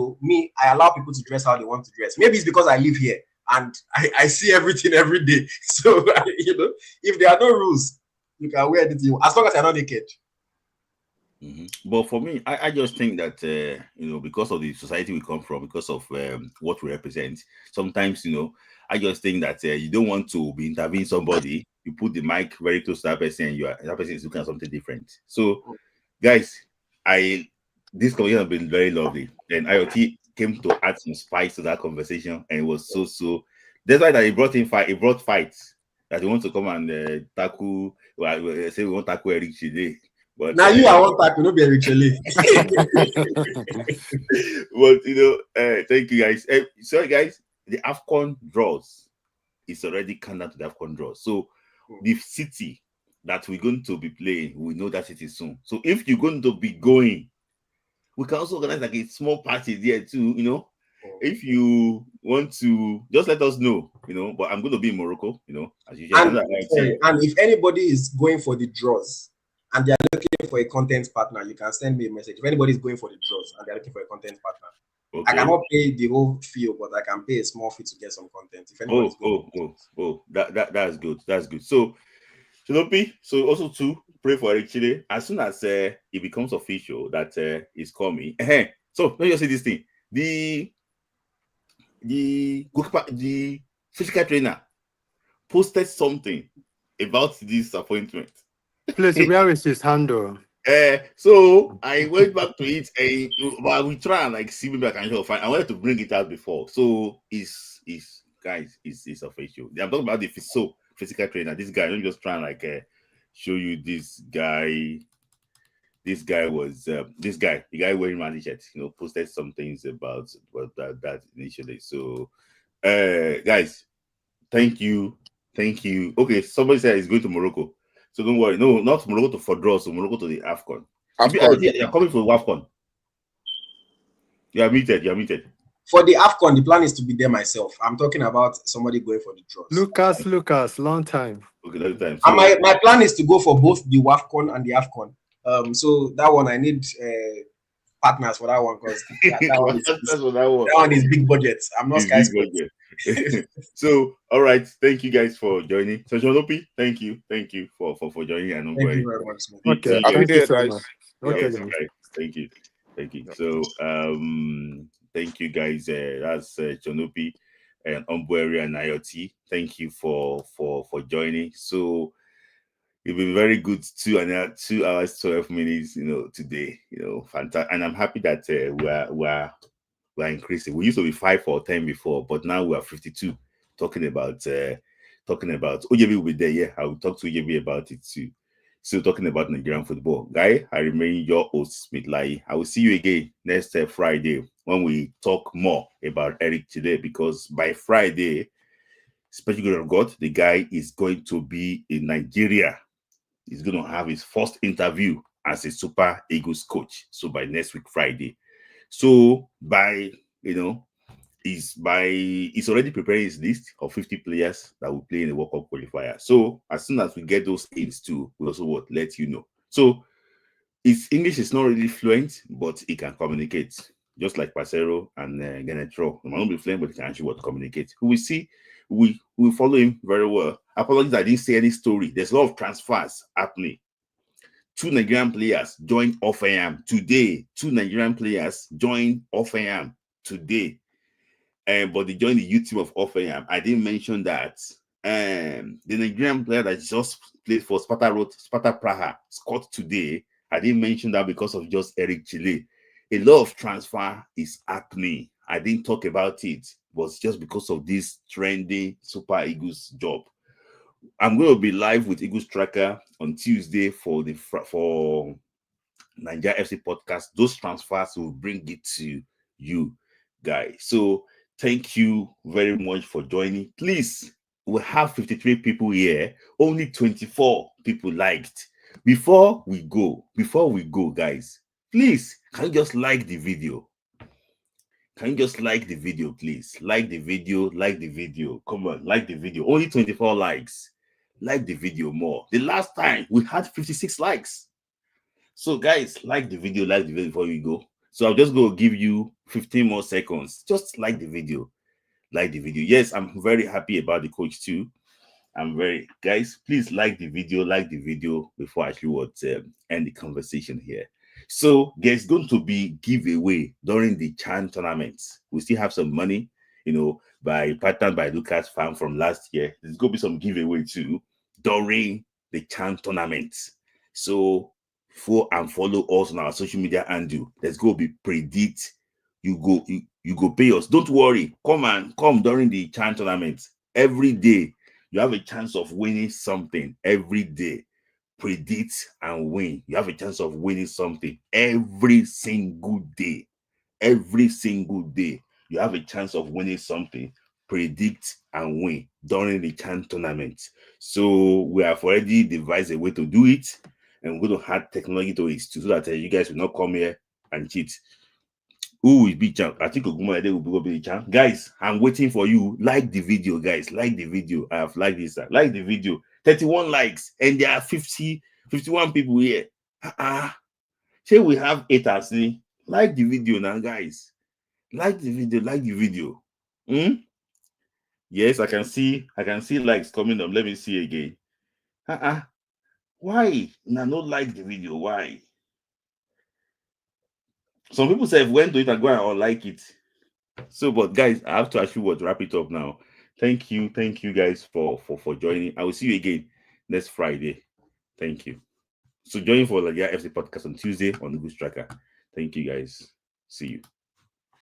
I allow people to dress how they want to dress. Maybe it's because I live here and I see everything every day. So, if there are no rules, you can wear anything as long as you're not naked. But for me, I just think that, because of the society we come from, because of what we represent, sometimes, I just think that you don't want to be interviewing somebody, you put the mic very close to that person, and that person is looking at something different. So, guys, this conversation has been very lovely, and IoT came to add some spice to that conversation, and it was so. That's why that he brought fights that he wants to come and tackle. Well, say we want to tackle Eric Chelle. But now you are one type, you know, be Eric Chelle. But thank you guys. Sorry guys, the AFCON draws is already counted to the AFCON draws. So the city that we're going to be playing, we know that city soon. So if you're going to be going, we can also organize like a small party there too, If you want to, just let us know, But I'm going to be in Morocco, as usual. And if anybody is going for the draws and they are looking for a content partner, you can send me a message. If anybody is going for the draws and they're looking for a content partner, okay. I cannot pay the whole fee, but I can pay a small fee to get some content. If that's good. That's good. So, Chonopi, so also to pray for Eric Chelle as soon as it becomes official that is coming. So let me just say this thing: the physical trainer posted something about this appointment. Please, where is his handle? So I went back to it, but we try and like see maybe I can find. I wanted to bring it out before. So it's guys, it's official. I'm talking about the physical trainer. This guy, let me just try and like show you this guy. This guy was the guy wearing my t-shirt, posted some things about that initially. So guys, thank you. Okay, somebody said he's going to Morocco. So don't worry. No, not Morocco for draw. So Morocco to the AFCON. You're coming for AFCON. You're muted. For the AFCON, the plan is to be there myself. I'm talking about somebody going for the draws. Lucas, long time. Okay, long time. So, and my plan is to go for both the WAFCON and the AFCON. So that one I need partners for that one because that one is big budget. I'm not Sky Sports. So, all right, thank you guys for joining. So, Chonopi, thank you for joining. And thank you very much. Okay, thank you so much. Okay, guys. Thank you. So, thank you guys. That's Chonopi and Ombueri and IoT. Thank you for joining. So, it's been very good 2 hours 12 minutes, today, fantastic, and I'm happy that we're increasing. We used to be 5 or 10 before, but now we are 52. Talking about Ojebi will be there. Yeah, I will talk to Ojebi about it too. Still talking about Nigerian football, guy. I remain your host, Smith Lai. I will see you again next Friday when we talk more about Eric Chelle, because by Friday, special good of God, the guy is going to be in Nigeria. He's going to have his first interview as a Super Eagles coach. So by next week, Friday. So he's already preparing his list of 50 players that will play in the World Cup qualifier. So as soon as we get those aids too, we also let you know. So his English is not really fluent, but he can communicate. Just like Pasero and Genetro. He might not be fluent, but he can actually communicate. We see. We follow him very well. Apologies, I didn't say any story. There's a lot of transfers happening. 2 Nigerian players joined Offenham today. 2 Nigerian players joined Offenham today. But they joined the youth team of Offenham. I didn't mention that. The Nigerian player that just played for Sparta Praha scored today. I didn't mention that because of just Eric Chelle. A lot of transfer is happening. I didn't talk about it, but just because of this trending Super Eagles job. I'm going to be live with Eagles Tracker on Tuesday for Nigeria FC podcast. Those transfers will bring it to you guys. So thank you very much for joining. Please, we have 53 people here. Only 24 people liked. Before we go, guys, please, can you just like the video? Can you just like the video, please? Like the video. Come on, like the video. Only 24 likes. Like the video more. The last time we had 56 likes. So, guys, like the video before we go. So, I'm just going to give you 15 more seconds. Just like the video. Like the video. Yes, I'm very happy about the coach too. Guys, please like the video before I actually end the conversation here. So there's going to be giveaway during the Chan tournament. We still have some money, by pattern by Lucas Farm from last year. There's going to be some giveaway too during the Chan tournament. So follow us on our social media handle. Let's go be predict. You go pay us. Don't worry. Come during the Chan tournament. Every day you have a chance of winning something every day. predict and win. You have a chance of winning something every single day. Every single day, you have a chance of winning something. Predict and win during the CHAN tournament. So we have already devised a way to do it, and we're going to add technology to it so that you guys will not come here and cheat. Who will be champ? I think Ogumade will be the champ. Guys, I'm waiting for you. Like the video, guys. Like the video. I have liked this. Like the video. 31 likes, and there are 51 people here. Say we have 8 as me. Like the video now, guys. Like the video. Like the video. Yes, I can see likes coming up. Let me see again. Why? Now, not like the video. Why? Some people say if went to it and go and unlike it. So, but guys, I have to actually wrap it up now. Thank you guys for joining. I will see you again next Friday. Thank you. So join for the FC podcast on Tuesday on the Goose Tracker. Thank you guys. See you.